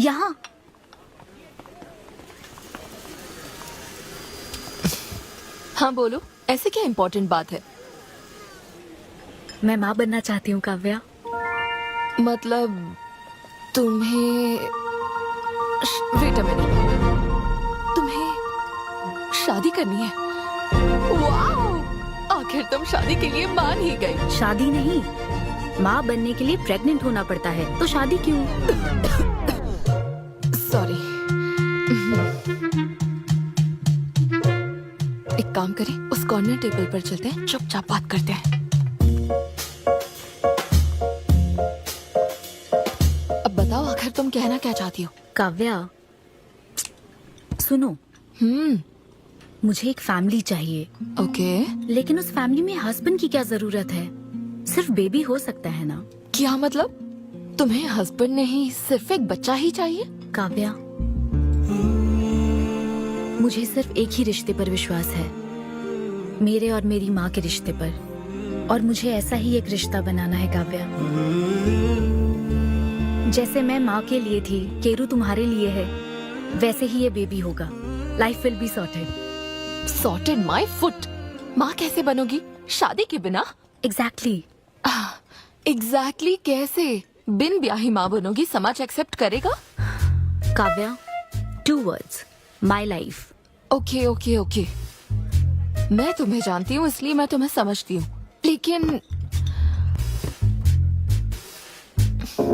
यहाँ। हाँ बोलो, ऐसे क्या इम्पोर्टेंट बात है? मैं माँ बनना चाहती हूँ काव्या। मतलब तुम्हें वेट अ मिनट, तुम्हें शादी करनी है? वाओ, आखिर तुम शादी के लिए मान ही गई। शादी नहीं, माँ बनने के लिए प्रेग्नेंट होना पड़ता है, तो शादी क्यों? सॉरी। एक काम करें, उस कॉर्नर टेबल पर चलते हैं, चुपचाप बात करते हैं। अब बताओ, आखिर तुम कहना क्या चाहती हो? काव्या सुनो, मुझे एक फैमिली चाहिए। ओके। लेकिन उस फैमिली में हस्बैंड की क्या जरूरत है? सिर्फ बेबी हो सकता है ना? क्या मतलब? तुम्हें हस्बैंड नहीं, सिर्फ एक बच्चा ही चाहिए? काव्या, मुझे सिर्फ एक ही रिश्ते पर विश्वास है, मेरे और मेरी माँ के रिश्ते पर। और मुझे ऐसा ही एक रिश्ता बनाना है काव्या। जैसे मैं माँ के लिए थी, केरू तुम्हारे लिए है, वैसे ही ये बेबी होगा। Life will be sorted. Sorted my foot. माँ कैसे बनोगी शादी के बिना? एग्जैक्टली। एग्जैक्टली कैसे? बिन ब्याही माँ बनोगी, समाज एक्सेप्ट करेगा? Kavya, 2 words, my life. Okay okay okay, मैं तुम्हें जानती हूँ इसलिए मैं तुम्हें समझती हूँ, लेकिन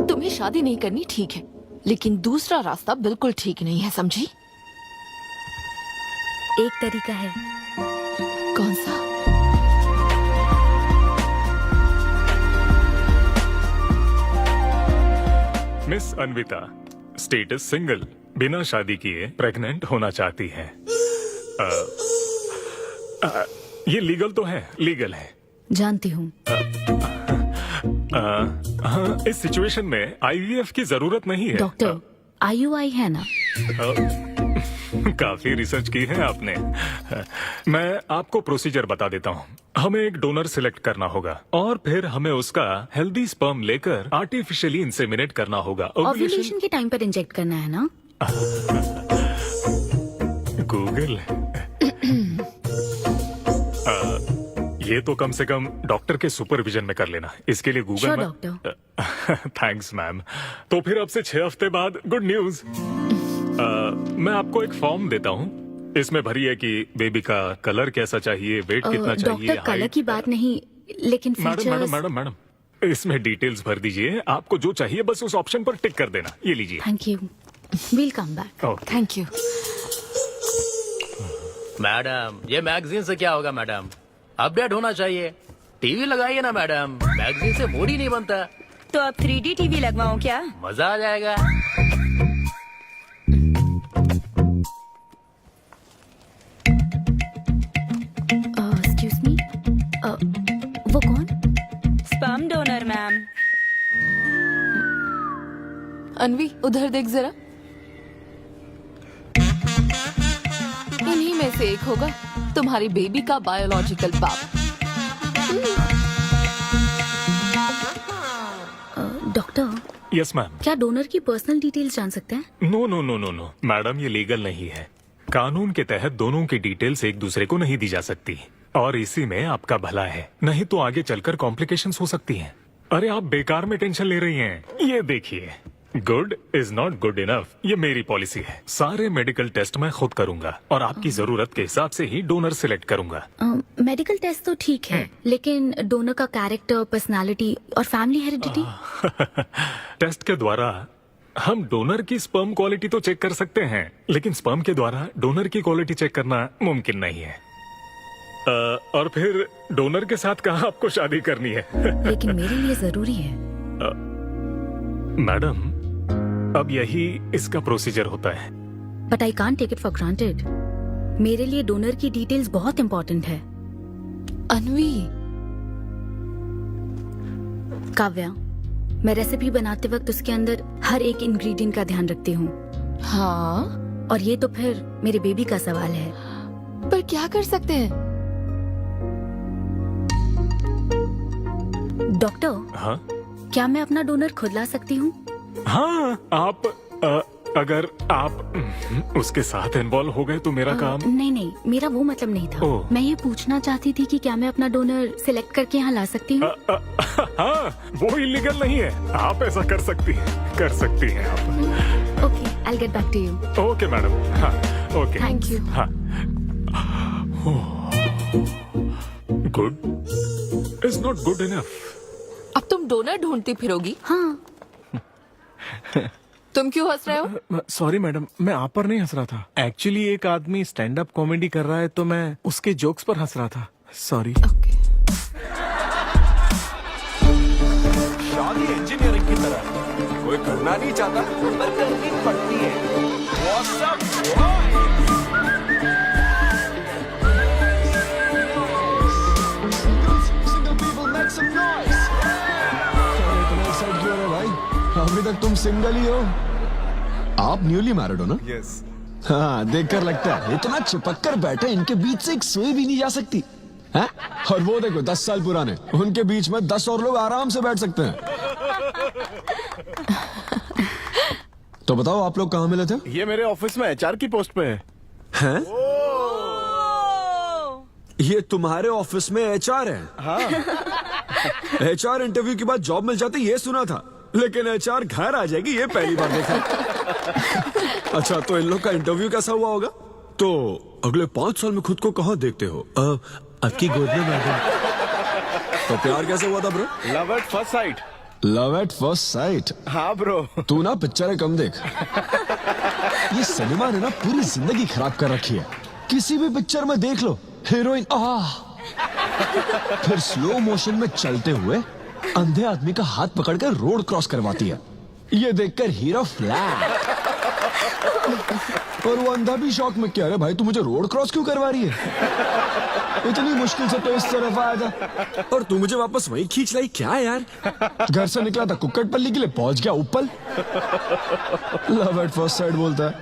तुम्हें शादी नहीं करनी ठीक है, लेकिन दूसरा रास्ता बिल्कुल ठीक नहीं है, समझी? एक तरीका है। कौन सा? मिस अन्विता, स्टेटस सिंगल, बिना शादी किए प्रेग्नेंट होना चाहती हैं। ये लीगल तो है, लीगल है। जानती हूँ। हाँ, इस सिचुएशन में आईवीएफ की जरूरत नहीं है। डॉक्टर, IUI है ना? काफी रिसर्च की है आपने। मैं आपको प्रोसीजर बता देता हूँ। हमें एक डोनर सिलेक्ट करना होगा और फिर हमें उसका हेल्दी स्पर्म लेकर आर्टिफिशियली इंसेमिनेट करना होगा। ओव्यूलेशन के टाइम पर इंजेक्ट करना है ना? गूगल। ये तो कम से कम डॉक्टर के सुपरविजन में कर लेना, इसके लिए गूगल Sure, में। डॉक्टर। Thanks ma'am. तो फिर अब से 6 हफ्ते बाद गुड न्यूज। मैं आपको एक फॉर्म देता हूँ, इसमें भरिए कि बेबी का कलर कैसा चाहिए, वेट कितना चाहिए। डॉक्टर, कलर की बात नहीं, लेकिन madam features. Madam madam madam, इसमें डिटेल्स भर दीजिए, आपको जो चाहिए बस उस ऑप्शन पर टिक कर देना। ये लीजिए। Thank you, will come back. Thank you. Madam, ये मैगजीन से क्या होगा मैडम? अपडेट होना चाहिए। टीवी लगाइए ना मैडम, मैगजीन से मूड ही नहीं बनता। तो अब 3D टीवी लगवाऊं क्या? मजा आ जाएगा। एक्सक्यूज मी, वो कौन? Sperm donor ma'am. अनवी, उधर देख जरा। इन्हीं में से एक होगा तुम्हारी बेबी का बायोलॉजिकल बाप। Doctor, yes ma'am. क्या डोनर की पर्सनल डिटेल्स जान सकते हैं? No no no no no madam, ये लीगल नहीं है। कानून के तहत दोनों की डिटेल्स एक दूसरे को नहीं दी जा सकती, और इसी में आपका भला है, नहीं तो आगे चलकर कॉम्प्लिकेशंस हो सकती हैं। अरे आप बेकार में टेंशन ले रही हैं। ये देखिए, good is not good enough, ये मेरी पॉलिसी है। सारे मेडिकल टेस्ट मैं खुद करूंगा और आपकी जरूरत के हिसाब से ही डोनर सिलेक्ट करूंगा। मेडिकल टेस्ट तो ठीक है, लेकिन डोनर का कैरेक्टर, पर्सनालिटी और फैमिली हेरिडिटी? टेस्ट के द्वारा हम डोनर की स्पर्म क्वालिटी तो चेक कर सकते हैं, लेकिन स्पर्म के द्वारा डोनर की क्वालिटी चेक करना मुमकिन नहीं है। और फिर डोनर के साथ कहाँ आपको शादी करनी है? लेकिन मेरे लिए जरूरी है। मैडम, अब यही इसका प्रोसीजर होता है। But I can't take it for granted. मेरे लिए डोनर की डिटेल्स बहुत इंपॉर्टेंट है। अनवी, काव्या, मैं रेसिपी बनाते वक्त उसके अंदर हर एक इंग्रेडिएंट का ध्यान रखती हूँ, हाँ, और ये तो फिर मेरे बेबी का सवाल है। पर क्या कर सकते हैं? डॉक्टर, हाँ क्या मैं अपना डोनर खुद ला सकती हूँ? हाँ, आप अगर आप उसके साथ इन्वॉल्व हो गए तो मेरा काम। नहीं नहीं, मेरा वो मतलब नहीं था। ओह। मैं ये पूछना चाहती थी कि क्या मैं अपना डोनर सिलेक्ट करके यहाँ ला सकती हूँ? हाँ, वो इलीगल नहीं है, आप ऐसा कर सकती हैं, कर सकती हैं आप। Okay, I get back to you. Okay madam. हाँ ओके, थैंक यू। हाँ। Good is not good enough. अब तुम डोनर ढूंढती फिरोगी? हाँ, तुम क्यों हंस रहे हो? सॉरी मैडम, मैं आप पर नहीं हंस रहा था। एक्चुअली एक आदमी स्टैंड अप कॉमेडी कर रहा है तो मैं उसके जोक्स पर हंस रहा था। सॉरी। ओके। शादी इंजीनियरिंग की तरह है। कोई करना नहीं चाहता पर करनी पड़ती है। What's up, boys? Single people make some noise. इतना एक्साइट क्यों हो रहे भाई? अभी तक तुम सिंगल ही हो। आप न्यूली मैरिड हो ना? Yes. हाँ, देखकर लगता है इतना चिपक कर बैठे, इनके बीच से एक सुई भी नहीं जा सकती है? और वो देखो 10 साल पुराने, उनके बीच में 10 और लोग आराम से बैठ सकते हैं। तो बताओ आप लोग कहाँ मिले थे? ये मेरे ऑफिस में एचआर की पोस्ट पे है। हैं? ये तुम्हारे ऑफिस में एचआर है? हाँ। एचआर इंटरव्यू के बाद जॉब मिल जाती ये सुना था, लेकिन एचआर घर आ जाएगी ये पहली बार देखा। अच्छा, तो इन लोग का इंटरव्यू कैसा हुआ होगा? तो अगले 5 साल में खुद को कहाँ देखते हो? आपकी गोद में मैडम। तो प्यार कैसे हुआ था bro? Love at first sight. Love at first sight? हाँ ब्रो। तू ना पिक्चरें कम देख। ये सिनेमा ने ना पूरी जिंदगी खराब कर रखी है। किसी भी पिक्चर में देख लो, हीरोइन फिर स्लो मोशन में चलते हुए अंधे आदमी का हाथ पकड़कर रोड क्रॉस करवाती है। ये देखकर हीरो फ्लैट। और वो अंधा भी शौक में, क्या रे भाई तू मुझे रोड क्रॉस क्यों करवा रही है? इतनी मुश्किल से तो इस तरफ आया था और तू मुझे वापस वहीं खींच लाई। क्या यार, घर से निकला था कुक्कड़पल्ली के लिए, पहुंच गया ऊपर। लव एट फर्स्ट साइट बोलता है।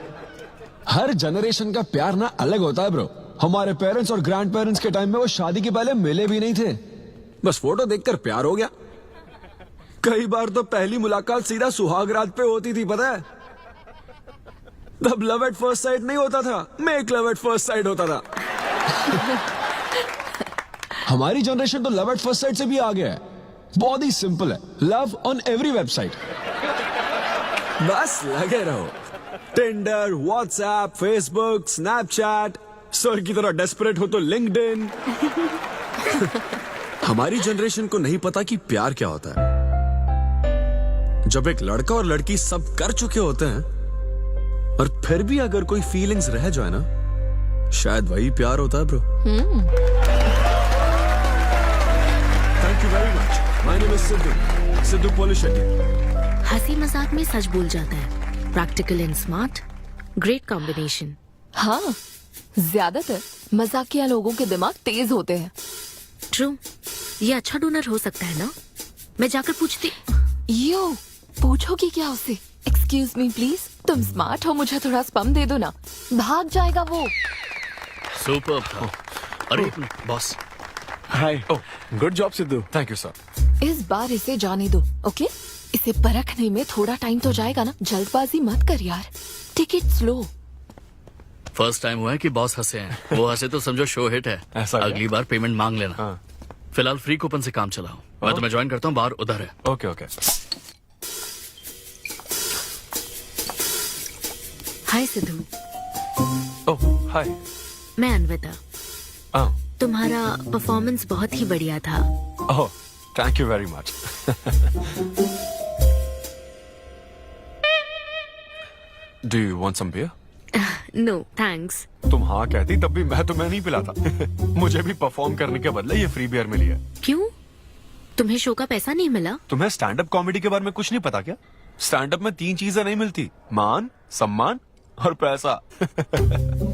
हर जनरेशन का प्यार ना अलग होता है ब्रो। हमारे पेरेंट्स और ग्रैंड पेरेंट्स के टाइम में वो शादी के पहले मिले भी नहीं थे, बस फोटो देखकर प्यार हो गया। कई बार तो पहली मुलाकात सीधा सुहागरात पे होती थी, पता है? तब लव एट फर्स्ट साइट नहीं होता था, make love at first sight होता था। हमारी जनरेशन तो लव एट फर्स्ट साइट से भी आगे है। बहुत ही सिंपल है, लव ऑन एवरी वेबसाइट। बस लगे रहो, Tinder, WhatsApp, Facebook, Snapchat, sir की तरह डेस्परेट हो तो लिंक्डइन। हमारी जनरेशन को नहीं पता कि प्यार क्या होता है। जब एक लड़का और लड़की सब कर चुके होते हैं और फिर भी अगर कोई फीलिंग्स रह जाए ना, शायद वही प्यार होता है bro. Thank you very much. My name is Siddhu Polishetty. हंसी मजाक में सच बोल जाता है। Practical and smart, great combination. हाँ, ज्यादातर मजाकिया लोगों के दिमाग तेज होते हैं। ट्रू, ये अच्छा डोनर हो सकता है ना? मैं जाकर पूछती। यो, पूछोगी क्या उससे? एक्सक्यूज मी प्लीज, तुम स्मार्ट हो, मुझे थोड़ा स्पम दे दो ना। भाग जाएगा वो। सुपर था। अरे boss. Hi. Good job Sidhu. Thank you, sir. इस बार इसे जाने दो, ओके? इसे परखने में थोड़ा टाइम तो जाएगा ना, जल्दबाजी मत कर यार। Take it slow. First time हुआ है कि बॉस हंसे हैं। वो हंसे तो समझो शो हिट है। ऐसा क्या? अगली बार पेमेंट मांग लेना। हाँ। फिलहाल फ्री कूपन से काम चलाओ। मैं तुम्हें ज्वाइन करता हूँ, बाहर उधर है। Okay, okay. हाय सिद्धू, Oh, hi. मैं अनविता। Oh, तुम्हारा परफॉर्मेंस बहुत ही बढ़िया था। oh, thank you very much. Do you want some beer? No thanks. तुम हाँ कहती तब भी मैं तुम्हें नहीं पिलाता। मुझे भी परफॉर्म करने के बदले ये फ्री बियर मिली है। क्यों? तुम्हें शो का पैसा नहीं मिला? तुम्हें स्टैंड अप कॉमेडी के बारे में कुछ नहीं पता क्या? स्टैंड अप में 3 चीजें नहीं मिलती, मान, सम्मान और पैसा।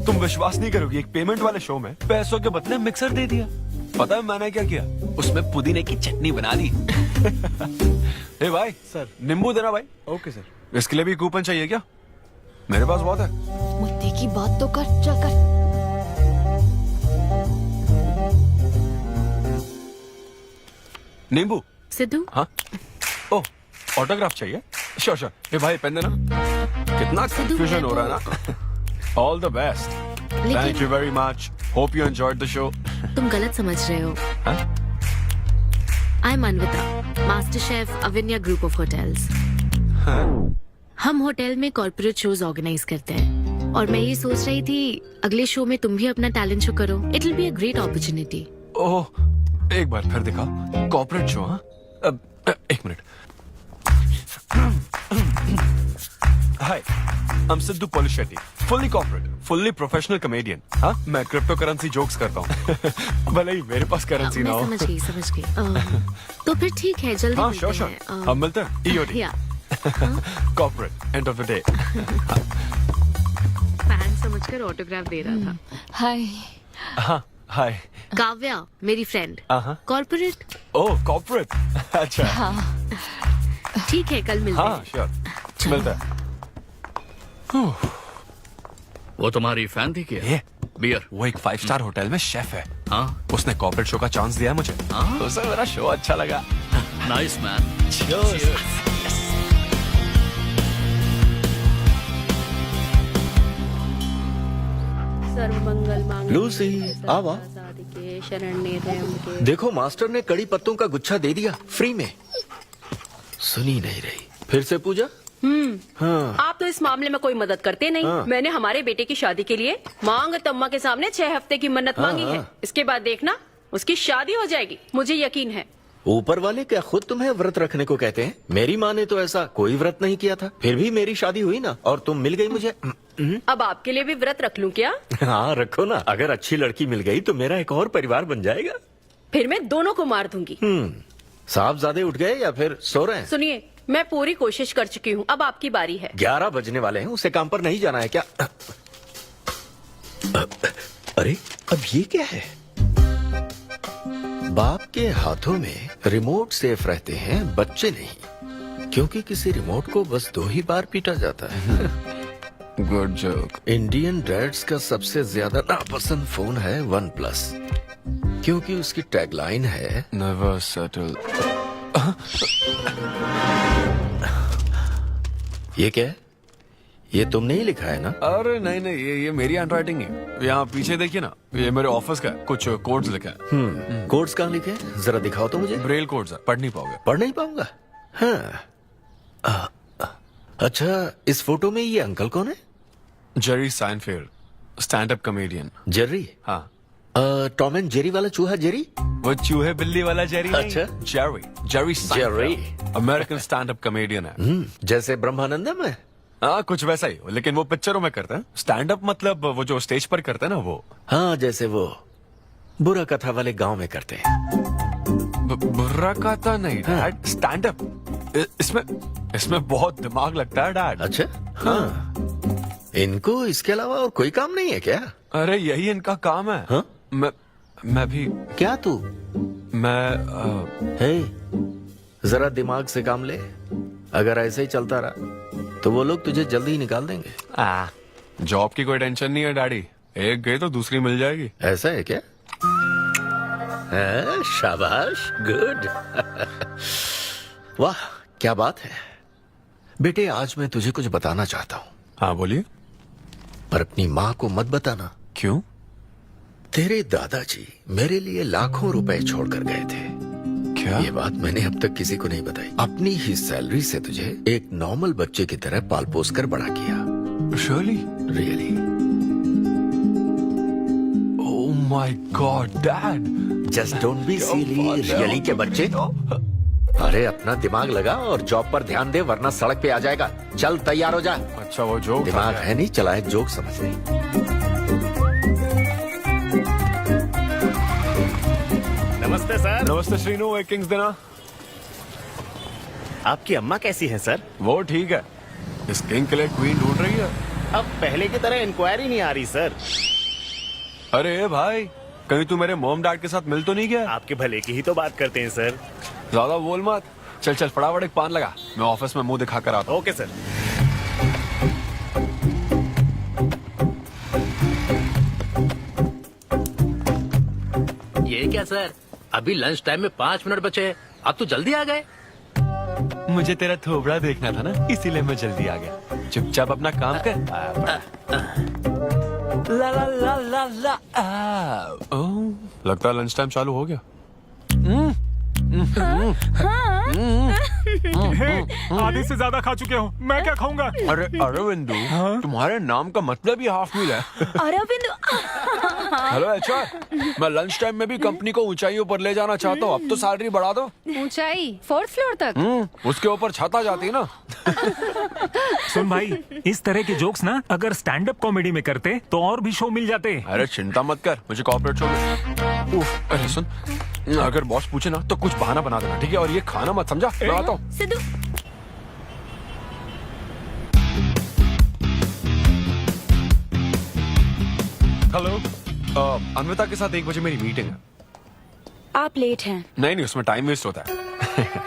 तुम विश्वास नहीं करोगी, एक पेमेंट वाले शो में पैसों के बदले मिक्सर दे दिया। पता है मैंने क्या किया? उसमें पुदीने की चटनी बना दी। ए भाई सर। नींबू देना भाई। Okay sir. इसके लिए भी कूपन चाहिए क्या? मेरे पास बहुत है। मुद्दे की बात तो कर, चल कर। नींबू। सिद्धू, हाँ। ओह, ऑटोग्राफ चाहिए? Sure sure. ए भाई पेन देना। कितना सिद्धू कंफ्यूजन भैया हो रहा है ना. All the best. Thank you very much. Hope you enjoyed the show. तुम गलत समझ रहे हो. I am Anvita, master chef Avinya group of hotels. हम होटल में कॉर्पोरेट शोज ऑर्गेनाइज करते हैं और मैं ये सोच रही थी अगले शो में तुम भी अपना टैलेंट शो करो. It will be a great opportunity. Oh, एक बार फिर दिखा. Corporate show. हाँ, एक minute. Hi, I'm Siddhu Polishetty. Fully corporate, fully professional comedian. हाँ, मैं क्रिप्टो करेंसी जोक्स करता हूँ. भले ही मेरे पास करेंसी ना हो. मैं समझ गई. तो फिर ठीक है, जल्दी हाँ, मिलते श्योर. हैं. अब मिलते हैं. EOD. या corporate, end of the day. Fan समझकर ऑटोग्राफ दे रहा था. हाय. हाँ, हाय. काव्या, मेरी फ्रेंड. हाँ. कॉर्पोरेट. ओह, कॉर्पोरेट. अच्छा. ठीक है, कल मिलते हाँ, हैं. श्योर. मिलता है. वो तुम्हारी फैन थी क्या? ये बियर. वो एक 5 स्टार होटल में शेफ है. हाँ, उसने कॉर्पोरेट शो का चांस दिया मुझे. हाँ? उसे मेरा शो अच्छा लगा. Nice man. सर्वमंगल मांगल्ये लूसी, आवा. साधिके शरण्ये त्र्यंबके. देखो मास्टर ने कड़ी पत्तों का गुच्छा दे दिया फ्री में. सुनी नहीं रही. फिर से पूजा. हाँ. आप तो इस मामले में कोई मदद करते नहीं. हाँ. मैंने हमारे बेटे की शादी के लिए मांग तम्मा के सामने 6 हफ्ते की मन्नत हाँ, मांगी है. हाँ. इसके बाद देखना उसकी शादी हो जाएगी, मुझे यकीन है. ऊपर वाले क्या खुद तुम्हें व्रत रखने को कहते हैं? मेरी माँ ने तो ऐसा कोई व्रत नहीं किया था. फिर भी मेरी शादी हुई ना, और तुम मिल गई मुझे. अब आपके लिए भी व्रत रख लूं क्या? हाँ, रखो ना. अगर अच्छी लड़की मिल गई तो मेरा एक और परिवार बन जाएगा. फिर मैं दोनों को मार दूंगी. साहबजादे उठ गए या फिर सो रहे हैं? सुनिए, मैं पूरी कोशिश कर चुकी हूँ, अब आपकी बारी है. 11 बजने वाले हैं. उसे काम पर नहीं जाना है क्या? अरे, अब ये क्या है? बाप के हाथों में रिमोट सेफ रहते हैं, बच्चे नहीं. क्योंकि किसी रिमोट को बस 2 ही बार पीटा जाता है. Good joke. इंडियन डैड्स का सबसे ज्यादा नापसंद फोन है OnePlus, क्योंकि उसकी टैगलाइन है नेवर सेटल. ये क्या है? ये तुमने ही लिखा है ना? अरे नहीं, ये मेरी हैंडराइटिंग है. यहाँ पीछे देखिए ना, ये मेरे ऑफिस का है. कुछ कोड्स लिखा है. कोड्स कहाँ लिखे हैं? जरा दिखाओ तो मुझे. ब्रेल कोड्स है, पढ़ नहीं पाओगे. पढ़ नहीं पाऊंगा. हाँ. अच्छा, इस फोटो में ये अंकल कौन है? Jerry Seinfeld, stand up comedian. Jerry? हाँ. टॉम एंड जेरी वाला चूहा जेरी? वो चूहे बिल्ली वाला जेरी नहीं. अच्छा. Jerry Jerry. American stand up comedian है. जैसे ब्रह्मानंदम है. हाँ, कुछ वैसा ही, लेकिन वो पिक्चरों में करता है. स्टैंड अप मतलब वो जो स्टेज पर करता है ना, वो. हाँ, जैसे वो बुरा कथा वाले गांव में करते हैं. बुर्रा कथा नहीं डैड, स्टैंड अप. इसमें बहुत दिमाग लगता है डैड. अच्छा. हाँ. इनको इसके अलावा और कोई काम नहीं है क्या? अरे यही इनका काम है. हाँ? मैं भी. क्या तू? मैं हे, जरा दिमाग से काम ले. अगर ऐसे ही चलता रहा तो वो लोग तुझे जल्दी ही निकाल देंगे. जॉब की कोई टेंशन नहीं है डैडी. एक गई तो दूसरी मिल जाएगी. ऐसा है क्या? शाबाश, गुड. वाह, क्या बात है. बेटे, आज मैं तुझे कुछ बताना चाहता हूँ. हाँ, बोलिए. पर अपनी माँ को मत बताना. क्यों? तेरे दादाजी मेरे लिए लाखों रुपए छोड़कर गए थे. क्या? ये बात मैंने अब तक किसी को नहीं बताई. अपनी ही सैलरी से तुझे एक नॉर्मल बच्चे की तरह पाल पोस कर बड़ा किया. Really. Oh my God dad. Just don't be silly. Really के बच्चे. अरे, अपना दिमाग लगा और जॉब पर ध्यान दे, वरना सड़क पे आ जाएगा. चल, तैयार हो जा. अच्छा, वो जोक दिमाग है नहीं, चला है जोक समझ ले. नमस्ते सर. नमस्ते श्रीनु. एक किंग्स देना. आपकी अम्मा कैसी है सर? वो ठीक है. इस किंग के लिए क्वीन ढूंढ रही है. अब पहले की तरह इंक्वायरी नहीं आ रही सर. अरे भाई, कहीं तू मेरे मॉम डैड के साथ मिल तो नहीं गया? आपके भले की ही तो बात करते हैं सर. ज्यादा बोल मत. चल फटाफट एक पान लगा. मैं ऑफिस में मुंह दिखा कर आता हूँ. Okay sir. ये क्या सर, अभी लंच टाइम में 5 मिनट बचे हैं, आप तो जल्दी आ गए. मुझे तेरा थोबड़ा देखना था ना, इसीलिए मैं जल्दी आ गया। चुपचाप अपना काम कर। ला ला ला ला ला। ओह, लगता है लंच टाइम चालू हो गया। आधे से ज्यादा खा चुके हो, मैं क्या खाऊंगा? अरे अरविंदु, तुम्हारे नाम का मतलब ही हाफ मील है। अरविंद हेलो एचआर, मैं लंच टाइम में भी कंपनी को ऊंचाइयों पर ले जाना चाहता हूँ। अब तो सैलरी बढ़ा दो। ऊंचाई 4th फ्लोर तक। उसके ऊपर छत आ जाती है ना। सुन भाई, इस तरह के जोक्स ना अगर स्टैंड अप कॉमेडी में करते तो और भी शो मिल जाते। अरे चिंता मत कर, मुझे कॉर्पोरेट शो में। उफ, अरे सुन, अगर बॉस पूछे ना तो कुछ बहाना बना देना, ठीक है? और ये खाना मत समझा, मैं आता हूँ। सिद्धू हेलो, अन्विता के साथ 1 बजे मेरी मीटिंग है। आप लेट हैं। नहीं, उसमें टाइम वेस्ट होता है।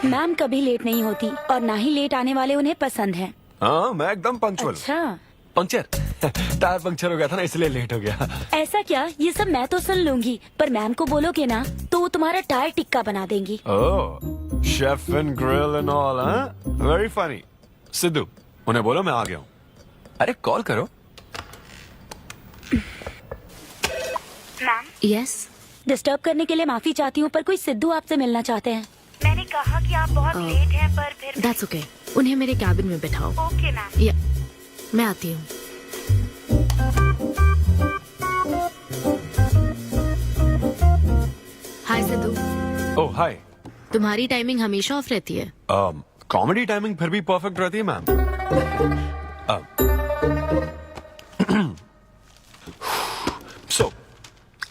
मैम कभी लेट नहीं होती और ना ही लेट आने वाले उन्हें पसंद हैं। हाँ, मैं एकदम पंक्चुअल। अच्छा, पंक्चर टायर पंक्चर हो गया था ना, इसलिए लेट हो गया। ऐसा क्या? ये सब मैं तो सुन लूंगी, पर मैम को बोलोगे ना तो वो तुम्हारा टायर टिक्का बना देंगी। Oh, chef and grill and all, हाँ? Very funny. सिद्धू, उन्हें बोलो मैं आ गया हूँ। अरे कॉल करो। मैम, यस, डिस्टर्ब करने के लिए माफी चाहती हूँ, पर कोई सिद्धू आपसे मिलना चाहते हैं। मैंने कहा कि आप बहुत लेट हैं, पर फिर दैट्स ओके। उन्हें मेरे कैबिन में बिठाओ। Okay ma'am. या मैं आती हूँ। हाय सिद्धू। ओह हाय। तुम्हारी टाइमिंग हमेशा ऑफ रहती है? कॉमेडी टाइमिंग फिर भी परफेक्ट रहती है मैम। सो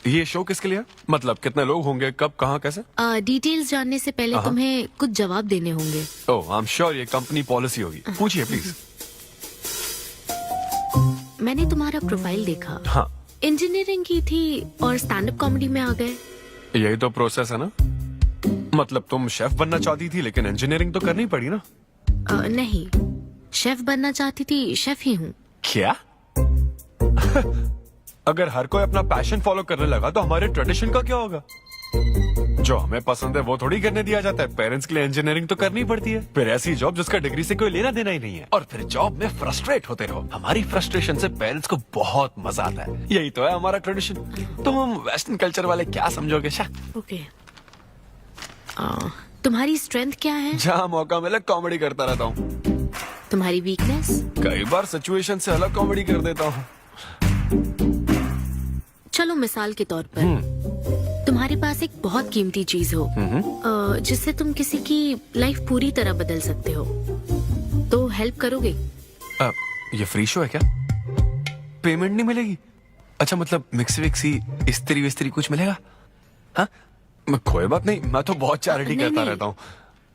ये शो किसके लिए है? मतलब कितने लोग होंगे, कब, कहाँ, कैसे? डिटेल्स जानने से पहले तुम्हें कुछ जवाब देने होंगे। ओह, आई एम श्योर ये कंपनी पॉलिसी होगी। पूछिए प्लीज। मैंने तुम्हारा प्रोफाइल देखा। हाँ, इंजीनियरिंग की थी और स्टैंड अप कॉमेडी में आ गए। यही तो प्रोसेस है ना। मतलब तुम शेफ बनना चाहती थी, लेकिन इंजीनियरिंग तो करनी पड़ी ना। नहीं, शेफ बनना चाहती थी, शेफ ही हूँ। क्या? अगर हर कोई अपना पैशन फॉलो करने लगा तो हमारे ट्रेडिशन का क्या होगा? जो हमें पसंद है वो थोड़ी करने दिया जाता है। पेरेंट्स के लिए इंजीनियरिंग तो करनी पड़ती है, फिर ऐसी जॉब जिसका डिग्री से कोई लेना देना ही नहीं है, और फिर जॉब में फ्रस्ट्रेट होते रहो। हमारी फ्रस्ट्रेशन से पेरेंट्स को बहुत मजा आता है। यही तो है हमारा ट्रेडिशन। तुम वेस्टर्न कल्चर वाले क्या समझोगे? ओके। तुम्हारी स्ट्रेंथ क्या है? जहाँ मौका मिले कॉमेडी करता रहता हूँ। तुम्हारी वीकनेस? कई बार सिचुएशन से अलग कॉमेडी कर देता हूँ। चलो मिसाल के तौर पर तुम्हारे पास एक बहुत कीमती चीज हो जिससे तुम किसी की लाइफ पूरी तरह बदल सकते हो, तो हेल्प करोगे? ये फ्री शो है क्या? पेमेंट नहीं मिलेगी? अच्छा, मतलब मिक्सी विक्सी इस्त्री विस्त्री कुछ मिलेगा? हाँ, कोई बात नहीं, मैं तो बहुत चैरिटी करता रहता हूँ।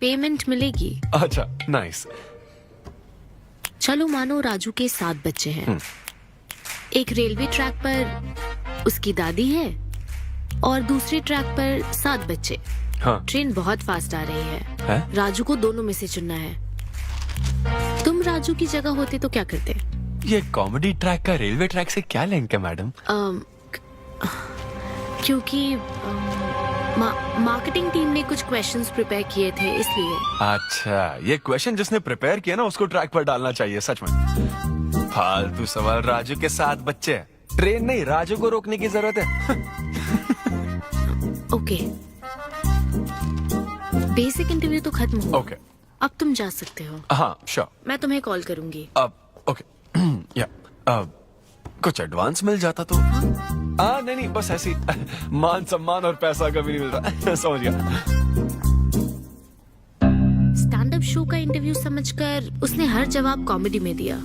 पेमेंट मिलेगी। अच्छा, नाइस। चलो मानो राजू के 7 बच्चे हैं। एक रेलवे ट्रैक पर उसकी दादी है और दूसरे ट्रैक पर 7 बच्चे। हाँ। ट्रेन बहुत फास्ट आ रही है? राजू को दोनों में से चुनना है। तुम राजू की जगह होते तो क्या करते? ये कॉमेडी ट्रैक का रेलवे ट्रैक से क्या लिंक है मैडम? क्योंकि मार्केटिंग टीम ने कुछ क्वेश्चंस प्रिपेयर किए थे, इसलिए। अच्छा, ये क्वेश्चन जिसने प्रिपेयर किया ना उसको ट्रैक पर डालना चाहिए। सच में फालतू सवाल। राजू के 7 बच्चे हैं, ट्रेन नहीं, राजू को रोकने की जरूरत है। ओके, बेसिक इंटरव्यू तो खत्म हो। ओके, अब तुम जा सकते हो। हाँ श्योर। मैं तुम्हें कॉल करूंगी। अब ओके। या कुछ एडवांस मिल जाता तो? नहीं, बस ऐसी मान सम्मान और पैसा कभी नहीं मिलता। समझ गया। स्टैंड अप शो का इंटरव्यू समझकर उसने हर जवाब कॉमेडी में दिया,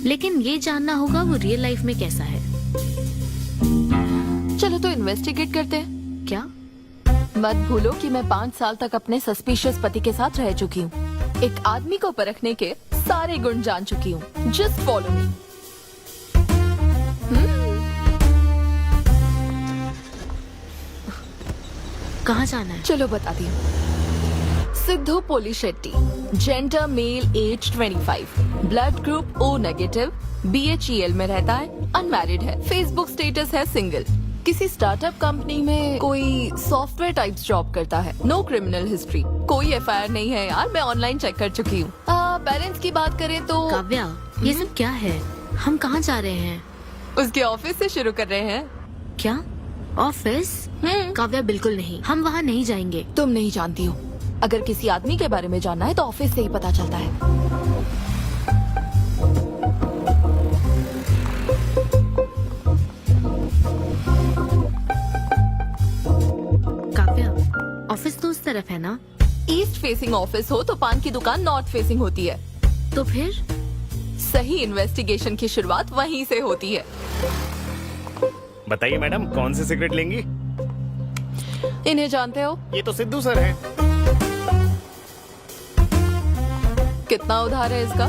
लेकिन ये जानना होगा वो रियल लाइफ में कैसा है। चलो तो इन्वेस्टिगेट करते हैं। क्या? मत भूलो कि मैं 5 साल तक अपने सस्पिशियस पति के साथ रह चुकी हूँ। एक आदमी को परखने के सारे गुण जान चुकी हूँ। Just follow me. कहाँ जाना है? चलो बताती हूँ। Siddhu Polishetty, gender male, age 25, blood group O negative, BHEL में रहता है, अनमैरिड है, फेसबुक स्टेटस है सिंगल, किसी स्टार्टअप कंपनी में कोई सॉफ्टवेयर टाइप्स जॉब करता है। नो क्रिमिनल हिस्ट्री, कोई एफआईआर नहीं है यार, मैं ऑनलाइन चेक कर चुकी हूँ। पेरेंट्स की बात करें तो काव्या, ये सब क्या है? हम कहाँ जा रहे हैं? उसके ऑफिस से शुरू कर रहे हैं। क्या ऑफिस? काव्या बिल्कुल नहीं, हम वहाँ नहीं जाएंगे। तुम नहीं जानती हो, अगर किसी आदमी के बारे में जानना है तो ऑफिस से ही पता चलता है। काव्या, ऑफिस तो उस तरफ है ना? ईस्ट फेसिंग ऑफिस हो तो पान की दुकान नॉर्थ फेसिंग होती है। तो फिर सही इन्वेस्टिगेशन की शुरुआत वहीं से होती है। बताइए मैडम, कौन सी सिगरेट लेंगी? इन्हें जानते हो? ये तो सिद्धू सर है। कितना उधार है इसका?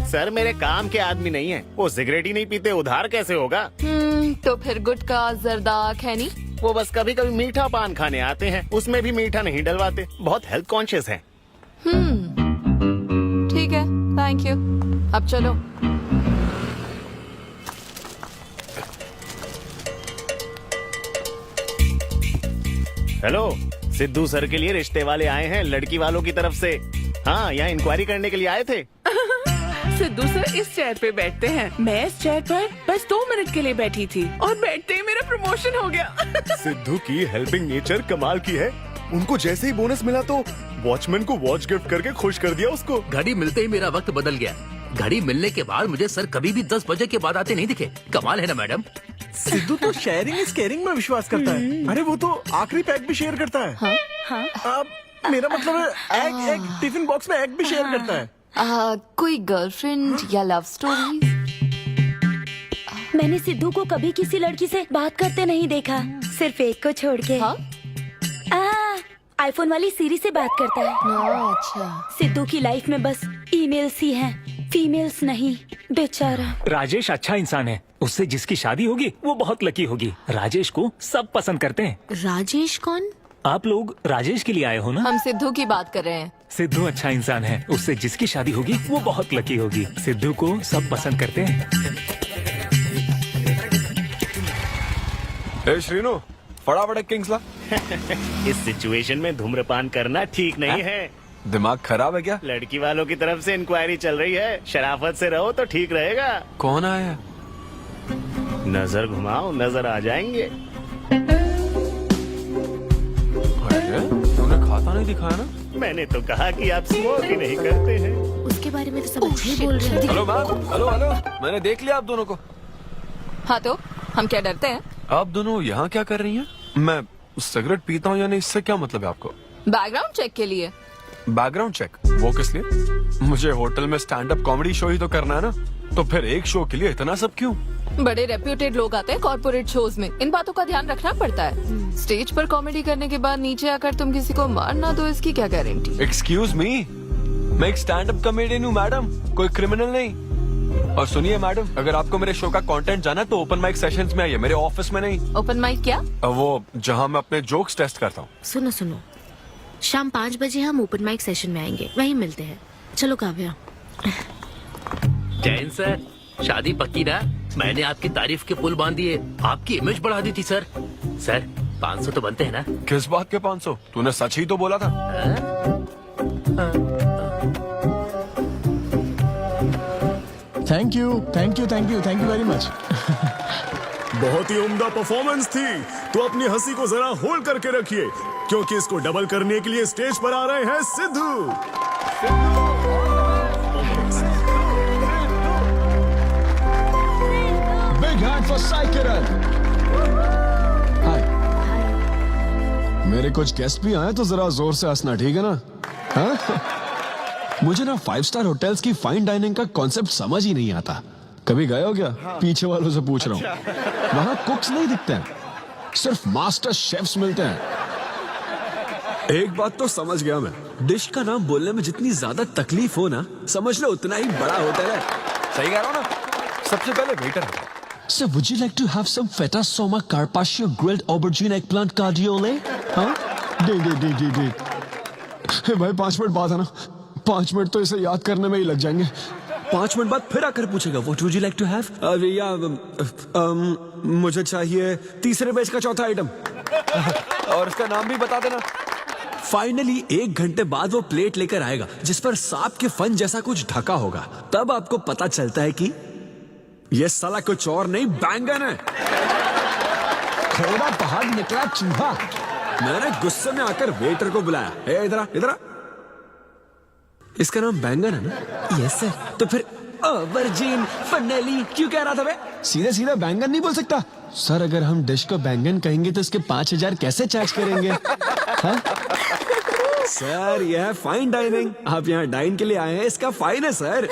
सर मेरे काम के आदमी नहीं है, वो सिगरेट ही नहीं पीते, उधार कैसे होगा? तो फिर गुटखा जर्दा खैनी? वो बस कभी कभी मीठा पान खाने आते हैं, उसमें भी मीठा नहीं डलवाते, बहुत हेल्थ कॉन्शियस हैं। ठीक है, थैंक यू। अब चलो। हेलो, सिद्धू सर के लिए रिश्ते वाले आए हैं लड़की वालों की तरफ से। हाँ, यहाँ इंक्वायरी करने के लिए आए थे। सिद्धू सर इस चेयर पे बैठते हैं, मैं इस चेयर पर बस 2 मिनट के लिए बैठी थी और बैठते ही मेरा प्रमोशन हो गया। सिद्धू की हेल्पिंग नेचर कमाल की है। उनको जैसे ही बोनस मिला तो वॉचमैन को वॉच गिफ्ट करके खुश कर दिया उसको। घड़ी मिलते ही मेरा वक्त बदल गया। घड़ी मिलने के बाद मुझे सर कभी भी 10 बजे के बाद आते नहीं दिखे। कमाल है ना मैडम? सिद्धू तो शेयरिंग इज केयरिंग में विश्वास करता है। अरे वो तो आखिरी पैक भी शेयर करता है। हाँ? मेरा मतलब है एग टिफिन बॉक्स में एग भी शेयर करता है। कोई गर्लफ्रेंड या लव स्टोरी? मैंने सिद्धू को कभी किसी लड़की से बात करते नहीं देखा, सिर्फ एक को छोड़ के। आईफोन वाली सीरी से बात करता है। अच्छा। सिद्धू की लाइफ में बस ईमेल्स ही हैं, फीमेल्स नहीं, बेचारा। राजेश अच्छा इंसान है, उससे जिसकी शादी होगी वो बहुत लकी होगी। राजेश को सब पसंद करते हैं। राजेश कौन? आप लोग राजेश के लिए आए हो ना? हम सिद्धू की बात कर रहे हैं। सिद्धू अच्छा इंसान है, उससे जिसकी शादी होगी वो बहुत लकी होगी। सिद्धू को सब पसंद करते हैं। ए श्रीनु, फटाफट किंग्स ला। इस सिचुएशन में धूम्रपान करना ठीक नहीं है। दिमाग खराब है क्या? लड़की वालों की तरफ से इंक्वायरी चल रही है, शराफत से रहो तो ठीक रहेगा। कौन आया? नजर घुमाओ, नजर आ जाएंगे। तूने खाता नहीं दिखाया ना? मैंने तो कहा कि आप स्मोक ही नहीं करते हैं। उसके बारे में तो सब अच्छे ही बोल रहे हैं। हेलो मैम, हेलो हेलो, मैंने देख लिया आप दोनों को। हाँ तो हम क्या डरते हैं? आप दोनों यहाँ क्या कर रही हैं? मैं सिगरेट पीता हूँ या नहीं, इससे क्या मतलब है आपको? बैकग्राउंड चेक के लिए। Background check? वो किस लिए? मुझे होटल में स्टैंड अप कॉमेडी शो ही तो करना है ना, तो फिर एक शो के लिए इतना सब क्यों? बड़े रेप्यूटेड लोग आते हैं कॉर्पोरेट शोज में, इन बातों का ध्यान रखना पड़ता है। स्टेज पर कॉमेडी करने के बाद नीचे आकर तुम किसी को मार ना दो, इसकी क्या गारंटी? एक्सक्यूज मी, मैं एक स्टैंड अप कॉमेडियन हूँ मैडम, कोई क्रिमिनल नहीं। और सुनिए मैडम, अगर आपको मेरे शो का कंटेंट जाना है तो ओपन माइक सेशंस में आइए, मेरे ऑफिस में नहीं। ओपन माइक क्या? वो जहाँ मैं अपने जोक्स टेस्ट करता हूँ। सुनो सुनो, शाम 5 बजे हम ओपन माइक सेशन में आएंगे, वहीं मिलते हैं। चलो काव्या। जैन सर, शादी पक्की ना? मैंने आपकी तारीफ के पुल बांध दिए, आपकी इमेज बढ़ा दी थी सर। सर 500 तो बनते हैं ना? किस बात के 500? तूने सच ही तो बोला था। Thank you thank you thank you thank you very much. बहुत ही उम्दा परफॉर्मेंस थी, तो अपनी हंसी को जरा होल्ड करके रखिए, क्योंकि इसको डबल करने के लिए स्टेज पर आ रहे हैं Siddhu. Big hand for Saikiran. Hi. मेरे कुछ गेस्ट भी आए तो जरा जोर से हंसना, ठीक है ना? हाँ? मुझे ना 5 स्टार होटल्स की फाइन डाइनिंग का कॉन्सेप्ट समझ ही नहीं आता। कभी गए हो क्या? पीछे वालों से पूछ रहा हूँ। वहाँ कुक्स नहीं दिखते हैं, सिर्फ मास्टर शेफ्स मिलते हैं। एक बात तो समझ गया मैं, डिश का नाम बोलने में जितनी ज्यादा तकलीफ हो ना, समझ लो उतना ही बड़ा होटल है। सही कह रहा हूँ ना? सबसे पहले वेटर है। So would you like to have some feta soma carpaccio grilled aubergine eggplant cardiole? हाँ? दे। भाई 5 मिनट बाद है ना, 5 मिनट तो इसे याद करने में ही लग जाएंगे। 5 मिनट बाद फिर आकर पूछेगा what would you like to have? या मुझे चाहिए तीसरे पेज का चौथा आइटम। और उसका नाम भी बता देना। फाइनली 1 घंटे बाद वो प्लेट लेकर आएगा जिस पर सांप के फन जैसा कुछ ढका होगा। तब आपको पता चलता है कि ये साला कुछ और नहीं बैंगन है। थोड़ा बाहर निकला चूहा। मैंने गुस्से में आकर वेटर को बुलाया, ए इधर आ, इधर आ। इसका नाम बैंगन है ना? Yes sir. तो फिर ऑबरजीन फनेली क्यों कह रहा था बे? सीधे सीधे बैंगन नहीं बोल सकता। सर अगर हम डिश को बैंगन कहेंगे तो इसके 5000 कैसे चार्ज करेंगे? हाँ? सर यह है फाइन डाइनिंग। आप यहाँ डाइन के लिए आए हैं, इसका फाइन है sir.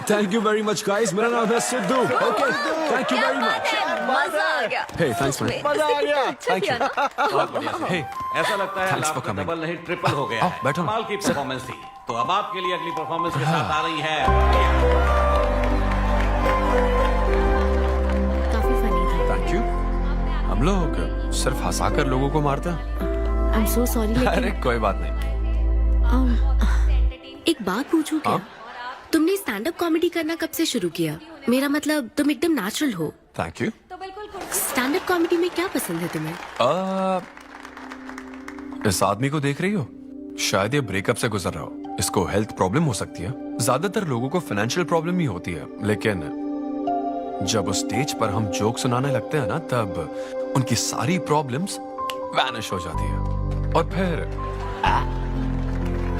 Thank you very much guys. मेरा नाम है Sidhu. Okay thank you very much. मजा आ गया। हे थैंक्स मैन। मजा आ गया। Thank you. बहुत बढ़िया सर। हे ऐसा लगता है Thanks for लाभ coming. डबल नहीं ट्रिपल हो गया है। बैठो ना। कमाल की परफॉर्मेंस थी। तो अब आपके लिए अगली परफॉर्मेंस के साथ आ रही है काफी फनी था। Thank you. हम लोग सिर्फ हंसाकर लोगों को मारते हैं। आई एम सो सॉरी अरे लेकिन कोई बात नहीं। एक बात पूछूं क्या? तुमने स्टैंड अप कॉमेडी करना कब से शुरू किया? मेरा मतलब तुम एकदम नेचुरल हो। Thank you. Stand up comedy में क्या पसंद है तुम्हें? इस आदमी को देख रही हो? शायद ये ब्रेकअप से गुजर रहा हो। इसको हेल्थ प्रॉब्लम हो सकती है। ज्यादातर लोगों को फाइनेंशियल प्रॉब्लम ही होती है, लेकिन जब उस स्टेज पर हम जोक सुनाने लगते हैं ना, तब उनकी सारी प्रॉब्लम्स वैनिश हो जाती है। और फिर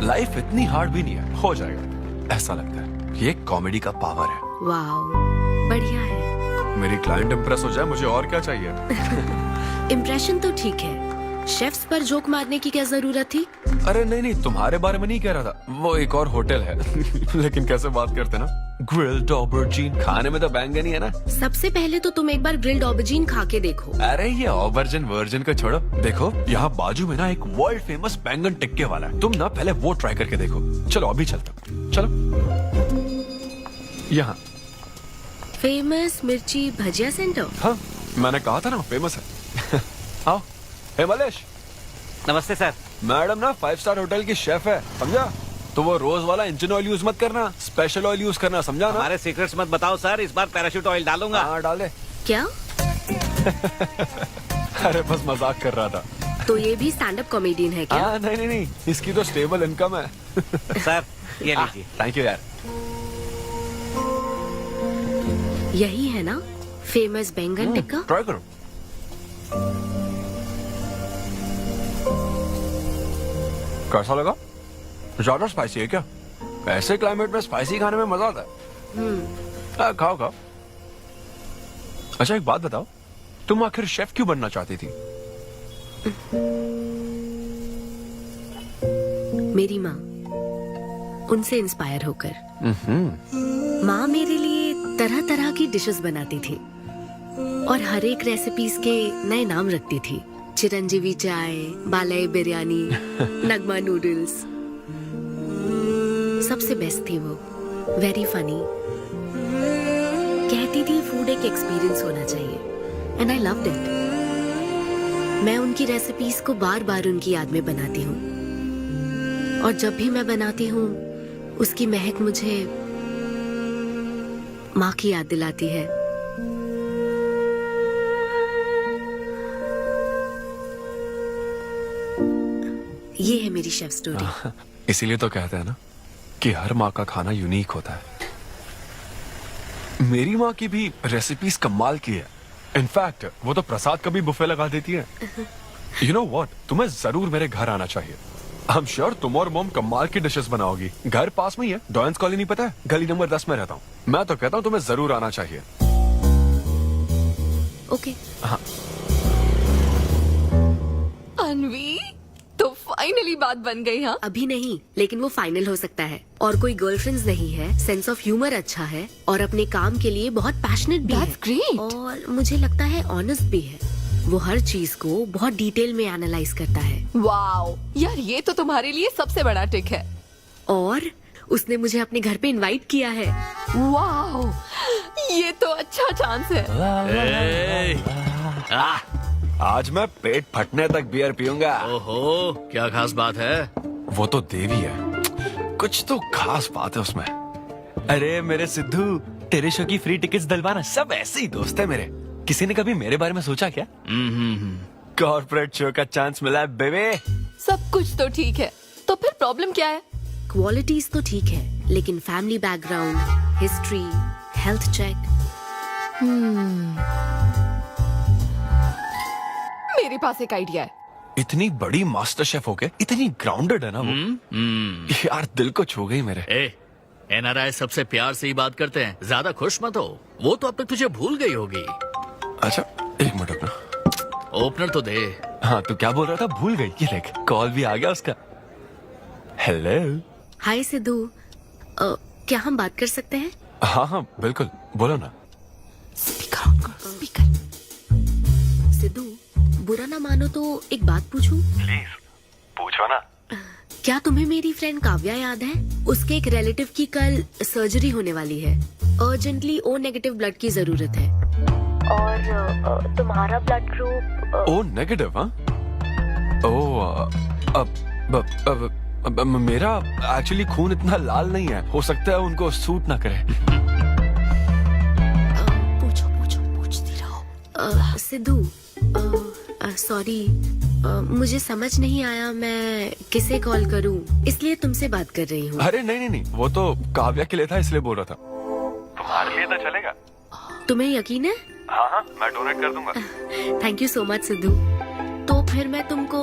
लाइफ इतनी हार्ड भी नहीं है, हो जाएगा ऐसा लगता है। ये कॉमेडी का पावर है। वाओ बढ़िया है। मेरी क्लाइंट इंप्रेस हो जाए, मुझे और क्या चाहिए? इम्प्रेशन तो ठीक है, शेफ्स पर जोक मारने की क्या जरूरत थी? अरे नहीं नहीं, तुम्हारे बारे में नहीं कह रहा था। वो एक और होटल है। लेकिन कैसे बात करते ना, ग्रिल्ड ऑबरजीन। खाने में तो बैंगन ही है ना। सबसे पहले तो तुम एक बार ग्रिल्ड ऑबरजीन खा के देखो। अरे ये ऑबरजीन वर्जिन को छोड़ो। देखो यहाँ बाजू में ना एक वर्ल्ड फेमस बैंगन टिक्के वाला है। तुम ना पहले वो ट्राई करके देखो। चलो अभी चलता हूँ। चलो यहाँ। फेमस मिर्ची भजिया सेंटर। हाँ मैंने कहा था ना फेमस है। आओ। हे मलेश। नमस्ते सर। मैडम ना 5 स्टार होटल की शेफ है, समझा? तो वो रोज वाला इंजन ऑयल यूज मत करना, स्पेशल ऑयल यूज करना, समझा ना? हमारे सीक्रेट्स मत बताओ सर, इस बार पैराशूट ऑयल डालूंगा। हाँ डाल दे। क्या? अरे बस मजाक कर रहा था। तो ये भी स्टैंड अप कॉमेडियन है क्या? हाँ नहीं नहीं नहीं, इसकी तो स्टेबल इनकम है। सर ये लीजिए। थैंक यू यार। यही है ना फेमस बैंगन टिक्का? ट्राई करो। कैसा लगा? ज्यादा स्पाइसी है क्या? ऐसे क्लाइमेट में स्पाइसी खाने में मजा आता है। खाओ खाओ। अच्छा एक बात बताओ, तुम आखिर शेफ क्यों बनना चाहती थी? मेरी माँ, उनसे इंस्पायर होकर। माँ मेरे लिए तरह तरह की डिशेस बनाती थी और हर एक रेसिपीज के नए नाम रखती थी। चिरंजीवी चाय, बालाई बिरयानी, नगमा नूडल्स। सबसे बेस्ट थी वो, वेरी फनी। कहती थी फूड एक एक्सपीरियंस होना चाहिए एंड आई लव्ड इट। मैं उनकी रेसिपीज को बार बार उनकी याद में बनाती हूँ और जब भी मैं बनाती हूँ उसकी महक मुझे माँ की याद दिलाती है। ये है मेरी शेफ स्टोरी। इसीलिए तो कहते हैं ना कि हर माँ का खाना यूनिक होता है। मेरी माँ की भी रेसिपीज कमाल की है। इनफैक्ट वो तो प्रसाद का भी बुफे लगा देती है। यू नो व्हाट, तुम्हें जरूर मेरे घर आना चाहिए। आई एम श्योर तुम और मॉम कमाल की डिशेस बनाओगी। घर पास में ही है, डॉयंस कॉलोनी पता है? गली नंबर 10 में रहता हूँ। मैं तो कहता हूँ तुम्हें जरूर आना चाहिए। ओके। हाँ। अनवी, तो फाइनली बात बन गई। हाँ अभी नहीं, लेकिन वो फाइनल हो सकता है। और कोई गर्लफ्रेंड्स नहीं है, सेंस ऑफ ह्यूमर अच्छा है और अपने काम के लिए बहुत पैशनेट भी है। ग्रेट। और मुझे लगता है ऑनेस्ट भी है। वो हर चीज को बहुत डिटेल में एनालाइज करता है। वाओ यार, ये तो तुम्हारे लिए सबसे बड़ा टिक है। और उसने मुझे अपने घर पे इनवाइट किया है। वाओ, ये तो अच्छा चांस है। आज मैं पेट फटने तक बियर पीऊंगा। ओहो, क्या खास बात है? वो तो देवी है, कुछ तो खास बात है उसमें। अरे मेरे सिद्धू, तेरे शो की फ्री टिकट्स दिलवाना, सब ऐसे ही दोस्त है मेरे। किसी ने कभी मेरे बारे में सोचा क्या? कॉर्पोरेट शो का चांस मिला है बेबे। सब कुछ तो ठीक है, तो फिर प्रॉब्लम क्या है? क्वालिटीज तो ठीक है, लेकिन family background, history, health check. मेरे पास एक आइडिया है। इतनी बड़ी मास्टर शेफ होके इतनी ग्राउंडेड है ना वो। यार दिल को छू गई मेरे। एनआरआई सबसे प्यार से ही बात करते हैं, ज्यादा खुश मत हो, वो तो अब तक तुझे भूल गई होगी। अच्छा एक मिनट रुकना। ओपनर तो दे। हाँ तो क्या बोल रहा था? भूल गई। ये देख कॉल भी आ गया उसका। हेलो। हाय सिद्धू, क्या हम बात कर सकते हैं? हाँ हाँ बिल्कुल, बोलो ना। स्पीकर। सिद्धू, बुरा ना मानो तो एक बात पूछूं? प्लीज पूछो ना। क्या तुम्हें मेरी फ्रेंड काव्या याद है? उसके एक रिलेटिव की कल सर्जरी होने वाली है। अर्जेंटली ओ नेगेटिव ब्लड की जरूरत है। और तुम्हारा ब्लड ग्रुप? O negative? हाँ। ओ अब मेरा एक्चुअली खून इतना लाल नहीं है, हो सकता है उनको सूट ना करे। पूछती रहो। सिद्धू, सॉरी, मुझे समझ नहीं आया मैं किसे कॉल करूं, इसलिए तुमसे बात कर रही हूँ। अरे नहीं, वो तो काव्या के लिए था इसलिए बोल रहा था। तुम्हारे लिए तो चलेगा? तुम्हें यकीन है? हाँ मैं डोनेट कर दूंगा। Thank you so much Sidhu. तो फिर मैं तुमको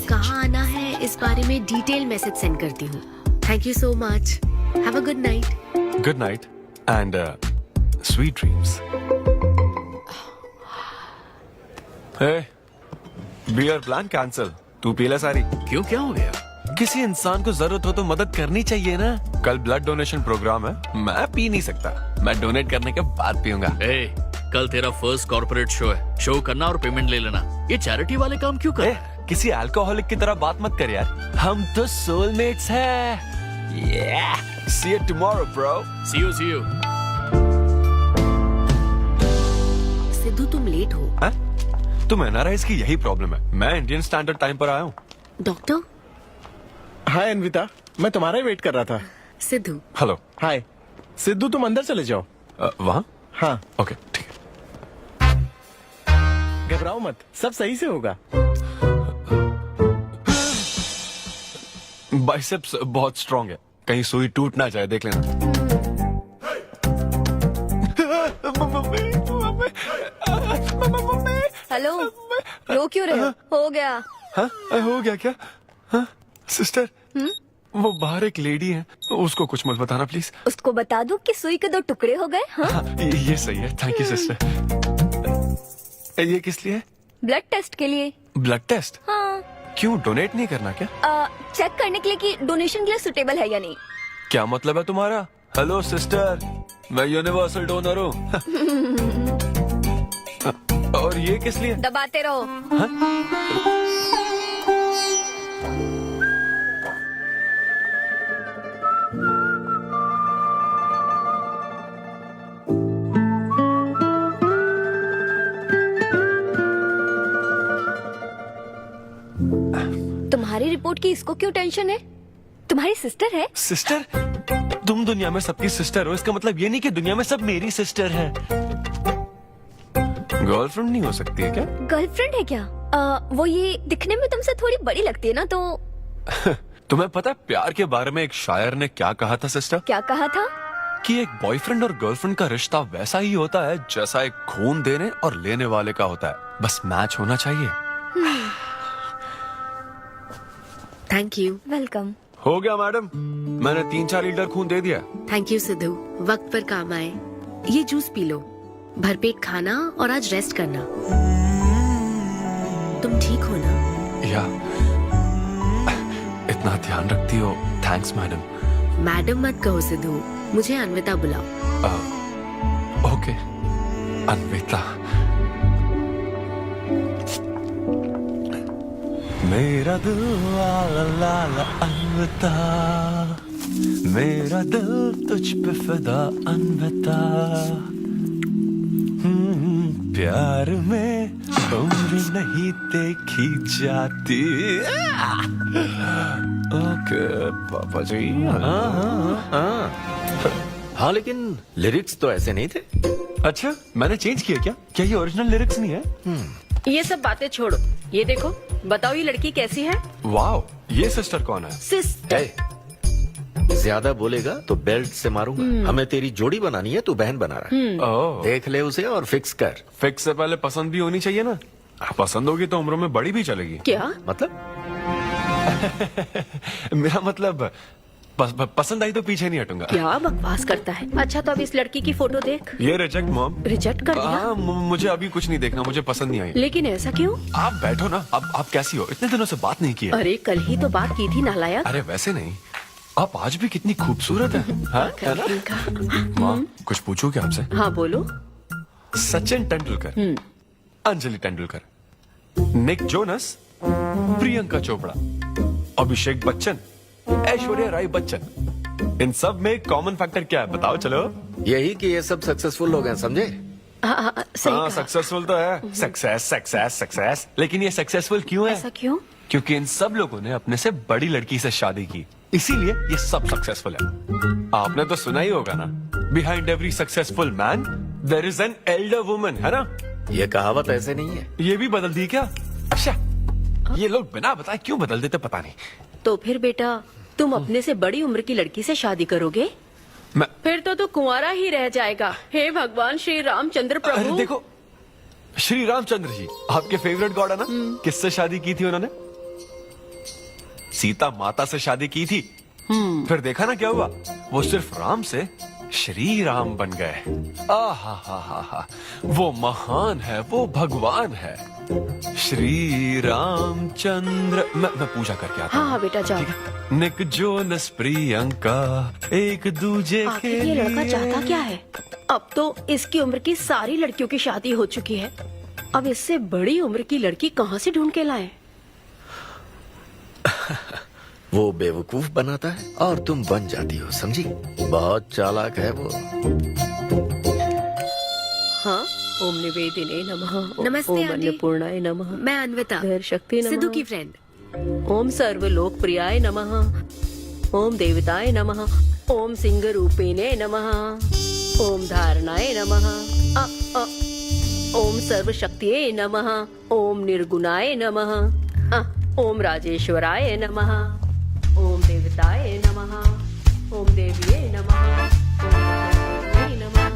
कहाँ आना है इस बारे में डिटेल मैसेज सेंड करती हूँ। Thank you so much. Have a good night. Good night and sweet dreams. Beer plan cancel. तू पी ले सारी। क्यों, क्या हो गया? किसी इंसान को जरूरत हो तो मदद करनी चाहिए ना। कल ब्लड डोनेशन प्रोग्राम है, मैं पी नहीं सकता। मैं डोनेट करने के बाद पीऊंगा। कल तेरा फर्स्ट कॉर्पोरेट शो है, शो करना और पेमेंट ले लेना। ये चैरिटी वाले काम क्यों कर? किसी अल्कोहलिक की तरह बात मत कर यार, हम तो सोलमेट्स हैं। See you tomorrow, bro. See you. Sidhu तुम लेट हो। तुम एनआरआईज की यही प्रॉब्लम है। मैं इंडियन स्टैंडर्ड टाइम पर आया हूँ। डॉक्टर। हाय अन्विता, मैं तुम्हारा ही वेट कर रहा था। सिद्धू। हेलो। हाय सिद्धू, तुम अंदर चले जाओ। वहाँ? हाँ ओके ठीक है। घबराओ मत, सब सही से होगा। बाइसेप्स बहुत स्ट्रांग है, कहीं सुई टूट ना जाए, देख लेना। हेलो, रो क्यों रहे हो गया? हाँ हो गया क्या? हाँ सिस्टर, वो बाहर एक लेडी है, उसको कुछ मत बताना प्लीज। उसको बता दूं कि सुई के 2 टुकड़े हो गए। हाँ? ये सही है, थैंक यू सिस्टर। ये किस लिए? ब्लड टेस्ट के लिए। Blood test? हाँ। क्यों, डोनेट नहीं करना क्या? चेक करने के लिए कि डोनेशन के लिए सुटेबल है या नहीं। क्या मतलब है तुम्हारा? हेलो सिस्टर, मैं यूनिवर्सल डोनर हूँ। और ये किस लिए? दबाते रहो। तुम्हारी रिपोर्ट की इसको क्यों टेंशन है? तुम्हारी सिस्टर है। सिस्टर? तुम दुनिया में सबकी सिस्टर हो, इसका मतलब ये नहीं कि दुनिया में सब मेरी सिस्टर है। गर्लफ्रेंड नहीं हो सकती है क्या? गर्लफ्रेंड है क्या? वो ये दिखने में तुमसे थोड़ी बड़ी लगती है ना, तो तुम्हें पता है प्यार के बारे में एक शायर ने क्या कहा था सिस्टर? क्या कहा था? कि एक बॉयफ्रेंड और गर्लफ्रेंड का रिश्ता वैसा ही होता है जैसा एक खून देने और लेने वाले का होता है, बस मैच होना चाहिए। Thank you. वेलकम। हो गया मैडम, मैंने 3-4 लीटर खून दे दिया। थैंक यू सिद्धू, वक्त पर काम आए। ये जूस पी लो, भरपेट खाना और आज रेस्ट करना। तुम ठीक हो ना? या इतना ध्यान रखती हो, थैंक्स मैडम। मैडम मत कहो सिद्धू, मुझे अन्विता बुलाओ। ओके अन्विता। मेरा दिल ला ला ला ला अन्विता, मेरा दिल तुझ पे फिदा अन्विता। प्यार में उम्र नहीं देखी जाती। ओके पापा जी। हाँ लेकिन लिरिक्स तो ऐसे नहीं थे। अच्छा मैंने चेंज किया क्या ये ओरिजिनल लिरिक्स नहीं है? ये सब बातें छोड़ो, ये देखो, बताओ ये लड़की कैसी है? वाओ, ये सिस्टर कौन है? सिस्टर। ज्यादा बोलेगा तो बेल्ट से मारूंगा। हमें तेरी जोड़ी बनानी है, तू बहन बना रहा है। ओह, देख ले उसे और फिक्स कर। फिक्स से पहले पसंद भी होनी चाहिए ना। पसंद होगी तो उम्र में बड़ी भी चलेगी। क्या मतलब? मेरा मतलब पसंद आई तो पीछे नहीं हटूंगा। क्या बकवास करता है। अच्छा तो अब इस लड़की की फोटो देख। ये रिजेक्ट मॉम। रिजेक्ट कर दिया? मुझे अभी कुछ नहीं देखना, मुझे पसंद नहीं आई। लेकिन ऐसा क्यों? आप बैठो ना। अब आप कैसी हो? इतने दिनों से बात नहीं की है। अरे कल ही तो बात की थी नालायक। अरे वैसे नहीं, आप आज भी कितनी खूबसूरत है, है ना? माँ कुछ पूछूं क्या आपसे? हाँ बोलो। सचिन तेंदुलकर, अंजलि तेंदुलकर, निक जोनस, प्रियंका चोपड़ा, अभिषेक बच्चन, ऐश्वर्या राय बच्चन, इन सब में कॉमन फैक्टर क्या है बताओ? चलो यही कि ये सब सक्सेसफुल लोग हैं, समझे? हाँ, सही कहा। सक्सेसफुल तो है। सक्सेस सक्सेस सक्सेस, लेकिन ये सक्सेसफुल क्यों है? ऐसा क्यों? क्योंकि इन सब लोगों ने अपने से बड़ी लड़की से शादी की, इसीलिए ये सब सक्सेसफुल है। आपने तो सुना ही होगा ना, behind every successful man there is an elder woman, है ना? ये कहावत ऐसे नहीं है। ये भी बदल दी क्या? अच्छा, ये लोग बिना बताए क्यों बदल देते पता नहीं। तो फिर बेटा तुम अपने से बड़ी उम्र की लड़की से शादी करोगे? मैं फिर तो तू कुंवारा ही रह जाएगा। हे भगवान श्री रामचंद्र अरे प्रभु। देखो, श्री रामचंद्र जी आपके फेवरेट गॉड है ना? किससे शादी की थी उन्होंने? सीता माता से शादी की थी। फिर देखा ना क्या हुआ, वो सिर्फ राम से श्री राम बन गए। आहा, वो महान है, वो भगवान है, श्री रामचंद्र। मैं पूजा करके आता हूँ। हाँ बेटा जाओ। निक जोनस प्रियंका एक दूजे के आखिर ये लड़का चाहता क्या है? अब तो इसकी उम्र की सारी लड़कियों की शादी हो चुकी है, अब इससे बड़ी उम्र की लड़की कहाँ से ढूंढ के लाए? वो बेवकूफ बनाता है और तुम बन जाती हो, समझी? बहुत चालाक है वो। हाँ, ओम निवेदिने नमः। नमस्ते, ओम आंटी। अन्नपूर्णाय नमः। मैं अन्विता, धैर्य शक्ति नमः। सिद्धू की फ्रेंड। ओम सर्वलोकप्रियाय नमः। ओम देवताय नमः। ओम सिंह रूपेणे नमः। ओम धारणाय नमः। ओम सर्वशक्तिये नमः। ओम निर्गुणाय नमः। ओम राजेश्वराय नमः। ओम देवताय नमः। ओम देविये नमः। ओम देव्यै नमः।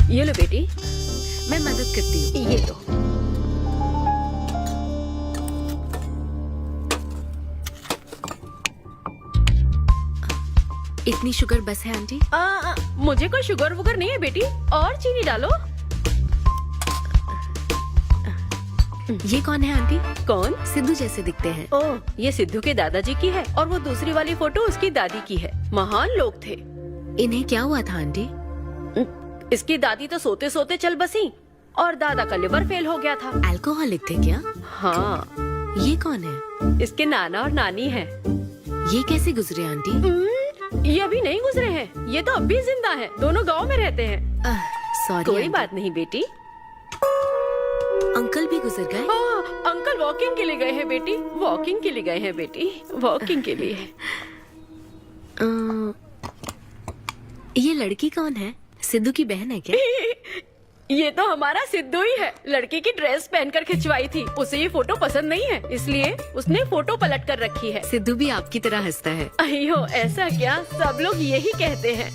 ये लो बेटी, मैं मदद करती हूँ। ये लो। इतनी शुगर बस है आंटी? मुझे कोई शुगर वुगर नहीं है बेटी, और चीनी डालो। ये कौन है आंटी? कौन? सिद्धू जैसे दिखते हैं। ओह, ये सिद्धू के दादाजी की है, और वो दूसरी वाली फोटो उसकी दादी की है। महान लोग थे। इन्हें क्या हुआ था आंटी? इसकी दादी तो सोते सोते चल बसी, और दादा का लिवर फेल हो गया था। अल्कोहलिक थे क्या? हाँ। ये कौन है? इसके नाना और नानी है। ये कैसे गुजरे आंटी? ये अभी नहीं गुजरे हैं, ये तो अब भी जिंदा है। दोनों गांव में रहते हैं। सॉरी। कोई बात नहीं बेटी। अंकल भी गुजर गए? अंकल वॉकिंग के लिए गए हैं बेटी, वॉकिंग के लिए गए हैं बेटी, वॉकिंग के लिए। ये लड़की कौन है? सिद्धू की बहन है क्या? ये तो हमारा सिद्धू ही है। लड़की की ड्रेस पहनकर खिंचवाई थी, उसे ये फोटो पसंद नहीं है, इसलिए उसने फोटो पलट कर रखी है। सिद्धू भी आपकी तरह हंसता है। अयो ऐसा क्या, सब लोग यही कहते हैं।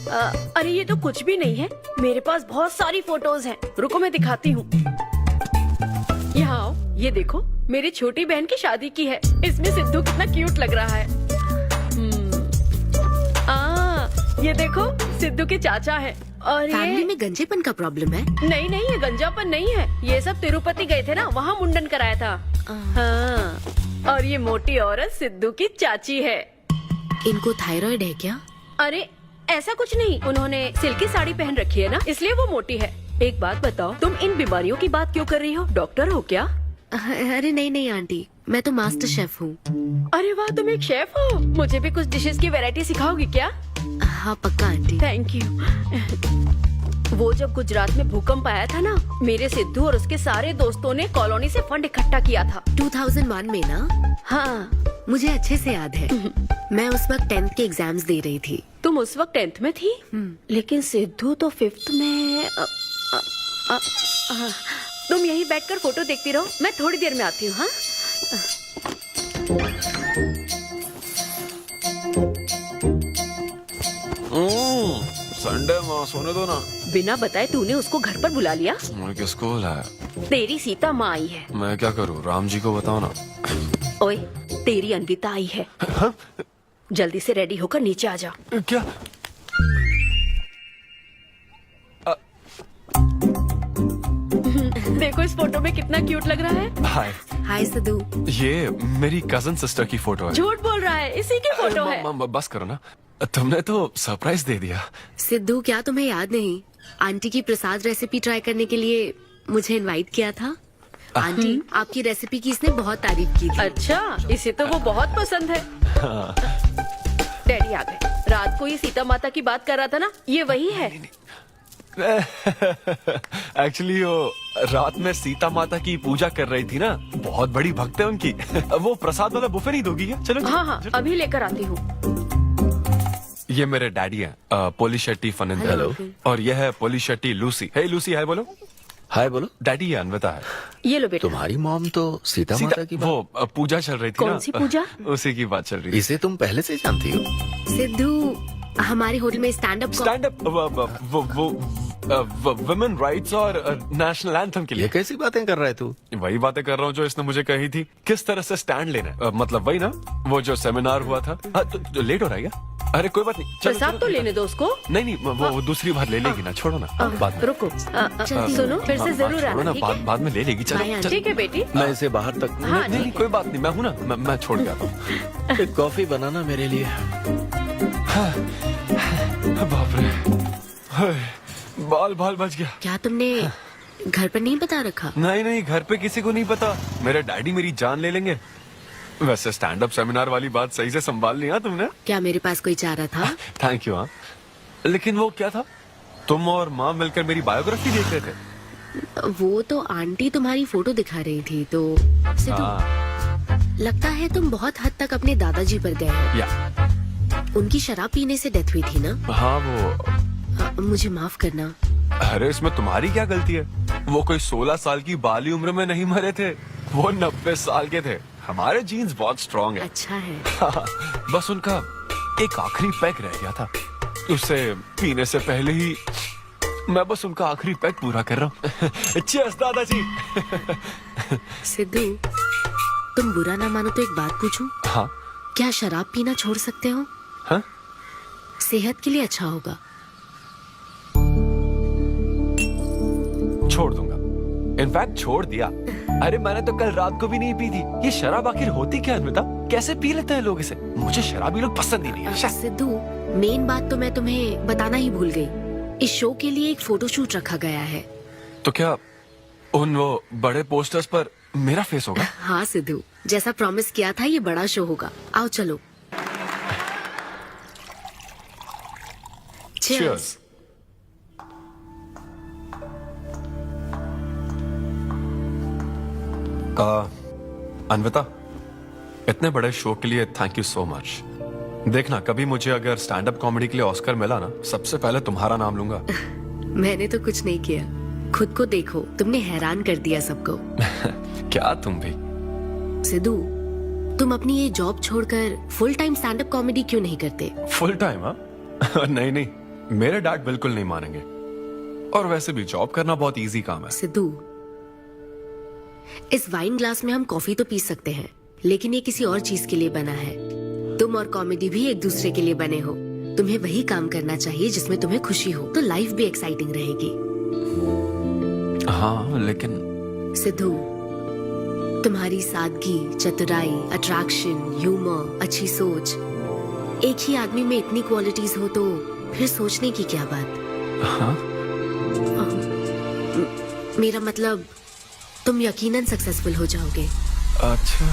अरे ये तो कुछ भी नहीं है, मेरे पास बहुत सारी फोटोज हैं। रुको मैं दिखाती हूँ। यहाँ आओ, ये देखो, मेरी छोटी बहन की शादी की है। इसमें सिद्धू कितना क्यूट लग रहा है। ये देखो, सिद्धू के चाचा है। और फैमिली में गंजेपन का प्रॉब्लम है? नहीं नहीं, ये गंजापन नहीं है। ये सब तिरुपति गए थे ना, वहाँ मुंडन कराया था। हाँ। और ये मोटी औरत सिद्धू की चाची है। इनको थायराइड है क्या? अरे ऐसा कुछ नहीं, उन्होंने सिल्की साड़ी पहन रखी है ना, इसलिए वो मोटी है। एक बात बताओ, तुम इन बीमारियों की बात क्यों कर रही हो? डॉक्टर हो क्या? अरे नहीं आंटी, मैं तो मास्टर शेफ हूँ। अरे वाह, तुम एक शेफ हो। मुझे भी कुछ डिशेस की वैरायटी सिखाओगी क्या? हाँ पक्का आंटी। Thank you. वो जब गुजरात में भूकंप आया था ना, मेरे सिद्धू और उसके सारे दोस्तों ने कॉलोनी से फंड इकट्ठा किया था। 2001 में ना? हाँ, मुझे अच्छे से याद है। मैं उस वक्त 10th के एग्जाम्स दे रही थी। तुम उस वक्त 10th में थी, लेकिन सिद्धू तो 5th में। तुम यहीं बैठकर फोटो देखती रहो, मैं थोड़ी देर में आती हूँ। हाँ, संडे माँ सोने दो ना। बिना बताए तूने उसको घर पर बुला लिया। मैं किसको बुलाया? तेरी सीता माँ आई है। मैं क्या करूँ, राम जी को बताओ ना। ओए, तेरी अन्विता आई है। जल्दी से रेडी होकर नीचे आ जा। क्या? देखो इस फोटो में कितना क्यूट लग रहा है। हाय। हाय सिद्धू। ये मेरी कजन सिस्टर की फोटो है। झूठ बोल रहा है, इसी की फोटो है। बस करो ना, तुमने तो सरप्राइज दे दिया। सिद्धू, क्या तुम्हें याद नहीं, आंटी की प्रसाद रेसिपी ट्राई करने के लिए मुझे इनवाइट किया था। आंटी, आपकी रेसिपी की इसने बहुत तारीफ की थी। अच्छा, इसे तो वो बहुत पसंद है। डैडी आ गए। रात को ये सीता माता की बात कर रहा था ना, ये वही है। एक्चुअली वो रात में सीता माता की पूजा कर रही थी ना, बहुत बड़ी भक्त है उनकी। वो प्रसाद वाला बुफे नहीं दोगी क्या? चलो। हाँ, अभी लेकर आती हूँ। ये मेरे डैडी हैं, पोली शेट्टी फनिंदर। हेलो। और ये है पोली शेट्टी लूसी। हे लूसी, हाय बोलो। हाय बोलो। डैडी ये अन्विता है। ये लो बेटा। तुम्हारी मॉम तो सीता माता की वो पूजा चल रही थी ना। कौन सी पूजा? उसी की बात चल रही थी। इसे तुम पहले से जानती हो? सिद्धू, हमारे होटल में स्टैंड अप वुमेन राइट्स और नेशनल एंथम के लिए। ये कैसी बातें कर रहा है तू? वही बातें कर रहा हूँ जो इसने मुझे कही थी, किस तरह से स्टैंड लेना है। मतलब वही ना, वो जो सेमिनार हुआ था। तो लेट हो रहा है क्या? अरे कोई बात नहीं, चलो, प्रसाद चलो, तो लेने दो उसको। नहीं वो दूसरी बार ले लेगी ना, छोड़ो ना। बाद में रुको, सुनो, फिर से जरूर छोड़ो आना, ना, ठीक है? बाद में ले लेगी। चलो चलो। ठीक है बेटी। मैं इसे बाहर तक हाँ, नहीं कोई बात नहीं, मैं हूँ ना, मैं छोड़ के आता हूँ। एक कॉफी बनाना मेरे लिए। बाप रे, बाल बच गया। क्या तुमने घर पर नहीं बता रखा? नहीं, घर पे किसी को नहीं पता। मेरे डैडी मेरी जान ले लेंगे। वैसे स्टैंड अप सेमिनार वाली बात सही से संभाल लिया तुमने। क्या मेरे पास कोई चारा था? Thank you. हाँ, लेकिन वो क्या था, तुम और माँ मिलकर मेरी बायोग्राफी देख रहे थे। वो तो आंटी तुम्हारी फोटो दिखा रही थी, तो सिद्धू, लगता है तुम बहुत हद तक अपने दादाजी पर गए हो। या उनकी शराब पीने से डेथ हुई थी ना? हाँ, वो मुझे माफ करना। अरे इसमें तुम्हारी क्या गलती है? वो कोई 16 साल की बाली उम्र में नहीं मरे थे, वो 90 साल के थे। हमारे जीन्स बहुत स्ट्रॉन्ग है। अच्छा है। बस उनका एक आखिरी पैक रह गया था, उसे पीने से पहले ही मैं बस उनका आखिरी पैक पूरा कर रहा हूँ। चीयर्स दादाजी। सिद्धू, तुम बुरा ना मानो तो एक बात पूछूं? हाँ। क्या शराब पीना छोड़ सकते हो? हाँ? सेहत के लिए अच्छा होगा। छोड़ दूंगा, इनफैक्ट छोड़ दिया। अरे मैंने तो कल रात को भी नहीं पी थी। ये शराब आखिर होती क्या है? बता, कैसे पी लेते हैं लोग इसे? मुझे शराबी लोग पसंद ही नहीं है। सिद्धू, मेन बात तो मैं तुम्हें बताना ही भूल गई। इस शो के लिए एक फोटोशूट रखा गया है। तो क्या उन वो बड़े पोस्टर्स पर मेरा फेस होगा? हाँ सिद्धू, जैसा प्रॉमिस किया था, ये बड़ा शो होगा। आओ चलो। Cheers. अन्विता, इतने बड़े शो के लिए थैंक यू सो मच। देखना, कभी मुझे अगर स्टैंड अप कॉमेडी के लिए ऑस्कर मिला ना, सबसे पहले तुम्हारा नाम लूंगा। मैंने तो कुछ नहीं किया, खुद को देखो, तुमने हैरान कर दिया सबको। क्या तुम भी? सिद्धू, तुम अपनी ये जॉब छोड़कर full time stand up comedy क्यों नहीं करते? Full time? हाँ नहीं, मेरे डैड बिल्कुल नहीं मानेंगे। और वैसे भी जॉब करना बहुत इजी काम है। सिद्धू, इस वाइन ग्लास में हम कॉफी तो पी सकते हैं, लेकिन ये किसी और चीज के लिए बना है। तुम और कॉमेडी भी एक दूसरे के लिए बने हो। तुम्हें वही काम करना चाहिए जिसमें तुम्हें खुशी हो, तो लाइफ भी एक्साइटिंग रहेगी। हाँ, लेकिन सिद्धू, तुम्हारी सादगी, चतुराई, अट्रैक्शन, ह्यूमर, अच्छी सोच, एक ही आदमी में इतनी क्वालिटीज हो तो फिर सोचने की क्या बात? हाँ? मेरा मतलब, तुम यकीनन सक्सेसफुल हो जाओगे। अच्छा।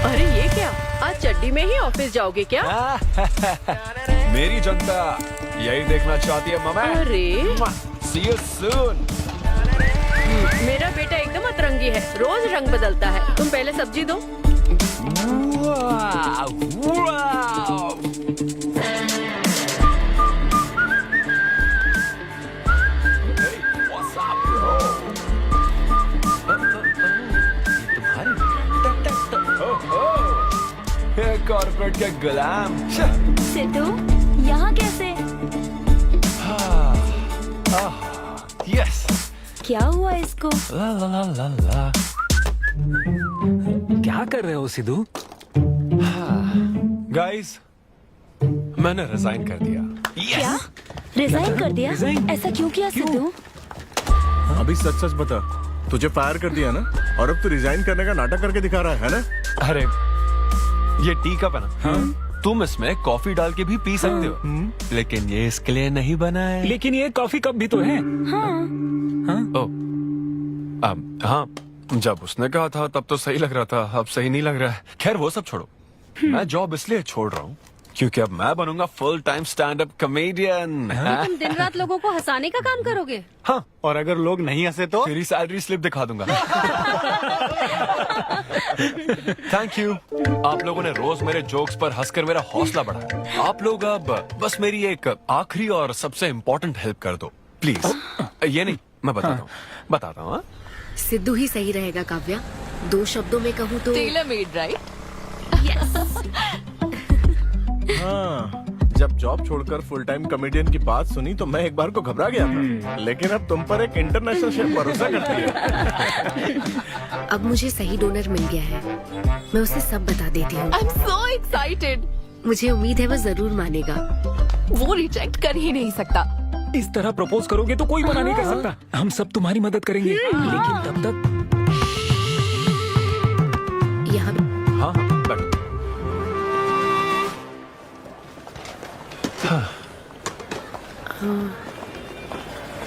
अरे ये क्या? आज चड्डी गाड़ी में ही ऑफिस जाओगे क्या? मेरी जनता यही देखना चाहती है मम्मी। अरे See you soon। मेरा बेटा एकदम अतरंगी है, रोज रंग बदलता है। तुम पहले सब्जी दो। कॉर्पोरेट के गुलाम। सिद्धू यहाँ कैसे? यस। क्या हुआ इसको? ला ला ला ला ला। क्या कर रहे हो सिद्धू? गाइस, मैंने रिजाइन कर दिया। क्या? रिजाइन कर दिया? ऐसा क्यों किया सिद्धू? अभी सच सच बता, तुझे फायर कर दिया ना, और अब तू रिजाइन करने का नाटक करके दिखा रहा है ना? अरे ये टी कप है ना? हाँ? तुम इसमें कॉफी डाल के भी पी सकते हो, लेकिन ये इसके लिए नहीं बना है। लेकिन ये कॉफी कप भी तो है। हाँ, जब उसने कहा था तब तो सही लग रहा था, अब सही नहीं लग रहा है। खैर वो सब छोड़ो, मैं जॉब इसलिए छोड़ रहा हूँ क्योंकि अब मैं बनूंगा full time stand up comedian. तुम दिन रात लोगों को हंसाने का काम करोगे? हाँ, और अगर लोग नहीं हंसे तो? तेरी सैलरी स्लिप दिखा दूंगा। Thank you. आप लोगों ने रोज मेरे जोक्स पर हंसकर मेरा हौसला बढ़ाया। आप लोग अब बस मेरी एक आखिरी और सबसे इम्पोर्टेंट हेल्प कर दो प्लीज। ये नहीं, मैं बताता हूँ। सिद्धू ही सही रहेगा काव्या। 2 शब्दों में कहूँ तो टेलर मेड, राइट? हाँ, जब जॉब छोड़कर फुल टाइम कॉमेडियन की बात सुनी तो मैं एक बार को घबरा गया था, लेकिन अब तुम पर एक इंटरनेशनल शेफ भरोसा करती है। अब मुझे सही डोनर मिल गया है, मैं उसे सब बता देती हूँ। I'm so excited। मुझे उम्मीद है वो जरूर मानेगा। वो रिजेक्ट कर ही नहीं सकता। इस तरह प्रपोज करोगे तो कोई मना नहीं कर सकता। हम सब तुम्हारी मदद करेंगे, लेकिन तब तक यहाँ हाँ, बैठो।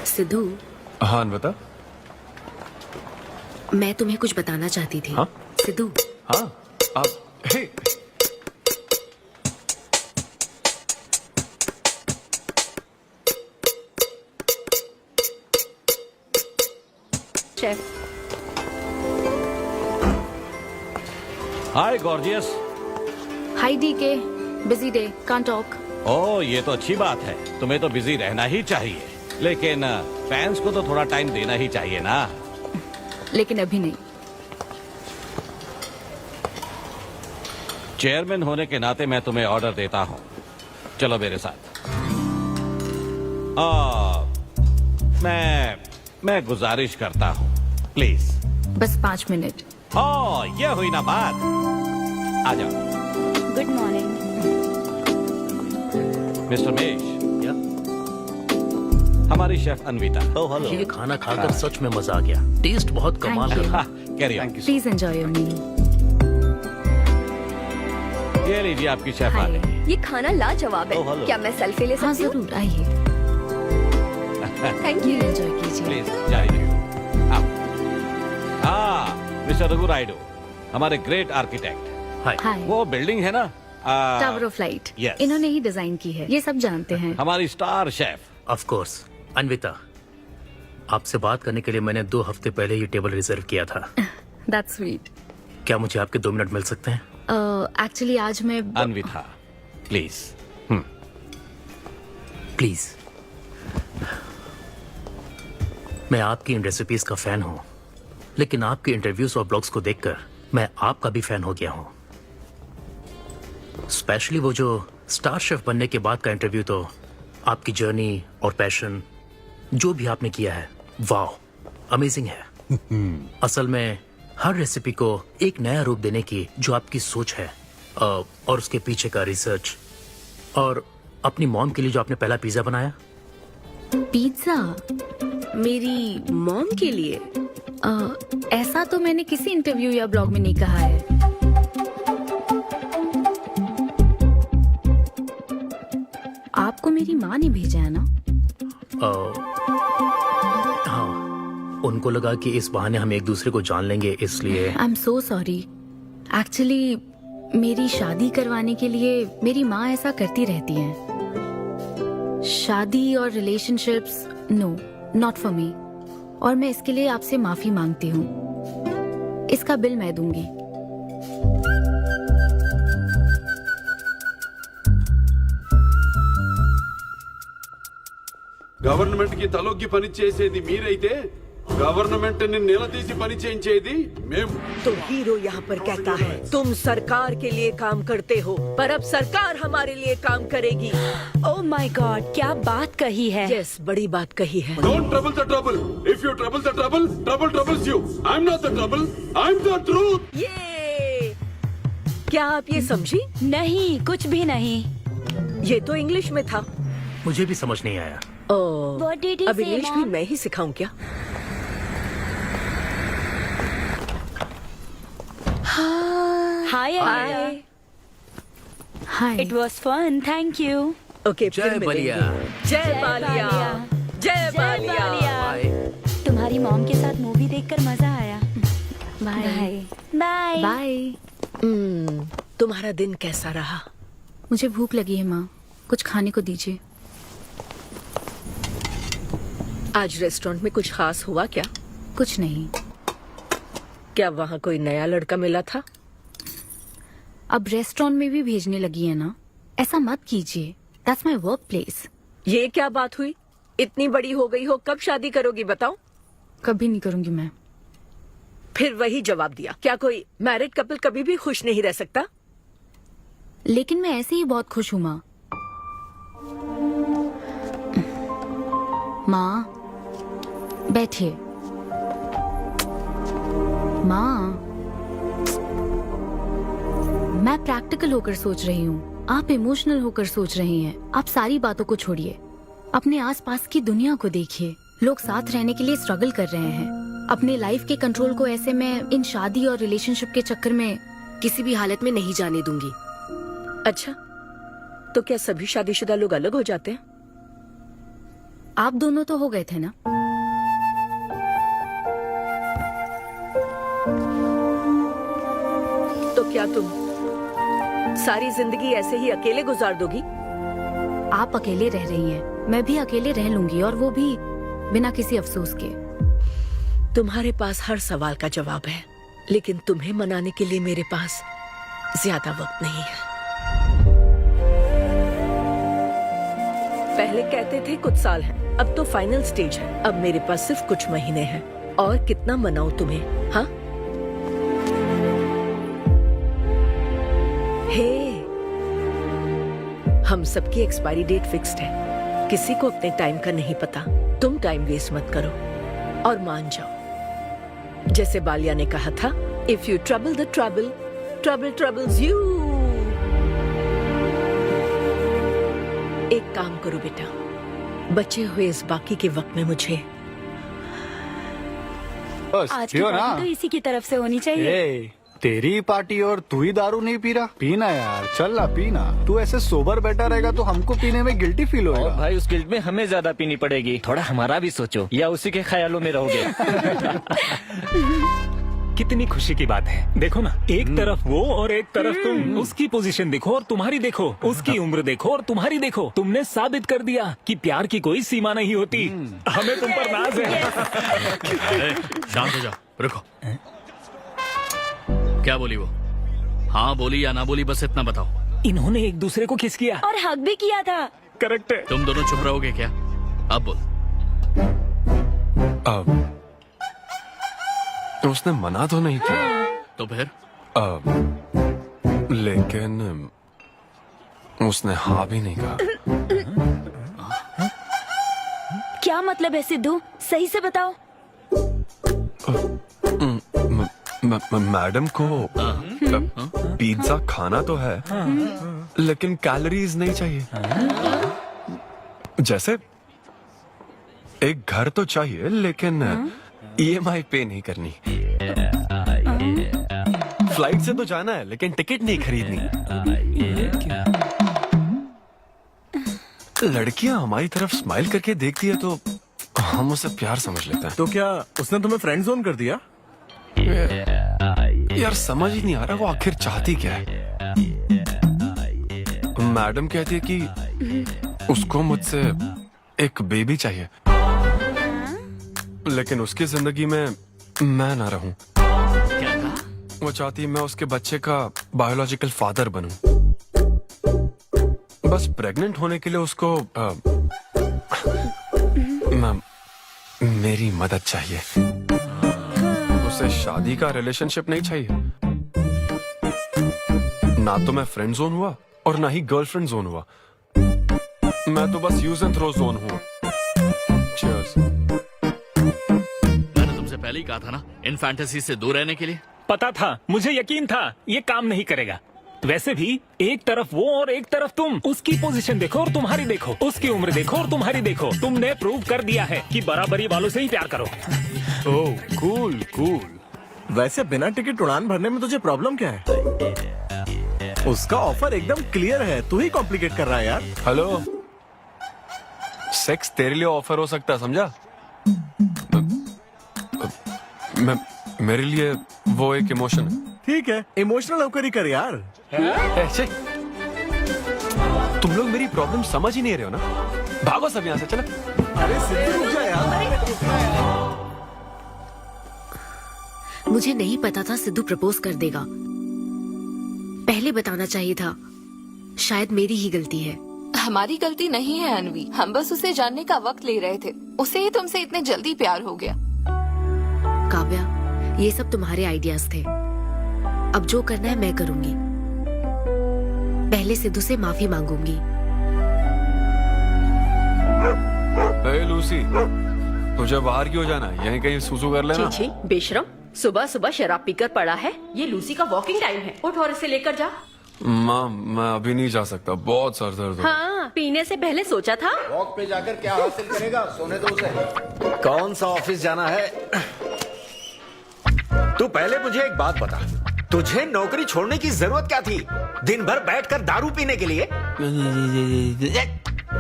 सिद्धू, हाँ बता। मैं तुम्हें कुछ बताना चाहती थी। हाँ? सिद्धू, हाँ, आप हे। Chef. Hi gorgeous. Hi DK, busy day, can't talk. Oh, ये तो अच्छी बात है। तुम्हें तो बिजी रहना ही चाहिए, लेकिन फैंस को तो थोड़ा टाइम देना ही चाहिए ना। लेकिन अभी नहीं। चेयरमैन होने के नाते मैं तुम्हें ऑर्डर देता हूँ, चलो मेरे साथ। मैं गुजारिश करता हूँ, प्लीज। बस 5 मिनट। ओह, ये हुई ना बात। आ जाओ। गुड मॉर्निंग मिस्टर मेश, हमारी शेफ अन्विता। ये खाना खाकर सच में मजा आ गया। टेस्ट बहुत कमाल है। Carry on. Please enjoy your meal. ये लीजिए आपकी शेफ आ गई। ये खाना लाजवाब है। क्या मैं सेल्फी ले हाँ सकती हूँ? जरूर, आइए। Thank you. एंजॉय कीजिए। प्लीज जाइए। मिस्टर रघु राइडू, हमारे ग्रेट आर्किटेक्ट। हाय। वो बिल्डिंग है ना, टावर ऑफ लाइट, Yes. इन्होंने ही डिजाइन की है, ये सब जानते हैं। हमारी star chef. Of course. Anvita, आपसे बात करने के लिए मैंने 2 हफ्ते पहले ये टेबल रिजर्व किया था। That's sweet. क्या मुझे आपके 2 मिनट मिल सकते हैं? एक्चुअली आज मैं अन्विता, प्लीज। प्लीज। मैं आपकी इन रेसिपीज का फैन हूँ, लेकिन आपके इंटरव्यूज और ब्लॉग्स को देखकर मैं आपका भी फैन हो गया हूँ। स्पेशली वो जो स्टार शेफ बनने के बाद का इंटरव्यू, तो आपकी जर्नी और पैशन जो भी आपने किया है, वाह, अमेजिंग है। असल में हर रेसिपी को एक नया रूप देने की जो आपकी सोच है, और उसके पीछे का रिसर्च, और अपनी मॉम के लिए जो आपने पहला पिज्जा बनाया। पिज्जा मेरी मॉम के लिए? ऐसा तो मैंने किसी इंटरव्यू या ब्लॉग में नहीं कहा है। आपको मेरी माँ ने भेजा है ना? हाँ, उनको लगा कि इस बहाने हम एक दूसरे को जान लेंगे, इसलिए। I am so sorry. Actually मेरी शादी करवाने के लिए मेरी माँ ऐसा करती रहती है। शादी और relationships, no, not for me. और मैं इसके लिए आपसे माफी मांगती हूँ। इसका बिल मैं दूंगी। గవర్నమెంట్ కి తలొగ్గి పని చేసేది మీరైతే గవర్నమెంట్ ని నిలదీసి పని చేయించేది మేము. तो हीरो यहाँ पर कहता है तुम सरकार के लिए काम करते हो, पर अब सरकार हमारे लिए काम करेगी। ओह माय गॉड, क्या बात कही है। यस, बड़ी बात कही है। Don't trouble the trouble. If you trouble the trouble, trouble troubles you. I'm not the trouble. I'm the truth. ये क्या आप ये समझी? नहीं, कुछ भी नहीं। ये तो इंग्लिश में था। मुझे भी समझ नहीं आया। ओह, What did he अब say, इंग्लिश भी Mom? मैं ही सिखाऊं क्या? Hi hi. Hi. It was fun, thank you. Okay, जय फिर मिलेंगे। बलिया। जय बालिया। जय बालिया। तुम्हारी मॉम के साथ मूवी देखकर मजा आया। बाय। बाय। बाय। तुम्हारा दिन कैसा रहा? मुझे भूख लगी है माँ, कुछ खाने को दीजिए। आज रेस्टोरेंट में कुछ खास हुआ क्या? कुछ नहीं। क्या वहाँ कोई नया लड़का मिला था? अब रेस्टोरेंट में भी भेजने लगी है ना, ऐसा मत कीजिए। That's my work place. ये क्या बात हुई? इतनी बड़ी हो गई हो, कब शादी करोगी बताओ? कभी नहीं करूंगी मैं। फिर वही जवाब दिया। क्या कोई मैरिड कपल कभी भी खुश नहीं रह सकता? लेकिन मैं ऐसे ही बहुत खुश हूँ माँ। माँ बैठिए। माँ, मैं प्रैक्टिकल होकर सोच रही हूँ, आप इमोशनल होकर सोच रही हैं। आप सारी बातों को छोड़िए, अपने आसपास की दुनिया को देखिए। लोग साथ रहने के लिए स्ट्रगल कर रहे हैं। अपने लाइफ के कंट्रोल को ऐसे मैं इन शादी और रिलेशनशिप के चक्कर में किसी भी हालत में नहीं जाने दूंगी। अच्छा, तो क्या सभी शादीशुदा लोग अलग हो जाते हैं? आप दोनों तो हो गए थे ना। तो क्या तुम सारी जिंदगी ऐसे ही अकेले गुजार दोगी? आप अकेले रह रही हैं, मैं भी अकेले रह लूंगी, और वो भी बिना किसी अफसोस के। तुम्हारे पास हर सवाल का जवाब है, लेकिन तुम्हें मनाने के लिए मेरे पास ज्यादा वक्त नहीं है। पहले कहते थे कुछ साल हैं, अब तो फाइनल स्टेज है। अब मेरे पास सिर्फ कुछ महीने हैं, और कितना मनाऊं तुम्हें? हाँ, हे, हम सबकी एक्सपायरी डेट फिक्स्ड है। किसी को अपने टाइम का नहीं पता। तुम टाइम वेस्ट मत करो और मान जाओ। जैसे बालिया ने कहा था, if you trouble the trouble, trouble troubles you. एक काम करो बेटा, बचे हुए इस बाकी के वक्त में मुझे आज की पार्टी तो इसी की तरफ से होनी चाहिए। तेरी पार्टी और तू ही दारू नहीं पी रहा? पीना यार, चल ना पीना। तू ऐसे सोबर बैठा रहेगा तो हमको पीने में गिल्टी फील होगा। भाई उस गिल्ट में हमें ज्यादा पीनी पड़ेगी। थोड़ा हमारा भी सोचो, या उसी के ख्यालों में रहोगे। कितनी खुशी की बात है। देखो ना, एक तरफ वो और एक तरफ तुम। उसकी पोजीशन देखो और तुम्हारी देखो, उसकी उम्र देखो और तुम्हारी देखो। तुमने साबित कर दिया कि प्यार की कोई सीमा नहीं होती। हमें तुम पर नाज है। शांत हो जाओ, रुको। क्या बोली वो? हाँ बोली या ना बोली, बस इतना बताओ। इन्होंने एक दूसरे को किस किया? और हक भी किया था। करेक्ट है। तुम दोनों चुप रहोगे क्या? अब बोल। उसने मना तो नहीं किया। तो फिर? लेकिन उसने हाँ भी नहीं कहा। क्या मतलब है सिद्धू? सही से बताओ। मैडम को पिज्जा खाना तो है, लेकिन कैलोरीज नहीं चाहिए। जैसे एक घर तो चाहिए, लेकिन EMI पे नहीं करनी। फ्लाइट से तो जाना है, लेकिन टिकट नहीं खरीदनी। लड़कियां हमारी तरफ स्माइल करके देखती है तो हम उसे प्यार समझ लेते हैं। तो क्या उसने तुम्हें फ्रेंड जोन कर दिया? यार समझ ही नहीं आ रहा वो आखिर चाहती क्या है। मैडम कहती है कि उसको मुझसे एक बेबी चाहिए, लेकिन उसकी जिंदगी में मैं ना रहूं। वो चाहती है मैं उसके बच्चे का बायोलॉजिकल फादर बनूं। बस प्रेग्नेंट होने के लिए उसको मेरी मदद चाहिए। उसे शादी का रिलेशनशिप नहीं चाहिए। ना तो मैं फ्रेंड जोन हुआ और ना ही गर्लफ्रेंड जोन हुआ। मैं तो बस यूज एंड थ्रो जोन हुआ। Cheers. मैंने तुमसे पहले ही कहा था ना इन फैंटेसी से दूर रहने के लिए। पता था, मुझे यकीन था ये काम नहीं करेगा। वैसे भी एक तरफ वो और एक तरफ तुम, उसकी पोजीशन देखो और तुम्हारी देखो, उसकी उम्र देखो और तुम्हारी देखो। तुमने प्रूव कर दिया है कि बराबरी वालों से ही प्यार करो। ओह कूल कूल। वैसे बिना टिकट उड़ान भरने में तुझे प्रॉब्लम क्या है? उसका ऑफर एकदम क्लियर है, तू ही कॉम्प्लिकेट कर रहा है यार। हेलो, सेक्स तेरे लिए ऑफर हो सकता है, समझा? मेरे लिए वो एक इमोशन है। ठीक है, इमोशनल होकर ही कर यार। ऐसे तुम लोग मेरी प्रॉब्लम समझ ही नहीं रहे हो ना। भागो सब यहाँ से, चलो। अरे सिद्धू रुक जा यार। मुझे नहीं पता था सिद्धू प्रपोज कर देगा। पहले बताना चाहिए था। शायद मेरी ही गलती है। हमारी गलती नहीं है अनवी, हम बस उसे जानने का वक्त ले रहे थे। उसे ही तुमसे इतने जल्दी प्यार हो गया। काव्या, ये सब तुम्हारे आइडियाज थे। अब जो करना है मैं करूंगी। पहले सिद्धू से माफी मांगूंगी। हे लूसी, तुझे बाहर क्यों जाना है? यहीं कहीं सुसु कर लेना। छी बेशरम, सुबह सुबह शराब पीकर पड़ा है। ये लूसी का वॉकिंग टाइम है, उठ और इसे लेकर जा। माँ, मैं अभी नहीं जा सकता, बहुत सर दर्द हो। हाँ, पीने से पहले सोचा था। वॉक पे जाकर क्या हासिल करेगा? सोने दो उसे। कौन सा ऑफिस जाना है? तू पहले मुझे एक बात बता, तुझे नौकरी छोड़ने की जरूरत क्या थी? दिन भर बैठकर दारू पीने के लिए?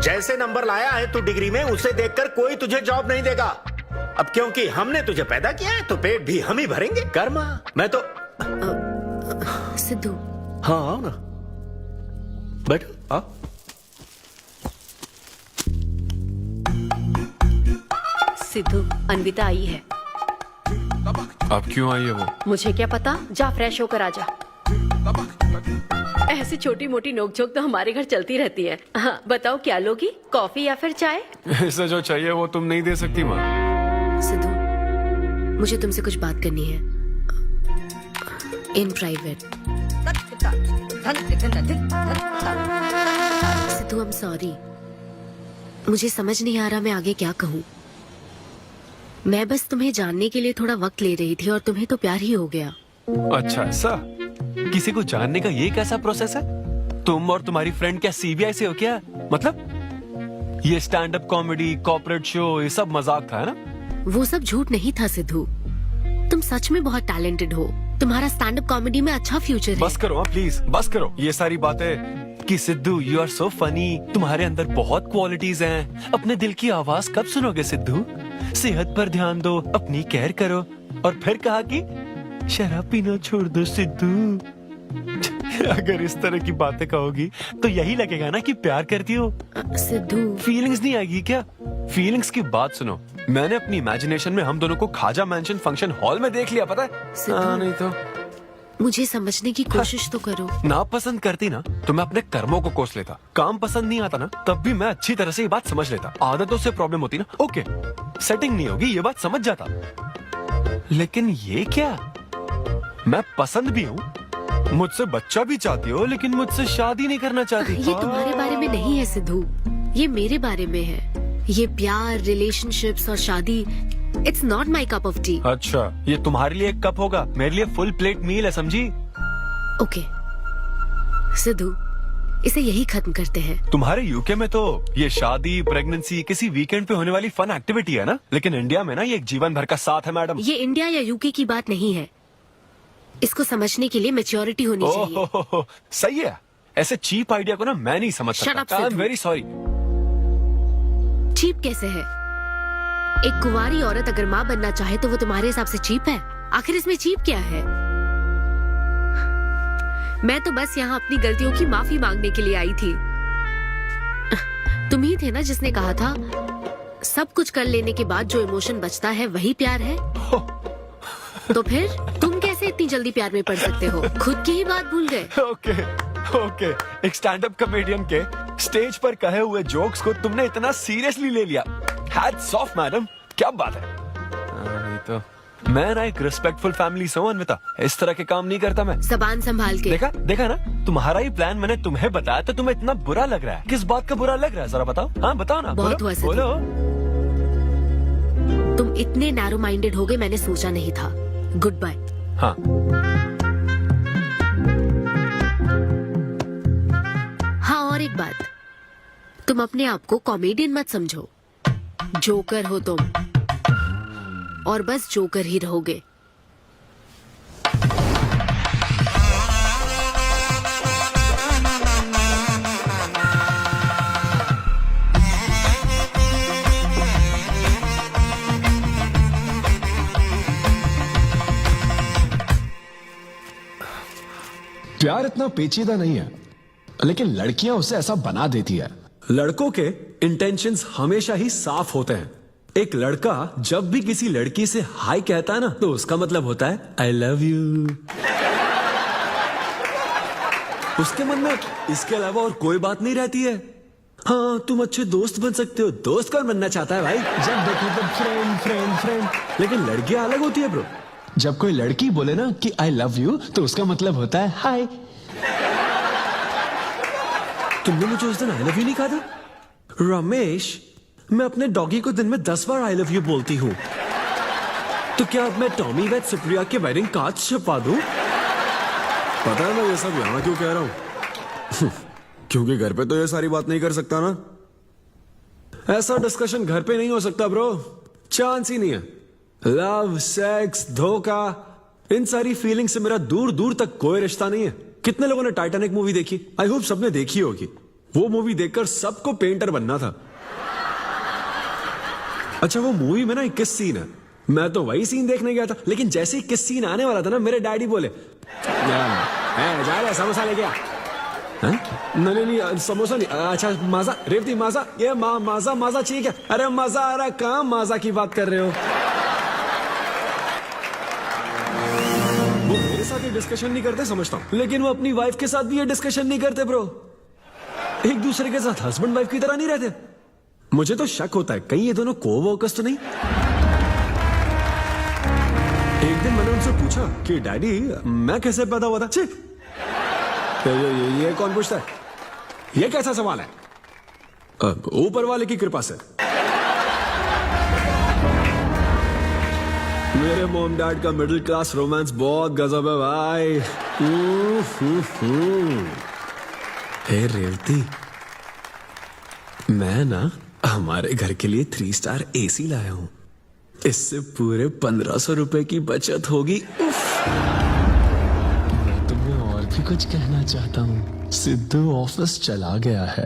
जैसे नंबर लाया है तू डिग्री में, उसे देखकर कोई तुझे जॉब नहीं देगा। अब क्योंकि हमने तुझे पैदा किया है तो पेट भी हम ही भरेंगे। कर्मा, मैं तो सिद्धू। हाँ आओ ना, बैठो। आओ। सिद्धू, अन्विता आई है। अब क्यों आई है वो? मुझे क्या पता, जा फ्रेश होकर आ जा। ऐसी छोटी मोटी नोकझोंक तो हमारे घर चलती रहती है। हाँ, बताओ क्या लोगी, कॉफी या फिर चाय? इसे जो चाहिए वो तुम नहीं दे सकती माँ। सिद्धू, मुझे तुमसे कुछ बात करनी है, in private. Sidhu, I am sorry. मुझे समझ नहीं आ रहा मैं आगे क्या कहूँ। मैं बस तुम्हें जानने के लिए थोड़ा वक्त ले रही थी और तुम्हें तो प्यार ही हो गया। अच्छा ऐसा? किसी को जानने का ये कैसा प्रोसेस है? तुम और तुम्हारी फ्रेंड क्या सीबीआई से हो क्या? मतलब ये stand up comedy, corporate show, ये सब मजाक था, है ना? वो सब झूठ नहीं था सिद्धू। तुम सच में बहुत टैलेंटेड हो। तुम्हारा स्टैंड अप कॉमेडी में अच्छा फ्यूचर है। बस करो प्लीज, बस करो ये सारी बातें कि Sidhu you are so funny, तुम्हारे अंदर बहुत क्वालिटीज हैं। अपने दिल की आवाज कब सुनोगे सिद्धू? सेहत पर ध्यान दो, अपनी केयर करो। और फिर कहा कि शराब पीना छोड़ दो सिद्धू। अगर इस तरह की बातें कहोगी तो यही लगेगा ना कि प्यार करती हो। सिद्धू, फीलिंग्स नहीं आएगी क्या? फीलिंग्स की बात सुनो, मैंने अपनी इमेजिनेशन में हम दोनों को खाजा मैंशन फंक्शन हॉल में देख लिया, पता है? नहीं तो मुझे समझने की कोशिश तो करो। ना पसंद करती ना तो मैं अपने कर्मों को कोस लेता। काम पसंद नहीं आता ना तब भी मैं अच्छी तरह से ये बात समझ लेता। आदतों से प्रॉब्लम होती ना, ओके सेटिंग नहीं होगी, ये बात समझ जाता। लेकिन ये क्या, मैं पसंद भी हूँ, मुझसे बच्चा भी चाहती हो, लेकिन मुझसे शादी नहीं करना चाहती। ये तुम्हारे बारे में नहीं है सिद्धू, ये मेरे बारे में है। ये प्यार, रिलेशनशिप्स और शादी, it's not my cup of T. अच्छा, ये तुम्हारे लिए एक कप होगा, मेरे लिए फुल प्लेट मील है, समझी? ओके सिद्धू, इसे यही खत्म करते हैं। तुम्हारे यूके में तो ये शादी, प्रेगनेंसी किसी वीकेंड पे होने वाली फन एक्टिविटी है ना, लेकिन इंडिया में ना ये एक जीवन भर का साथ है मैडम। ये इंडिया या यूके की बात नहीं है। इसको समझने के लिए मैच्योरिटी होनी चाहिए। सही है, ऐसे चीप आइडिया को ना मैं नहीं समझ सकता। I am very sorry. Cheap कैसे है? एक कुंवारी औरत अगर माँ बनना चाहे तो वो तुम्हारे हिसाब से चीप है? आखिर इसमें चीप क्या है? मैं तो बस यहाँ अपनी गलतियों की माफी मांगने के लिए आई थी। तुम ही थे ना जिसने कहा था सब कुछ कर लेने के बाद जो इमोशन बचता है वही प्यार है। तो फिर तुम कैसे इतनी जल्दी प्यार में पड़ सकते हो? खुद की ही बात भूल गए। ओके ओके, एक स्टैंड अप कॉमेडियन के स्टेज पर कहे हुए जोक्स को तुमने इतना सीरियसली ले लिया। हैट्स ऑफ मैडम, क्या बात है। नहीं तो मैं ना एक रिस्पेक्टफुल फैमिली से हूं अन्विता, इस तरह के काम नहीं करता मैं। जबान संभाल के। देखा देखा ना, तुम्हारा ही प्लान मैंने तुम्हें बताया तो तुम्हें इतना बुरा लग रहा है। किस बात का बुरा लग रहा है जरा बताओ। हाँ बताओ ना। बहुत हुआ सिद्धू। बोलो। तुम इतने नैरो माइंडेड हो गए मैंने सोचा नहीं था। Goodbye. हाँ हाँ, और एक बात, तुम अपने आप को कॉमेडियन मत समझो। जोकर हो तुम, और बस जोकर ही रहोगे। प्यार इतना पेचीदा नहीं है, लेकिन लड़कियां उसे ऐसा बना देती है। लड़कों के इंटेंशंस हमेशा ही साफ होते हैं। एक लड़का जब भी किसी लड़की से हाय कहता है ना, तो उसका मतलब होता है आई लव यू। उसके मन में इसके अलावा और कोई बात नहीं रहती है। हाँ, तुम अच्छे दोस्त बन सकते हो। दोस्त कौन बनना चाहता है भाई? जब देखो तब फ्रेंड फ्रेंड फ्रेंड। लेकिन लड़कियां अलग होती है ब्रो। जब कोई लड़की बोले ना कि आई लव यू, तो उसका मतलब होता है हाय। तुमने मुझे उस दिन आई लव यू नहीं कहा था? रमेश, मैं अपने डॉगी को दिन में 10 बार आई लव यू बोलती हूँ। तो क्या अब मैं टॉमी वेट सुप्रिया के वेडिंग कार्ड छपा दूं? पता है मैं ये सब यहाँ क्यों कह रहा हूँ? क्योंकि घर पे तो ये सारी बात नहीं कर सकता ना। ऐसा डिस्कशन घर पे नहीं हो सकता ब्रो, चांस ही नहीं है। लव, सेक्स, धोखा, इन सारी फीलिंग से मेरा दूर दूर तक कोई रिश्ता नहीं है। कितने लोगों ने टाइटैनिक मूवी देखी? आई होप सबने देखी होगी। वो मूवी देखकर सबको पेंटर बनना था। अच्छा, वो मूवी में ना 21 सीन है। मैं तो वही सीन देखने गया था, लेकिन जैसे ही 21 सीन आने वाला था ना, मेरे डैडी बोले जा रहा समोसा लेके आ। नहीं समोसा नहीं, अच्छा माजा, रेवती माजा, ये माजा माजा चाहिए क्या? अरे मजा आ रहा, कहाँ माजा की बात कर रहे हो? वो मेरे साथ ये डिस्कशन नहीं करते समझता हूँ, लेकिन वो अपनी वाइफ के साथ भी ये डिस्कशन नहीं करते ब्रो। एक दूसरे के साथ हस्बैंड वाइफ की तरह नहीं रहते। मुझे तो शक होता है कहीं ये दोनों कोवर्कर्स तो नहीं। एक दिन मैंने उनसे पूछा कि डैडी मैं कैसे पैदा हुआ था? ये कौन पूछता है? ये कैसा सवाल है? ऊपर वाले की कृपा से। मेरे मॉम डैड का मिडिल क्लास रोमांस बहुत गजब है भाई। हे रेवती, मैं ना हमारे घर के लिए 3 स्टार AC लाया हूं। इससे पूरे 1500 रुपए की बचत होगी। मैं तुम्हें और भी कुछ कहना चाहता हूं। सिद्धू ऑफिस चला गया है,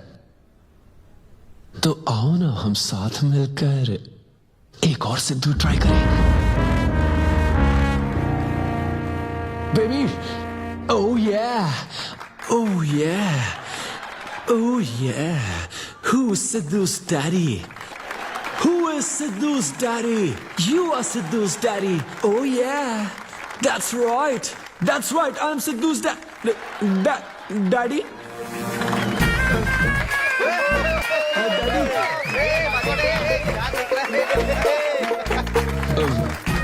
तो आओ ना हम साथ मिलकर एक और सिद्धू ट्राई करें। Baby, oh yeah, oh yeah, oh yeah. Who's Sidhu's daddy? Who is Sidhu's daddy? You are Sidhu's daddy. Oh yeah, that's right. That's right. I'm Sidhu's daddy.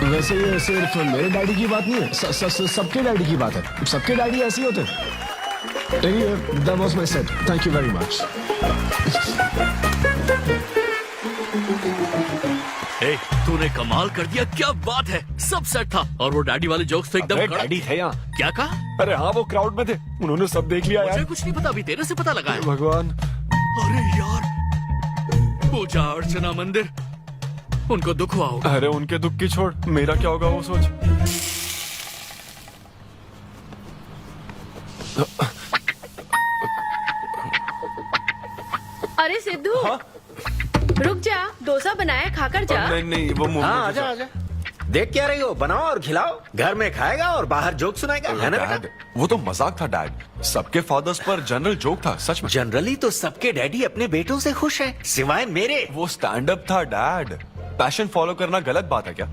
वैसे ये सिर्फ मेरे डैडी की बात नहीं है, सबके डैडी की बात है। सबके डैडी ऐसे ही होते हैं। Anyway, that was my set. Thank you very much. तूने कमाल कर दिया, क्या बात है। सब सेट था और वो डैडी वाले जोक्स तो एकदम कड़क। डैडी थे यहाँ। क्या कहा? अरे हाँ, वो क्राउड में थे, उन्होंने सब देख लिया यार। मुझे कुछ नहीं पता, अभी तेरे से पता लगा है। भगवान। अरे यार, पूजा अर्चना मंदिर, उनको दुख हुआ होगा। अरे उनके दुख की छोड़, मेरा क्या होगा वो सोच। अरे सिद्धू, रुक जा, डोसा बनाया, खाकर जा। नहीं वो हाँ आजा आजा। देख क्या रही हो? बनाओ और खिलाओ। घर में खाएगा और बाहर जोक सुनाएगा, है ना बेटा? डैड, वो तो मजाक था डैड। सबके फादर्स पर जनरल जोक था, सच में। जनरली तो सबके डैडी अपने बेटों से खुश हैं, सिवाय मेरे। वो स्टैंड अप था डैड। पैशन फॉलो करना गलत बात है क्या?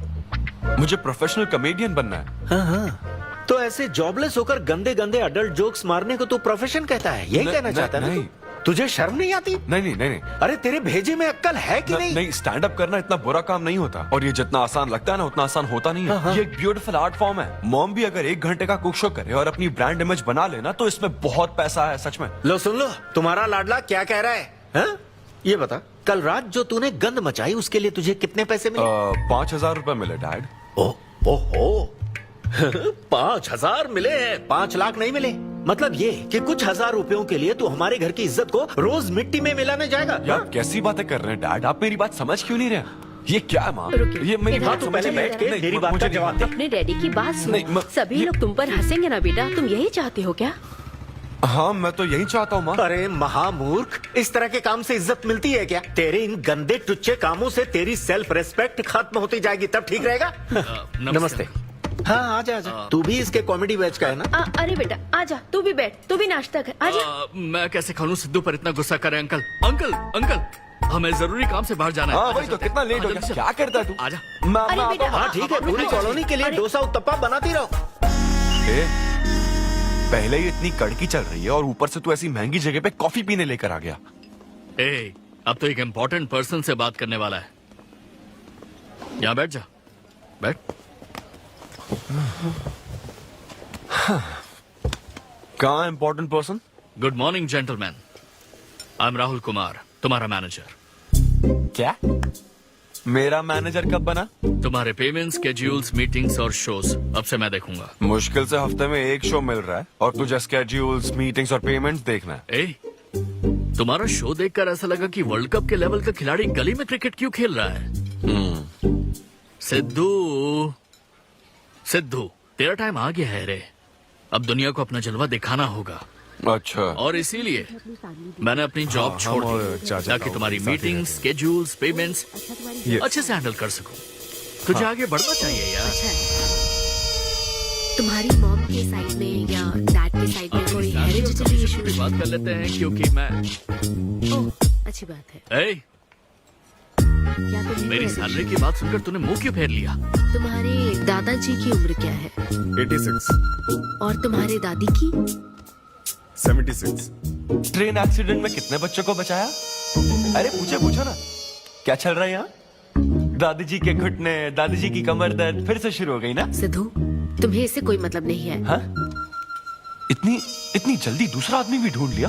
मुझे प्रोफेशनल कॉमेडियन बनना है। हाँ हाँ, तो ऐसे जॉबलेस होकर गंदे गंदे अडल्ट जोक्स मारने को तू प्रोफेशन कहता है? यही कहना चाहता है ना तू? तुझे शर्म नहीं आती? नहीं। अरे तेरे भेजे में अक्ल है कि नहीं? नहीं, स्टैंड अप करना इतना बुरा काम नहीं होता, और ये जितना आसान लगता है ना उतना आसान होता नहीं है। ये एक ब्यूटीफुल आर्ट फॉर्म है। मॉम भी अगर 1 घंटे का कुक शो करे और अपनी ब्रांड इमेज बना लेना तो इसमें बहुत पैसा है, सच में। लो सुन लो, तुम्हारा लाडला क्या कह रहा है, हाँ? ये बता, कल रात जो तूने गंद मचाई उसके लिए तुझे कितने पैसे मिले? 5,000 रुपए मिले डैड। ओहो 5,000 मिले हैं, 5 लाख नहीं मिले। मतलब ये कि कुछ हजार रुपयों के लिए तू हमारे घर की इज्जत को रोज मिट्टी में मिलाने जाएगा? यार कैसी बातें कर रहे हैं डैड? आप मेरी बात समझ क्यों नहीं रहे? ये क्या है माँ? ये मेरी बात तू समझ पहले नहीं बैठ के रहे। मेरी बात का जवाब दे। अपने डैडी की बात नहीं, सुनो। सभी लोग तुम पर हंसेंगे ना बेटा, तुम यही चाहते हो क्या? हाँ, मैं तो यही चाहता हूँ माँ। अरे महामूर्ख, इस तरह के काम से इज्जत मिलती है क्या? तेरे इन गंदे टुच्चे कामों से तेरी सेल्फ रेस्पेक्ट खत्म होती जाएगी, तब ठीक रहेगा। नमस्ते। हाँ आजा आजा, तू भी इसके कॉमेडी बैच का है ना? अरे बेटा आजा, तू भी बैठ, तू भी नाश्ता कर, आजा। मैं कैसे खा लूं? सिद्धू पर इतना गुस्सा करे। अंकल अंकल अंकल, हमें जरूरी काम से बाहर जाना है। हाँ वही तो, कितना लेट हो गया? क्या करता है तू? आजा। अरे बेटा, हाँ ठीक है, पूरी कॉलोनी के लिए डोसा उत्तप्पा बनाती रहो। पहले ही इतनी कड़की चल रही है और ऊपर से तू ऐसी महंगी जगह पे कॉफी पीने लेकर आ गया। अब तो एक इम्पोर्टेंट पर्सन से बात करने वाला है। यहाँ बैठ जा, बैठ। कहाँ important person? Good morning gentleman, I am Rahul Kumar, तुम्हारा मैनेजर। क्या? मेरा मैनेजर कब बना? तुम्हारे पेमेंट, स्केड्यूल्स, मीटिंग्स और शोज अब से मैं देखूंगा। मुश्किल से हफ्ते में 1 शो मिल रहा है और तुझे स्केड्यूल्स, मीटिंग्स और पेमेंट्स देखना है। तुम्हारा शो देखकर ऐसा लगा कि वर्ल्ड कप के लेवल का खिलाड़ी गली में क्रिकेट क्यों खेल रहा है। सिद्धू तेरा टाइम आ गया है रे, अब दुनिया को अपना जलवा दिखाना होगा। अच्छा। और इसीलिए मैंने अपनी जॉब छोड़ दी ताकि तुम्हारी मीटिंग, स्केड्यूल्स, पेमेंट्स अच्छे से हैंडल कर सकूं। तुझे आगे बढ़ना चाहिए यार। तुम्हारी मॉम के साइड में या डैड के साइड में कोई हेरिडिटरी इशू? भी बात कर लेते हैं क्योंकि मैं अच्छी बात है। क्या तुम मेरी सैलरी की बात सुनकर तूने मुंह क्यों फेर लिया? तुम्हारे दादाजी की उम्र क्या है? 86। और तुम्हारे दादी की? 76। ट्रेन एक्सीडेंट में कितने बच्चों को बचाया? अरे पूछो ना, क्या चल रहा है यहाँ? दादी जी के घुटने, दादी जी की कमर दर्द फिर से शुरू हो गई ना? सिद्धू, तुम्हें इससे कोई मतलब नहीं है। हाँ? इतनी जल्दी दूसरा आदमी भी ढूंढ लिया?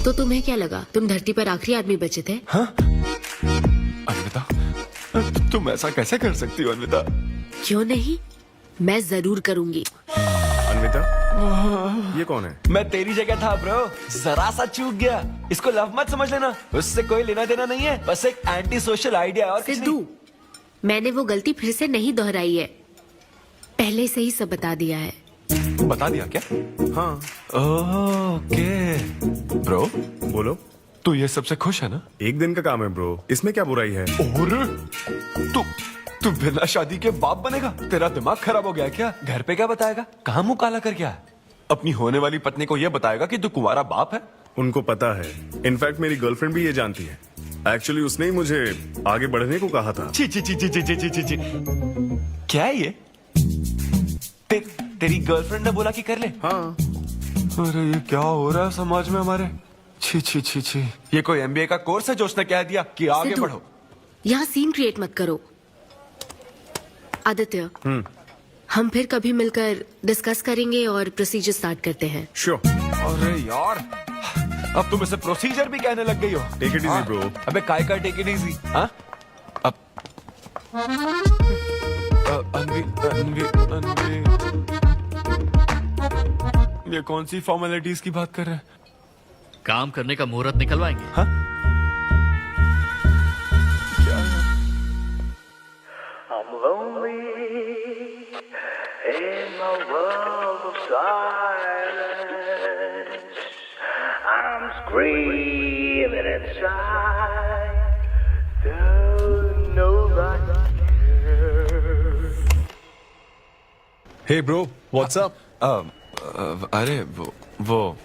तो तुम्हें क्या लगा तुम धरती पर आखिरी आदमी बचे थे? हाँ? अन्विता, तुम ऐसा कैसे कर सकती हो अन्विता? क्यों नहीं, मैं जरूर करूंगी। अन्विता, ये कौन है? मैं तेरी जगह था ब्रो, जरा सा चूक गया। इसको लव मत समझ लेना, उससे कोई लेना देना नहीं है, बस एक एंटी सोशल आइडिया और कुछ नहीं। सिद्धू, मैंने वो गलती फिर से नहीं दोहराई है, पहले से ही सब बता दिया है। बता दिया क्या? हाँ। ओके ब्रो, बोलो। तू ये सबसे खुश है ना? 1 दिन का काम है ब्रो, इसमें क्या बुराई है? और तू बिना शादी के बाप बनेगा? तेरा दिमाग खराब हो गया क्या? घर पे क्या बताएगा? कहाँ मुंह काला कर क्या है? अपनी होने वाली पत्नी को ये बताएगा कि तू कुंवारा बाप है? उनको पता है, इनफैक्ट मेरी गर्लफ्रेंड भी ये जानती है। एक्चुअली उसने ही मुझे आगे बढ़ने को कहा था। ची ची ची ची ची ची ची ची। क्या है ये? तेरी गर्लफ्रेंड ने बोला कि कर ले? हाँ। अरे ये क्या हो रहा है समाज में हमारे? छी छी छी छी। ये कोई MBA का कोर्स है जो उसने कह दिया कि आगे बढ़ो? यहाँ सीन क्रिएट मत करो। आदित्य, हम फिर कभी मिलकर डिस्कस करेंगे और प्रोसीजर स्टार्ट करते हैं। श्योर। अरे यार, अब तुम इसे प्रोसीजर भी कहने लग गई हो। Take it easy bro. अबे काय का टेक इट इजी? हाँ? अब अनवी ये कौन सी फॉर्मेलिटीज की बात कर रहे हैं? काम करने का मुहूर्त निकलवाएंगे। हाँ? क्या है? I'm lonely in my world of silence. I'm screaming inside, though nobody cares. Hey bro, what's up? अरे वो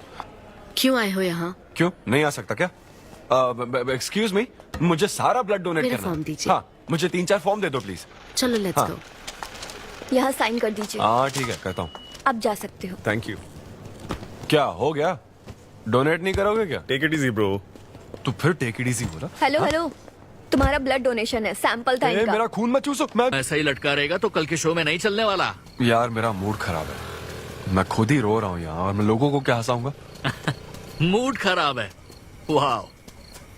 क्यों आए हो यहाँ? क्यों नहीं आ सकता क्या? एक्सक्यूज मी, मुझे सारा ब्लड डोनेट मेरा करना है। फॉर्म दीजिए। हाँ, मुझे 3-4 फॉर्म दे दो प्लीज। चलो लेट्स हाँ। गो। यहाँ साइन कर दीजिए। हाँ ठीक है, करता हूँ। अब जा सकते हो। Thank you. क्या हो गया? डोनेट नहीं करोगे क्या? Take it easy bro. तो फिर टेक इट इजी बोला। हेलो हेलो, तुम्हारा ब्लड डोनेशन है, सैंपल था इनका। मेरा खून मत चूसो। मैं ऐसा ही लटका रहेगा तो कल के शो में नहीं चलने वाला। यार मेरा मूड खराब है, मैं खुद ही रो रहा हूँ यहाँ, और मैं लोगों को क्या हंसाऊंगा? मूड खराब है? वाह,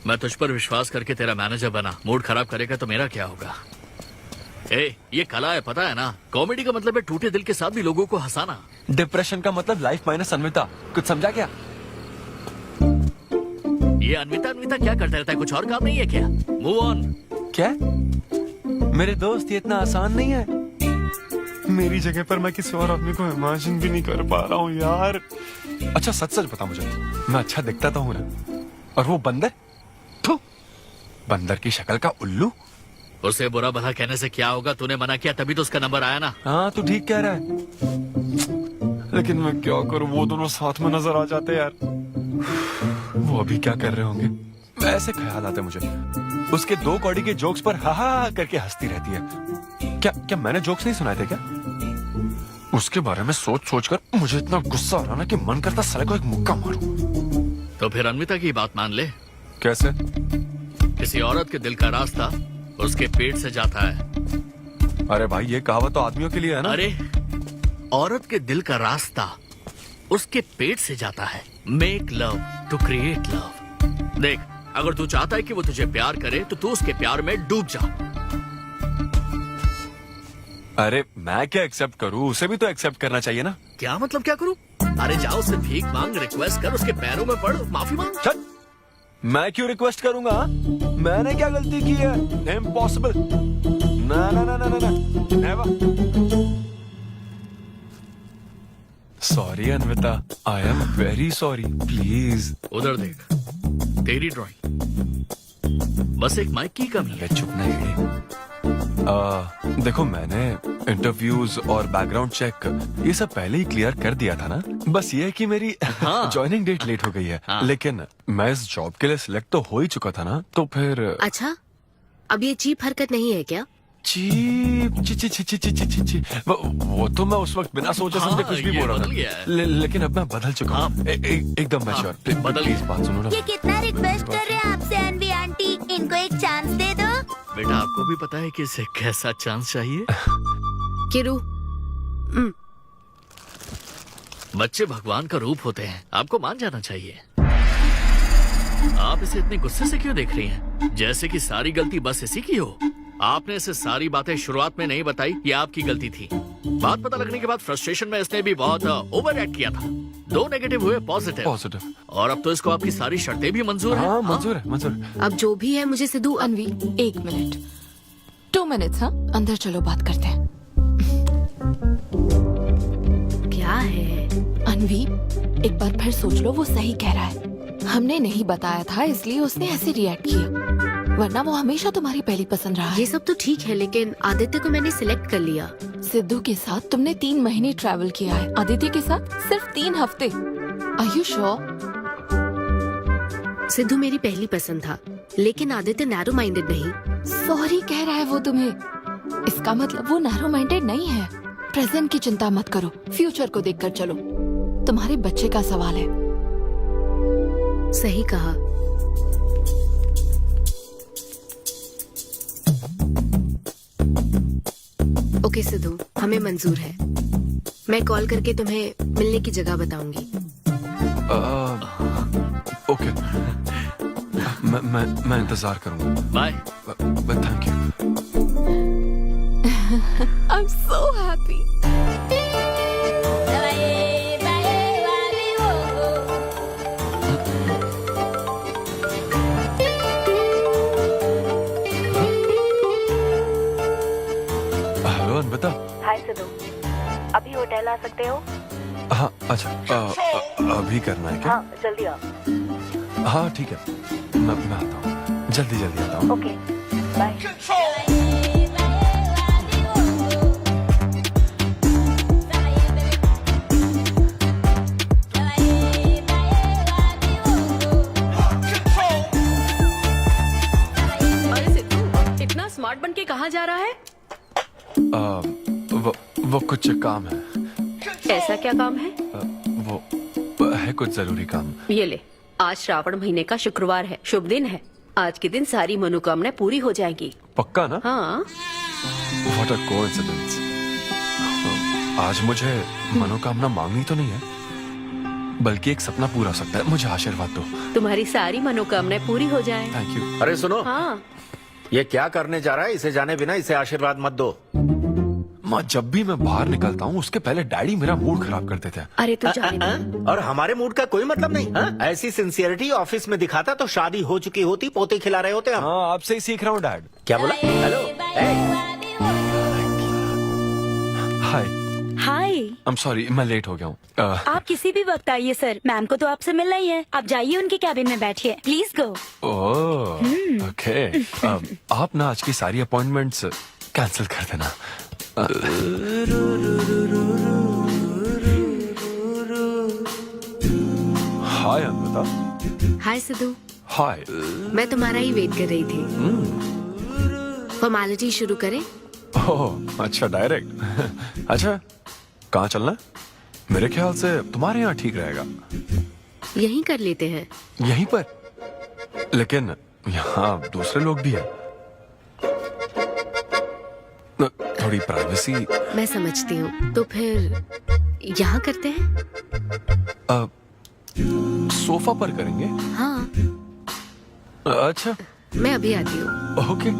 मैं तुझ पर विश्वास करके तेरा मैनेजर बना, मूड खराब करेगा तो मेरा क्या होगा? ए, ये कला है, पता है ना? कॉमेडी का मतलब है टूटे दिल के साथ भी लोगों को हंसाना। डिप्रेशन का मतलब लाइफ माइनस अन्विता, कुछ समझा क्या? ये अन्विता क्या करता रहता है? कुछ और काम नहीं है क्या? Move on. क्या? मेरे दोस्त, ये इतना आसान नहीं है। मेरी जगह पर मैं किसी और आदमी को इमेजिन भी नहीं कर पा रहा हूँ यार। अच्छा सच सच बता मुझे, मैं अच्छा दिखता तो हूँ ना? और वो बंदर, थू, बंदर की शक्ल का उल्लू। उसे बुरा भला कहने से क्या होगा? तूने मना किया तभी तो उसका नंबर आया ना। हाँ तू ठीक कह रहा है, लेकिन मैं क्या करूँ, वो दोनों साथ में नजर आ जाते यार। वो अभी क्या कर रहे होंगे? ऐसे ख्याल आते मुझे, उसके 2 कौड़ी के जोक्स पर हा हा करके हंसती रहती है। क्या मैंने जोक्स नहीं सुनाए थे क्या? उसके बारे में सोच सोच कर मुझे इतना गुस्सा आ रहा ना कि मन करता साले को एक मुक्का मारूं। तो फिर अन्विता की बात मान ले। कैसे? किसी औरत के दिल का रास्ता उसके पेट से जाता है। अरे भाई ये कहावत तो आदमियों के लिए है ना? अरे औरत के दिल का रास्ता उसके पेट से जाता है। Make love to create love. देख, अगर तू चाहता है कि वो तुझे प्यार करे तो तू उसके प्यार में डूब जा। अरे मैं क्या एक्सेप्ट करूं, उसे भी तो एक्सेप्ट करना चाहिए ना? क्या मतलब क्या करूं? अरे जाओ उससे भीख मांग, रिक्वेस्ट कर, उसके पैरों में पड़, माफी मांग। चल, मैं क्यों रिक्वेस्ट करूंगा? मैंने क्या गलती की है? इम्पॉसिबल। ना ना ना ना ना never. Sorry Anvita, I am very sorry, please. उधर देख, तेरी ड्राइंग, बस एक माइक की कमी है। चुप नहीं। देखो मैंने इंटरव्यूज और बैकग्राउंड चेक ये सब पहले ही क्लियर कर दिया था ना। बस ये है कि मेरी ज्वाइनिंग डेट लेट हो गई है। लेकिन मैं इस जॉब के लिए सिलेक्ट तो हो ही चुका था ना, तो फिर। अच्छा, अब ये चीप हरकत नहीं है क्या? चीप ची ची ची ची ची ची ची ची। वो तो मैं उस वक्त बिना सोचे समझे कुछ भी बोल रहा था, लेकिन अब मैं बदल चुका हूँ। एकदम मैच्योर। प्लीज बात सुनो ना। ये कितना रिक्वेस्ट कर रहे हैं आपसे अनवी आंटी, इनको एक चांस दे दो। बेटा आपको भी पता है कि इसे कैसा चांस चाहिए? किरू, बच्चे भगवान का रूप होते हैं, आपको मान जाना चाहिए। आप इसे इतने गुस्से से क्यों देख रही हैं? जैसे कि सारी गलती बस इसी की हो। आपने इसे सारी बातें शुरुआत में नहीं बताई, ये आपकी गलती थी। बात पता लगने के बाद फ्रस्ट्रेशन में इसने भी बहुत ओवर एक्ट किया था। 2 नेगेटिव हुए पॉजिटिव, और अब तो इसको आपकी सारी शर्तें भी मंजूर हैं। मंजूर है, मंजूर है। अब जो भी है मुझे सिद्धू। अनवी 1 मिनट, 2 मिनट्स। हाँ, अंदर चलो बात करते हैं। क्या है अनवी, एक बार फिर सोच लो, वो सही कह रहा है। हमने नहीं बताया था इसलिए उसने ऐसे रिएक्ट किया, वरना वो हमेशा तुम्हारी पहली पसंद रहा है। ये सब तो ठीक है, लेकिन आदित्य को मैंने सिलेक्ट कर लिया। सिद्धू के साथ तुमने 3 महीने ट्रैवल किया है, आदित्य के साथ सिर्फ 3 हफ्ते। Are you sure? सिद्धू मेरी पहली पसंद था, लेकिन आदित्य नैरो माइंडेड नहीं। सॉरी कह रहा है वो तुम्हें, इसका मतलब वो नैरो माइंडेड नहीं है। प्रेजेंट की चिंता मत करो, फ्यूचर को देखकर चलो। तुम्हारे बच्चे का सवाल है। सही कहा। ओके सिद्धू, हमें मंजूर है। मैं कॉल करके तुम्हें मिलने की जगह बताऊंगी। ओके, मैं इंतजार करूंगा। Bye. Thank you. I'm so happy. Hello Anvita. Hi Siddhu, अभी होटल आ सकते हो? हाँ अच्छा, अभी करना है क्या? हाँ जल्दी आओ। हाँ ठीक है, मैं आता हूँ, जल्दी आता हूँ। Okay bye. के कहाँ जा रहा है? वो कुछ काम है। ऐसा क्या काम है? वो है कुछ जरूरी काम। ये ले, आज श्रावण महीने का शुक्रवार है, शुभ दिन है। आज के दिन सारी मनोकामनाएं पूरी हो जाएंगी। पक्का ना? हाँ। What a coincidence। आज मुझे मनोकामना मांगनी तो नहीं है, बल्कि एक सपना पूरा हो सकता है। मुझे आशीर्वाद दो। तुम्हारी सारी मनोकामनाएं पूरी हो जाएं। Thank you. अरे सुनो, हाँ। ये क्या करने जा रहा है? इसे जाने बिना इसे आशीर्वाद मत दो। माँ, जब भी मैं बाहर निकलता हूँ उसके पहले डैडी मेरा मूड खराब कर देते हैं। अरे तू जाने दे। और हमारे मूड का कोई मतलब नहीं। हाँ? ऐसी सिंसियरिटी ऑफिस में दिखाता तो शादी हो चुकी होती, पोते खिला रहे होते हम। हाँ, आपसे ही सीख रहा हूँ डैड। क्या बोला? Hello. Hi. Hi. I am sorry, मैं लेट हो गया हूँ। आप किसी भी वक्त आइए सर, मैम को तो आपसे मिलना ही है। आप जाइए उनके कैबिन में बैठिए, प्लीज गो। Oh, okay. आप ना आज की सारी अपॉइंटमेंट्स कैंसिल कर देना। हाय अन्विता। हाय सिद्धू, हाय। मैं तुम्हारा ही वेट कर रही थी। फॉर्मेलिटी शुरू करें? ओह, अच्छा, डायरेक्ट। अच्छा, कहाँ चलना है? मेरे ख्याल से तुम्हारे यहाँ ठीक रहेगा। यहीं कर लेते हैं। यहीं पर? लेकिन यहाँ दूसरे लोग भी हैं। थोड़ी प्राइवेसी। मैं समझती हूँ, तो फिर यहाँ करते हैं। सोफा पर करेंगे? हाँ। अच्छा, मैं अभी आती हूँ। ओके।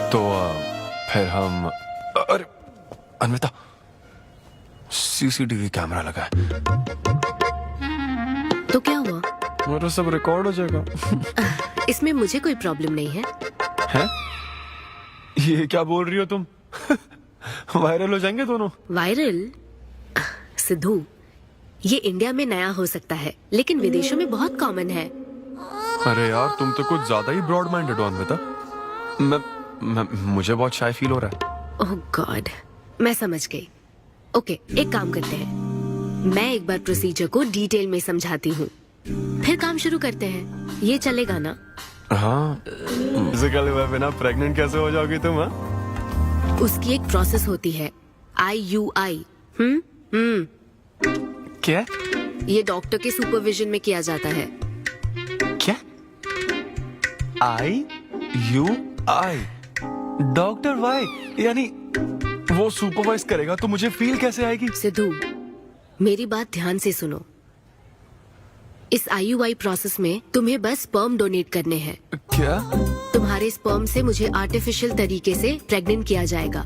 तो फिर हम, अरे अन्विता, सीसीटीवी कैमरा लगा है। तो क्या हुआ? मेरा सब रिकॉर्ड हो जाएगा। इसमें मुझे कोई प्रॉब्लम नहीं है। हैं? ये क्या बोल रही हो तुम? वायरल हो जाएंगे दोनों। वायरल? सिद्धू, ये इंडिया में नया हो सकता है, लेकिन विदेशों में बहुत कॉमन है। अरे यार, तुम तो कुछ ज्यादा ही ब्रॉड माइंडेड हो अन्विता। मुझे बहुत शाय फील हो रहा है। ओह गॉड, मैं समझ गई। ओके, एक काम करते हैं, मैं एक बार प्रोसीजर को डिटेल में समझाती हूँ, फिर काम शुरू करते हैं। ये चलेगा ना? हाँ। फिजिकल हुए बिना प्रेग्नेंट कैसे हो जाओगी तुम? हाँ, उसकी एक प्रोसेस होती है, IUI। क्या? ये डॉक्टर के सुपरविजन में किया जाता है। क्या? IUI? Doctor why? यानी वो सुपरवाइज करेगा तो मुझे फील कैसे आएगी? सिद्धू, मेरी बात ध्यान से सुनो। इस IUI प्रोसेस में तुम्हें बस स्पर्म डोनेट करने हैं। क्या? तुम्हारे स्पर्म से मुझे आर्टिफिशियल तरीके से प्रेग्नेंट किया जाएगा,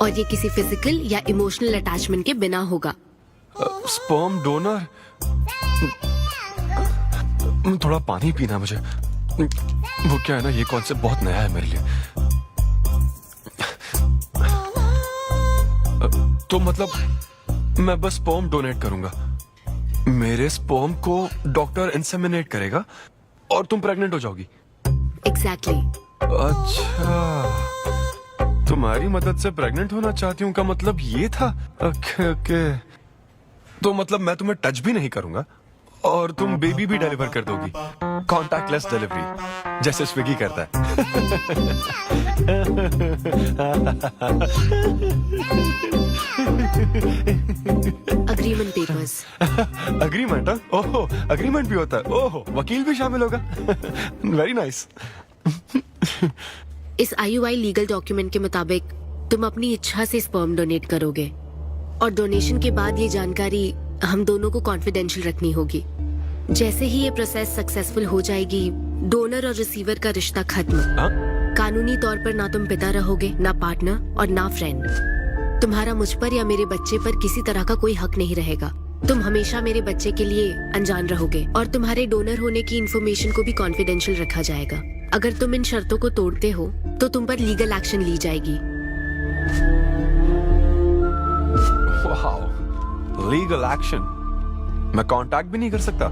और ये किसी फिजिकल या इमोशनल अटैचमेंट के बिना होगा। Sperm donor? थोड़ा पानी पीना मुझे। वो क्या है ना, ये कॉन्सेप्ट बहुत नया है मेरे लिए। तो मतलब मैं बस स्पर्म डोनेट करूंगा, मेरे स्पर्म को डॉक्टर इंसेमिनेट करेगा और तुम प्रेग्नेंट हो जाओगी? एग्जैक्टली। अच्छा, तुम्हारी मदद से प्रेग्नेंट होना चाहती हूँ का मतलब ये था? ओके। तो मतलब मैं तुम्हें टच भी नहीं करूंगा और तुम बेबी भी डिलीवर कर दोगी, कॉन्टैक्टलेस डिलीवरी, जैसे स्विगी करता है। Agreement papers. अग्रीमेंट? ओहो, अग्रीमेंट भी होता है? ओहो, वकील भी शामिल होगा। Very nice. इस IUI लीगल डॉक्यूमेंट के मुताबिक तुम अपनी इच्छा से स्पर्म डोनेट करोगे, और डोनेशन के बाद ये जानकारी हम दोनों को कॉन्फिडेंशियल रखनी होगी। जैसे ही ये प्रोसेस सक्सेसफुल हो जाएगी, डोनर और रिसीवर का रिश्ता खत्म। कानूनी तौर पर ना तुम पिता रहोगे, ना पार्टनर और ना फ्रेंड। तुम्हारा मुझ पर या मेरे बच्चे पर किसी तरह का कोई हक नहीं रहेगा। तुम हमेशा मेरे बच्चे के लिए अनजान रहोगे, और तुम्हारे डोनर होने की इन्फॉर्मेशन को भी कॉन्फिडेंशियल रखा जाएगा। अगर तुम इन शर्तों को तोड़ते हो तो तुम पर लीगल एक्शन ली जाएगी। Legal action? मैं कांटेक्ट भी नहीं कर सकता?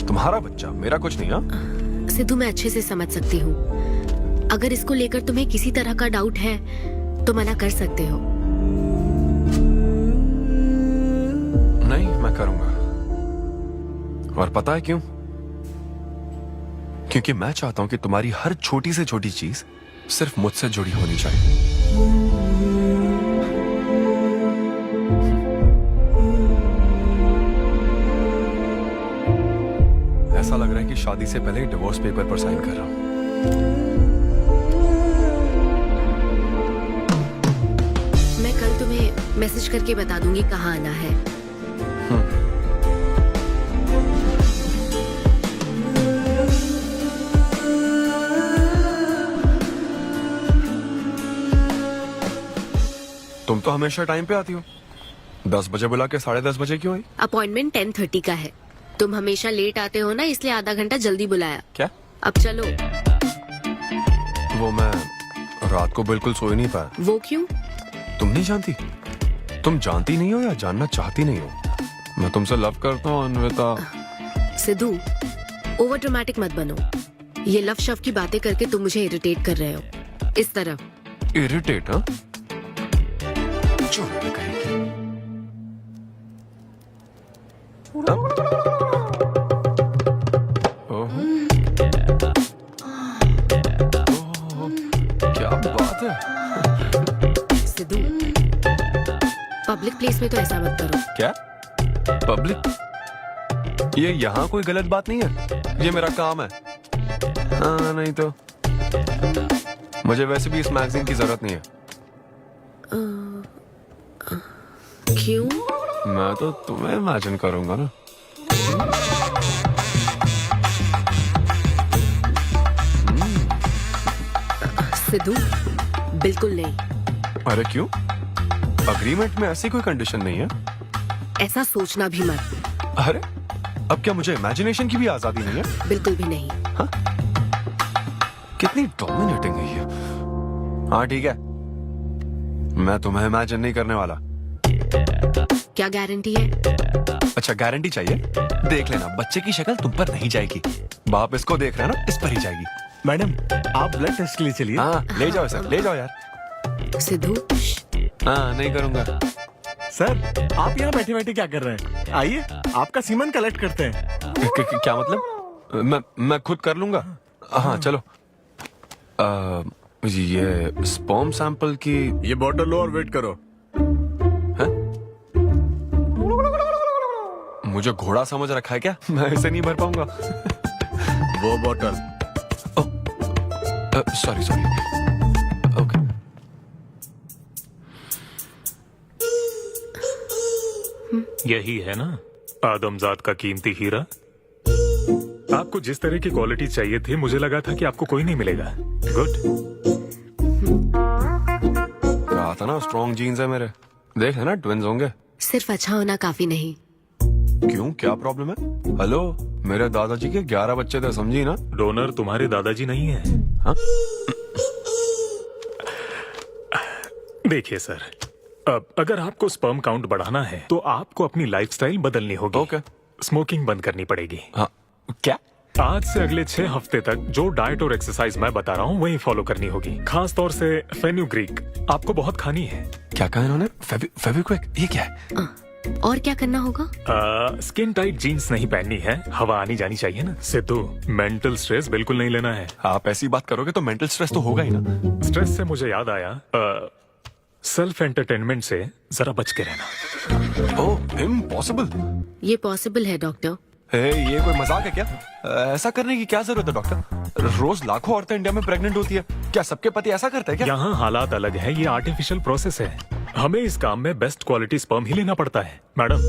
तुम्हारा बच्चा, मेरा कुछ नहीं। हाँ सिद्धू, मैं अच्छे से समझ सकती हूँ। अगर इसको लेकर तुम्हें किसी तरह का डाउट है तो मना कर सकते हो। नहीं, मैं करूंगा। और पता है क्यों? क्योंकि मैं चाहता हूं कि तुम्हारी हर छोटी से छोटी चीज सिर्फ मुझसे जुड़ी होनी चाहिए। ऐसा लग रहा है कि शादी से पहले डिवोर्स पेपर पर साइन कर रहा हूं। मैं कल तुम्हें मैसेज करके बता दूंगी कहाँ आना है। तुम तो हमेशा टाइम पे आती हो। 10 बजे बुला के 10:30 बजे क्यों आई? अपॉइंटमेंट 10:30 का है। तुम हमेशा लेट आते हो ना, इसलिए आधा घंटा जल्दी बुलाया। क्या? अब चलो। वो मैं रात को बिल्कुल सो ही नहीं पाया। वो क्यों? तुम नहीं जानती? तुम जानती नहीं हो या जानना चाहती नहीं हो? मैं तुमसे लव करता हूँ अन्विता। सिद्धू, ओवर ड्रामेटिक मत बनो। ये लव शव की बातें करके तुम मुझे इरिटेट कर रहे हो। इस तरह। इरिटेट? हाँ, क्या बात है। सिद्धू, पब्लिक प्लेस में तो ऐसा मत करो। क्या पब्लिक? ये यहाँ कोई गलत बात नहीं है, ये मेरा काम है। हाँ, नहीं तो मुझे वैसे भी इस मैगजीन की जरूरत नहीं है। क्यों? मैं तो तुम्हें इमेजिन करूंगा ना। सिद्धू, बिल्कुल नहीं। अरे क्यों? अग्रीमेंट में ऐसी कोई कंडीशन नहीं है। ऐसा सोचना भी मत। अरे अब क्या मुझे इमेजिनेशन की भी आजादी नहीं है? बिल्कुल भी नहीं। हाँ? कितनी डोमिनेटिंग है ये। हाँ ठीक है, मैं तुम्हें इमेजिन नहीं करने वाला। क्या गारंटी है? अच्छा, गारंटी चाहिए? देख लेना, बच्चे की शक्ल तुम पर नहीं जाएगी। बाप इसको देख रहा है ना, इस पर ही जाएगी। मैडम, आप ब्लड टेस्ट के लिए चलिए। हाँ, ले जाओ सर, ले जाओ यार। सिद्धू। हाँ, नहीं करूंगा। सर, आप यहाँ बैठे बैठे क्या कर रहे हैं? आइए, आपका सीमन कलेक्ट करते हैं। क्या मतलब? मैं खुद कर लूंगा। हाँ चलो। ये स्पर्म सैंपल की ये बॉटल लो और वेट करो। है? मुझे घोड़ा समझ रखा है क्या? मैं इसे नहीं भर पाऊंगा। वो बॉटल। Sorry sorry. ओके। यही है ना आदमजात का कीमती हीरा। आपको जिस तरह की क्वालिटी चाहिए थी, मुझे लगा था कि आपको कोई नहीं मिलेगा। गुड। कहा था ना, स्ट्रॉन्ग जीन्स है मेरे। देख है ना, ट्विंस होंगे। सिर्फ अच्छा होना काफी नहीं। क्यों, क्या प्रॉब्लम है? हेलो, मेरे दादाजी के 11 बच्चे थे, समझी ना? डोनर तुम्हारे दादाजी नहीं है। हाँ? देखिए सर, अब अगर आपको स्पर्म काउंट बढ़ाना है तो आपको अपनी लाइफस्टाइल बदलनी होगी। ओके। स्मोकिंग बंद करनी पड़ेगी। हाँ, क्या? आज से अगले 6 हफ्ते तक जो डाइट और एक्सरसाइज मैं बता रहा हूँ वही फॉलो करनी होगी। खास तौर से फेन्यूग्रीक आपको बहुत खानी है। क्या कहा इन्होंने? फेविक्विक? ये क्या है? और क्या करना होगा? स्किन टाइट जीन्स नहीं पहननी है, हवा आनी जानी चाहिए ना। सिद्धू, मेंटल स्ट्रेस बिल्कुल नहीं लेना है। आप ऐसी बात करोगे तो मेंटल स्ट्रेस तो होगा ही ना। स्ट्रेस से मुझे याद आया, सेल्फ एंटरटेनमेंट से जरा बच के रहना। ओह, इम्पॉसिबल। ये पॉसिबल है डॉक्टर। ये कोई मजाक है क्या? ऐसा करने की क्या जरूरत है डॉक्टर? रोज लाखों औरतें इंडिया में प्रेग्नेंट होती है। क्या सबके पति ऐसा करते हैं क्या? यहाँ हालात अलग है, ये आर्टिफिशियल प्रोसेस है। हमें इस काम में बेस्ट क्वालिटी स्पर्म ही लेना पड़ता है। मैडम,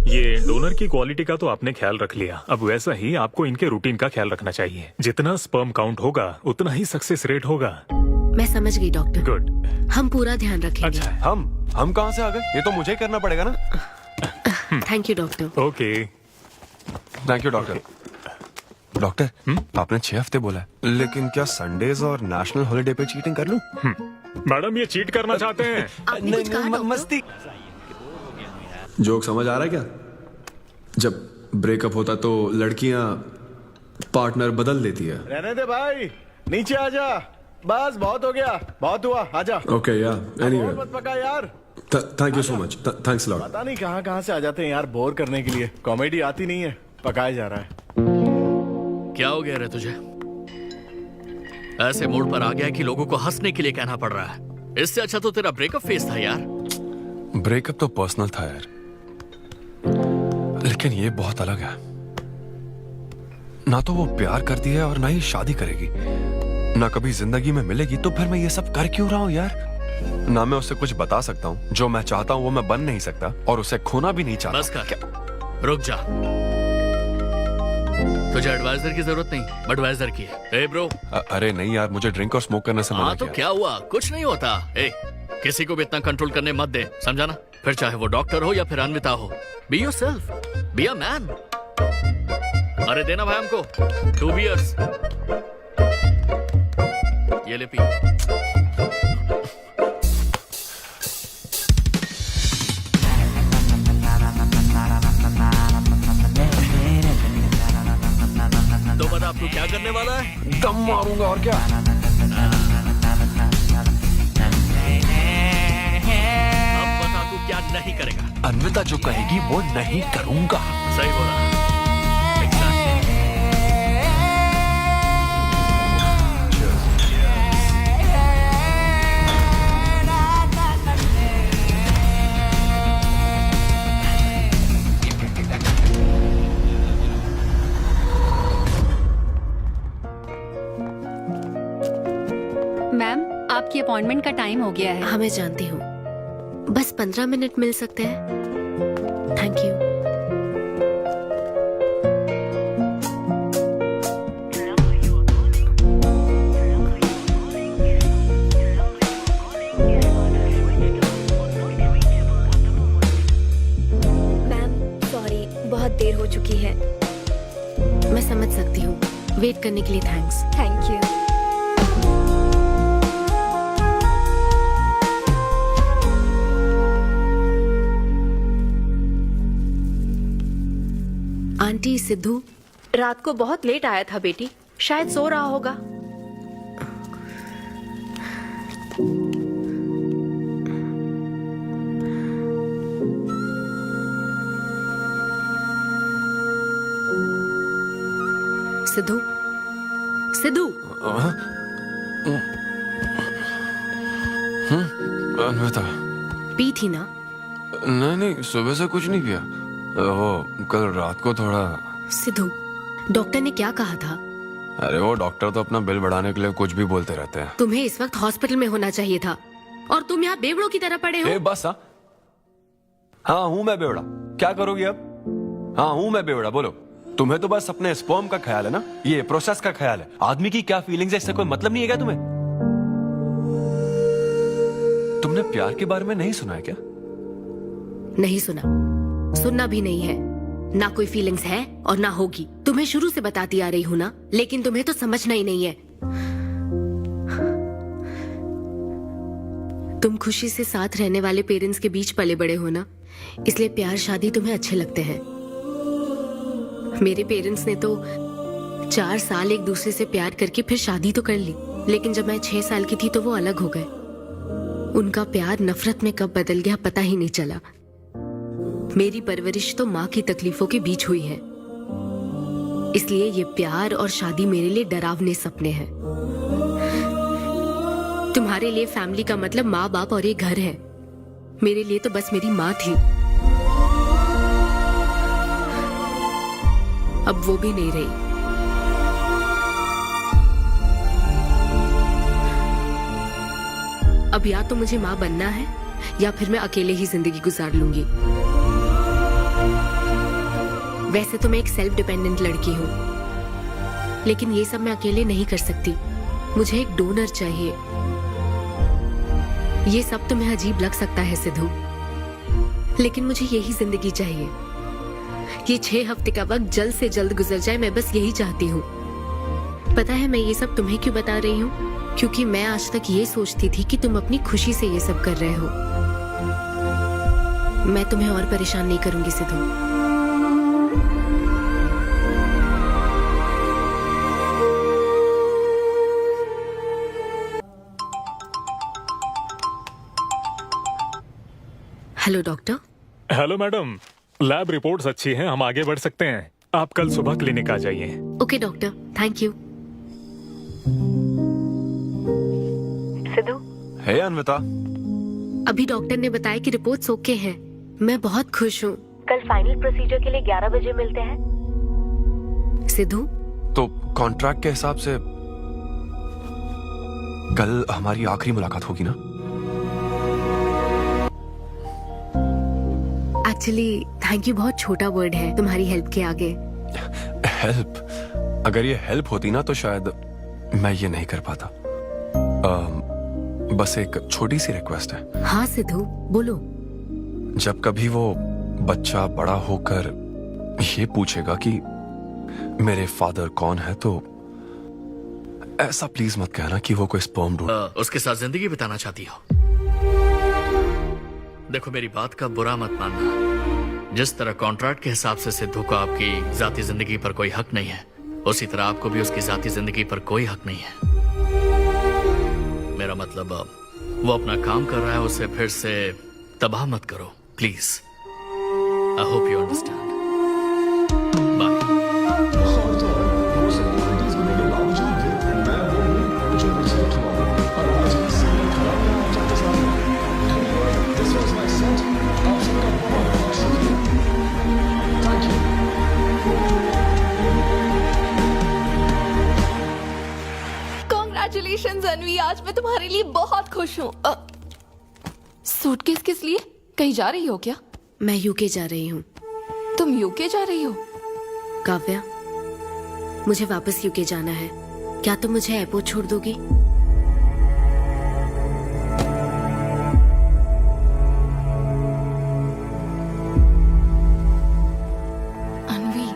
ये डोनर की क्वालिटी का तो आपने ख्याल रख लिया, अब वैसा ही आपको इनके रूटीन का ख्याल रखना चाहिए। जितना स्पर्म काउंट होगा उतना ही सक्सेस रेट होगा। मैं समझ गई डॉक्टर। गुड। हम पूरा ध्यान रखेंगे। अच्छा, हम कहाँ से आ गए? ये तो मुझे ही करना पड़ेगा ना। Thank you doctor. Okay. Thank you doctor. Doctor, आपने 6 हफ्ते बोला है, लेकिन क्या संडेज और नेशनल हॉलिडे पे चीटिंग कर लूं? मैडम, ये चीट करना चाहते हैं? आपने कुछ कहा डॉक्टर? मस्ती। जोक समझ आ रहा है क्या? जब ब्रेकअप होता तो लड़कियां पार्टनर बदल देती है। रहने दे भाई, नीचे आजा। बस बहुत हो गया, बहुत हुआ, आजा। ओके या एनीवे, मत पका यार। Thank you so much, thanks lot. पता नहीं कहाँ कहाँ से आ जाते हैं यार बोर करने के लिए। कॉमेडी आती नहीं है, पकाया जा रहा है। क्या हो गया रे तुझे? ऐसे मूड पर आ गया कि लोगों को हंसने के लिए कहना पड़ रहा है। इससे अच्छा तो तेरा ब्रेकअप फेस था यार। ब्रेकअप तो पर्सनल था यार, लेकिन ये बहुत अलग है। ना तो वो प्यार करती है और ना ही शादी करेगी, ना कभी जिंदगी में मिलेगी, तो फिर मैं ये सब कर क्यों रहा हूँ यार? ना मैं उसे कुछ बता सकता हूँ, जो मैं चाहता हूँ वो मैं बन नहीं सकता, और उसे खोना भी नहीं चाहता। बस कर, रुक जा। तुझे एडवाइजर की जरूरत नहीं, बडवाइजर की है। ए ब्रो। अरे नहीं यार, मुझे ड्रिंक और स्मोक करने से मना हाँ तो किया। क्या हुआ? कुछ नहीं होता। ए, किसी को भी इतना कंट्रोल करने मत दे, समझा ना? फिर चाहे वो डॉक्टर हो या फिर अन्विता हो। Be yourself, be a man. अरे देना भाई हमको 2 बियर्स। ये ले पी। तो बता अब तू क्या करने वाला है? दम मारूंगा और क्या। अब बता तू क्या नहीं करेगा? अन्विता जो कहेगी वो नहीं करूंगा। सही बोला। मैम, आपकी अपॉइंटमेंट का टाइम हो गया है। हाँ मैं जानती हूँ, बस 15 मिनट मिल सकते हैं? Thank you. मैम सॉरी, बहुत देर हो चुकी है। मैं समझ सकती हूँ, वेट करने के लिए thanks. Thank you. Aunty, Sidhu रात को बहुत लेट आया था बेटी, शायद सो रहा होगा। सिद्धू, सिद्धू। अन्विता। पी थी ना? नहीं, सुबह से कुछ नहीं पिया। वो कल रात को थोड़ा। सिद्धू, डॉक्टर ने क्या कहा था? अरे वो डॉक्टर तो अपना बिल बढ़ाने के लिए कुछ भी बोलते रहते हैं। तुम्हें इस वक्त हॉस्पिटल में होना चाहिए था, और तुम यहाँ बेवड़ों की तरह पड़े हो। बस हाँ हूँ मैं बेवड़ा। क्या करोगी अब? हाँ हूँ मैं बेवड़ा, बोलो। तुम्हें तो बस अपने स्पर्म का ख्याल है ना, ये प्रोसेस का ख्याल है। आदमी की क्या फीलिंग्स है इससे कोई मतलब नहीं है क्या तुम्हें? तुमने प्यार के बारे में नहीं सुना है क्या? नहीं सुना, सुनना भी नहीं है। ना कोई फीलिंग्स है और ना होगी। तुम्हें शुरू से बताती आ रही हूँ ना, लेकिन तुम्हें तो समझना ही नहीं है। तुम खुशी से साथ रहने वाले पेरेंट्स के बीच पले बड़े हो ना, इसलिए प्यार शादी तुम्हें अच्छे लगते हैं। मेरे पेरेंट्स ने तो 4 साल एक दूसरे से प्यार करके फिर शादी तो कर ली, लेकिन जब मैं 6 साल की थी तो वो अलग हो गए। उनका प्यार नफरत में कब बदल गया पता ही नहीं चला। मेरी परवरिश तो माँ की तकलीफों के बीच हुई है, इसलिए ये प्यार और शादी मेरे लिए डरावने सपने हैं। तुम्हारे लिए फैमिली का मतलब माँ बाप और एक घर है, मेरे लिए तो बस मेरी माँ थी। अब वो भी नहीं रही। अब या तो मुझे माँ बनना है या फिर मैं अकेले ही जिंदगी गुजार लूंगी। वैसे तो मैं एक सेल्फ डिपेंडेंट लड़की हूँ, लेकिन ये सब मैं अकेले नहीं कर सकती। मुझे एक डोनर चाहिए। ये सब तुम्हें अजीब लग सकता है सिद्धू, लेकिन मुझे यही जिंदगी चाहिए। ये 6 हफ्ते का वक्त जल्द से जल्द गुजर जाए, मैं बस यही चाहती हूँ। पता है मैं ये सब तुम्हें क्यों बता रही हूँ? क्योंकि मैं आज तक ये सोचती थी कि तुम अपनी खुशी से ये सब कर रहे हो। मैं तुम्हें और परेशान नहीं करूंगी Sidhu. Hello doctor. Hello madam, lab reports अच्छी हैं, हम आगे बढ़ सकते हैं। आप कल सुबह क्लिनिक आ जाइए। Okay doctor, thank you. Siddhu, hey Anvita. अभी डॉक्टर ने बताया कि रिपोर्ट्स ओके हैं। मैं बहुत खुश हूँ। कल फाइनल प्रोसीजर के लिए 11 बजे मिलते हैं। सिद्धू, तो कॉन्ट्रैक्ट के हिसाब से कल हमारी आखिरी मुलाकात होगी ना? एक्चुअली थैंक यू बहुत छोटा वर्ड है तुम्हारी हेल्प के आगे। हेल्प? अगर ये हेल्प होती ना तो शायद मैं ये नहीं कर पाता। बस एक छोटी सी रिक्वेस्ट है। हाँ सिद्धू, बोलो। जब कभी वो बच्चा बड़ा होकर ये पूछेगा कि मेरे फादर कौन है, तो ऐसा प्लीज मत कहना कि वो कोई स्पर्म ढूंढ। उसके साथ जिंदगी बिताना चाहती हो? देखो, मेरी बात का बुरा मत मानना। जिस तरह कॉन्ट्रैक्ट के हिसाब से सिद्धू को आपकी जाती जिंदगी पर कोई हक नहीं है, उसी तरह आपको भी उसकी जाती जिंदगी पर कोई हक नहीं है। मेरा मतलब, वो अपना काम कर रहा है, उसे फिर से तबाह मत करो please. I hope you understand. Bye. Congratulations Anvi, आज मैं तुम्हारे लिए बहुत खुश हूँ। सूटकेस किस लिए? कहीं जा रही हो क्या? मैं यूके जा रही हूँ। तुम यूके जा रही हो? काव्या, मुझे वापस यूके जाना है। क्या तुम मुझे एयरपोर्ट छोड़ दोगी? अनवी,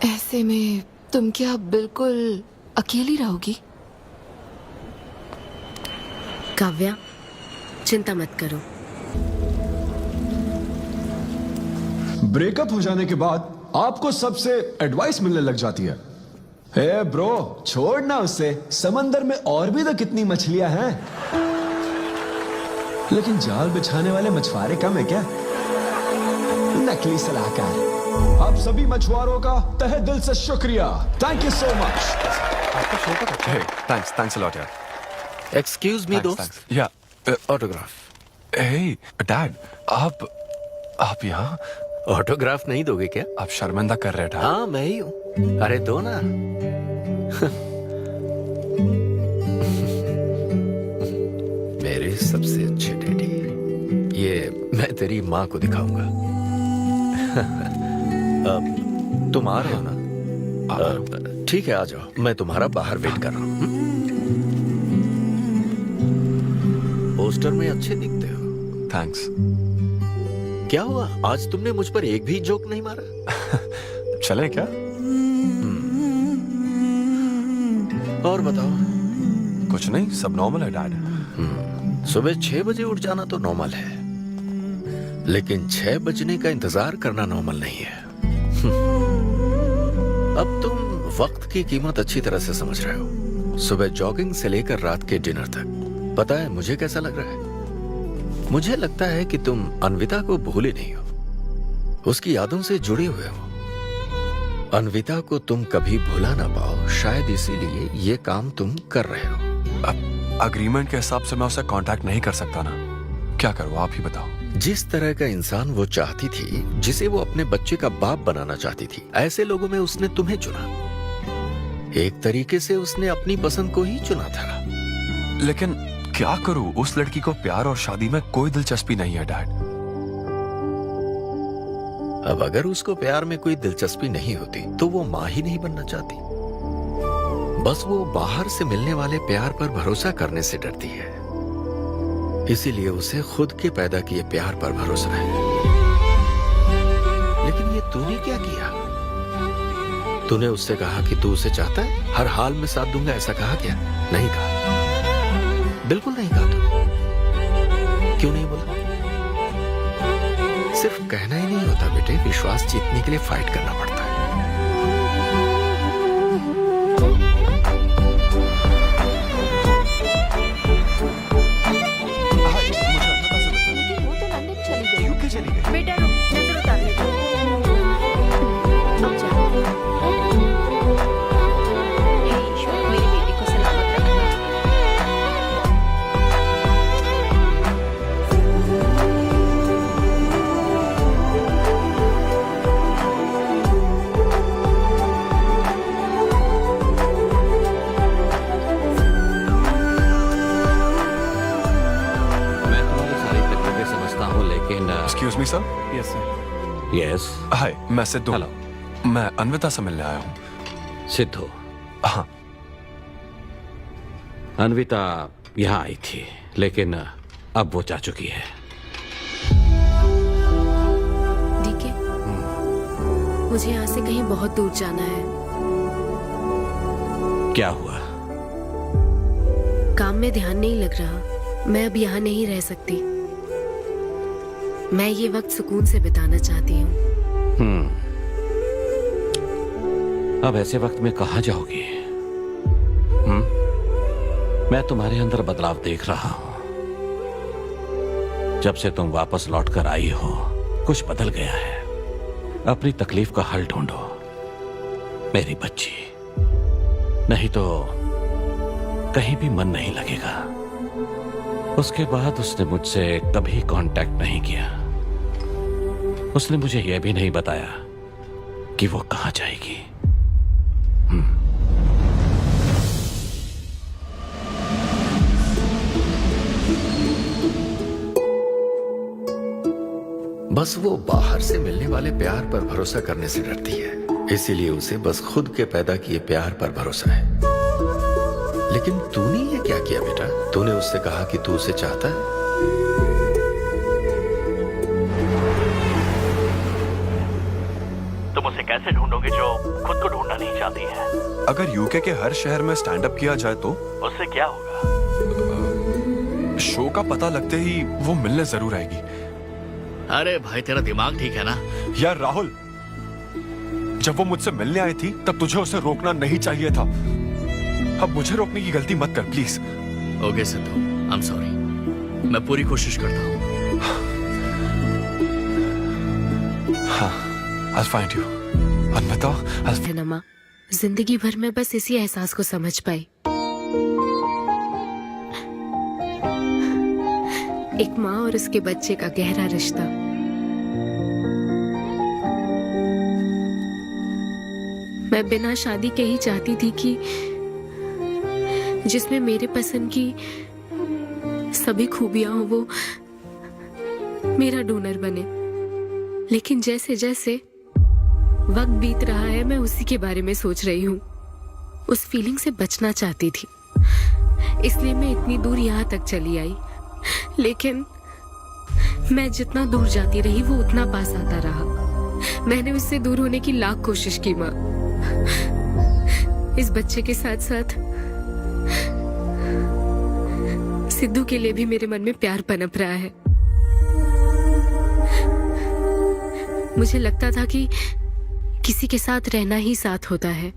ऐसे में तुम क्या बिल्कुल अकेली रहोगी? काव्या, चिंता मत करो। ब्रेकअप हो जाने के बाद आपको सबसे एडवाइस मिलने लग जाती है। हे ब्रो, छोड़ना उसे, समंदर में और भी तो कितनी मछलियां हैं। लेकिन जाल बिछाने वाले मछुआरे कम है क्या? नकली सलाहकार। आप सभी मछुआरों का तहे दिल से शुक्रिया। Thank you so much. Thanks a lot यार। एक्सक्यूज मी दोस्त, या ऑटोग्राफ। हे डैड, आप यहाँ? ऑटोग्राफ नहीं दोगे क्या? आप शर्मिंदा कर रहे हैं डैड। हाँ, मैं ही हूँ। अरे दो ना। मेरे सबसे अच्छे डैडी, ये मैं तेरी माँ को दिखाऊंगा। तुम आ रहे हो ना? ठीक है, आ जाओ। मैं तुम्हारा बाहर वेट कर रहा हूँ। पोस्टर में अच्छे दिखते हो। थैंक्स। क्या हुआ, आज तुमने मुझ पर एक भी जोक नहीं मारा? चले क्या? और बताओ। कुछ नहीं, सब नॉर्मल है डैड। सुबह 6 बजे उठ जाना तो नॉर्मल है, लेकिन 6 बजने का इंतजार करना नॉर्मल नहीं है। अब तुम वक्त की कीमत अच्छी तरह से समझ रहे हो। सुबह जॉगिंग से लेकर रात के डिनर तक। पता है मुझे कैसा लग रहा है? मुझे लगता है कि तुम अनविता को भूले नहीं हो, उसकी यादों से जुड़े हुए हो। अनविता को तुम कभी भुला ना पाओ, शायद इसीलिए ये काम तुम कर रहे हो। अब अग्रीमेंट के हिसाब से मैं उसे कांटेक्ट नहीं कर सकता ना। क्या करूँ, आप ही बताओ। जिस तरह का इंसान वो चाहती थी, जिसे वो अपने बच्चे का बाप बनाना चाहती थी, ऐसे लोगों में उसने तुम्हें चुना। एक तरीके से उसने अपनी पसंद को ही चुना था। लेकिन क्या करूं, उस लड़की को प्यार और शादी में कोई दिलचस्पी नहीं है डैड। अब अगर उसको प्यार में कोई दिलचस्पी नहीं होती तो वो माँ ही नहीं बनना चाहती। बस वो बाहर से मिलने वाले प्यार पर भरोसा करने से डरती है, इसीलिए उसे खुद के पैदा किए प्यार पर भरोसा है। लेकिन ये तूने क्या किया? तूने उससे कहा कि तू उसे चाहता है, हर हाल में साथ दूंगा, ऐसा कहा क्या? नहीं कहा, बिल्कुल नहीं कहा। तू क्यों नहीं बोला? सिर्फ कहना ही नहीं होता बेटे, विश्वास जीतने के लिए फाइट करना पड़ता है। Excuse me sir. Yes sir. Yes. Hi, मैं सिद्धू। हेलो। मैं अन्विता से मिलने आया हूँ। सिद्धू? हाँ। अन्विता यहाँ आई थी, लेकिन अब वो जा चुकी है। ठीक है, मुझे यहाँ से कहीं बहुत दूर जाना है। क्या हुआ? काम में ध्यान नहीं लग रहा। मैं अब यहाँ नहीं रह सकती। मैं ये वक्त सुकून से बिताना चाहती हूँ। अब ऐसे वक्त में कहाँ जाओगी? मैं तुम्हारे अंदर बदलाव देख रहा हूं। जब से तुम वापस लौट कर आई हो, कुछ बदल गया है। अपनी तकलीफ का हल ढूंढो मेरी बच्ची, नहीं तो कहीं भी मन नहीं लगेगा। उसके बाद उसने मुझसे कभी कांटेक्ट नहीं किया। उसने मुझे यह भी नहीं बताया कि वो कहां जाएगी। बस वो बाहर से मिलने वाले प्यार पर भरोसा करने से डरती है, इसीलिए उसे बस खुद के पैदा किए प्यार पर भरोसा है। लेकिन तूने ये क्या किया बेटा? तूने उससे कहा कि तू उसे चाहता है। तुम उसे कैसे ढूंढोगे जो खुद को ढूंढना नहीं चाहती है? अगर यूके के हर शहर में स्टैंड अप किया जाए तो उससे क्या होगा? शो का पता लगते ही वो मिलने जरूर आएगी। अरे भाई, तेरा दिमाग ठीक है ना? यार राहुल, जब वो मुझसे मिलने आई थी तब तुझे उसे रोकना नहीं चाहिए था। अब मुझे रोकने की गलती मत कर please. Okay Sidhu, I am sorry. मैं पूरी कोशिश करता हूँ। हाँ, I'll find you। अन्विता, नमा, जिंदगी भर में बस इसी एहसास को समझ पाई। एक माँ और उसके बच्चे का गहरा रिश्ता। मैं बिना शादी के ही चाहती थी कि जिसमें मेरे पसंद की सभी खूबियां हो वो मेरा डोनर बने। लेकिन जैसे जैसे वक्त बीत रहा है, मैं उसी के बारे में सोच रही हूँ। उस फीलिंग से बचना चाहती थी, इसलिए मैं इतनी दूर यहाँ तक चली आई। लेकिन मैं जितना दूर जाती रही वो उतना पास आता रहा। मैंने उससे दूर होने की लाख कोशिश की माँ। इस बच्चे के साथ साथ सिद्धू के लिए भी मेरे मन में प्यार पनप रहा है। मुझे लगता था कि किसी के साथ रहना ही साथ होता है,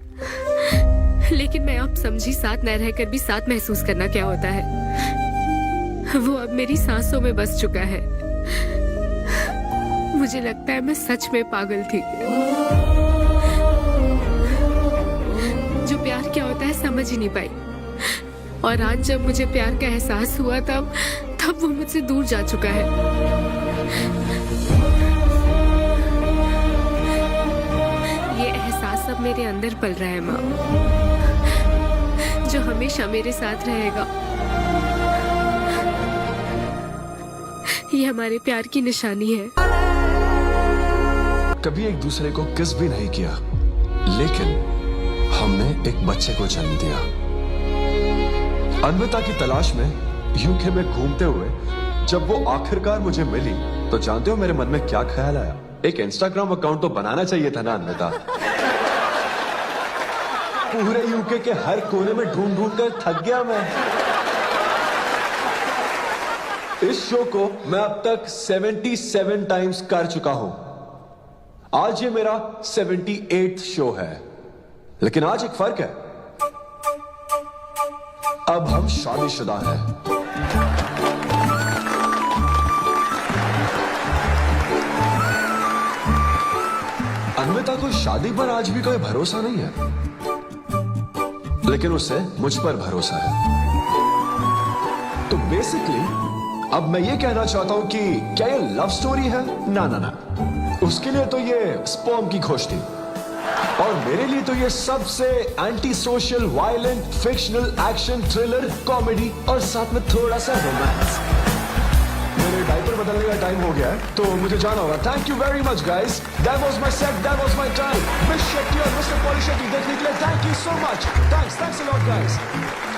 लेकिन मैं अब समझी साथ न रहकर भी साथ महसूस करना क्या होता है। वो अब मेरी सांसों में बस चुका है। मुझे लगता है मैं सच में पागल थी। जो प्यार क्या होता है समझ ही नहीं पाई। और आज जब मुझे प्यार का एहसास हुआ तब वो मुझसे दूर जा चुका है। ये एहसास अब मेरे अंदर पल रहा है माँ, जो हमेशा मेरे साथ रहेगा। ये हमारे प्यार की निशानी है। कभी एक दूसरे को किस भी नहीं किया, लेकिन हमने एक बच्चे को जन्म दिया। अन्विता की तलाश में यूके में घूमते हुए जब वो आखिरकार मुझे मिली, तो जानते हो मेरे मन में क्या ख्याल आया? एक इंस्टाग्राम अकाउंट तो बनाना चाहिए था ना अन्विता। पूरे यूके के हर कोने में ढूंढ ढूंढ कर थक गया मैं। इस शो को मैं अब तक 77 टाइम्स कर चुका हूं। आज ये मेरा 78th शो है, लेकिन आज एक फर्क है। अब हम शादीशुदा हैं। अन्विता को शादी पर आज भी कोई भरोसा नहीं है, लेकिन उसे मुझ पर भरोसा है। तो बेसिकली अब मैं ये कहना चाहता हूं कि क्या ये लव स्टोरी है? ना ना ना, उसके लिए तो ये स्पर्म की खोज थी, और मेरे लिए तो ये सबसे anti social, violent, fictional, action, thriller, comedy और साथ में थोड़ा सा रोमांस। मेरे डायपर बदलने का टाइम हो गया है, तो मुझे जाना होगा। Thank you very much guys, that was my set, that was my time. Miss Shetty और मिस्टर पॉली शेट्टी देखने के लिए thank you so much. Thanks a lot guys.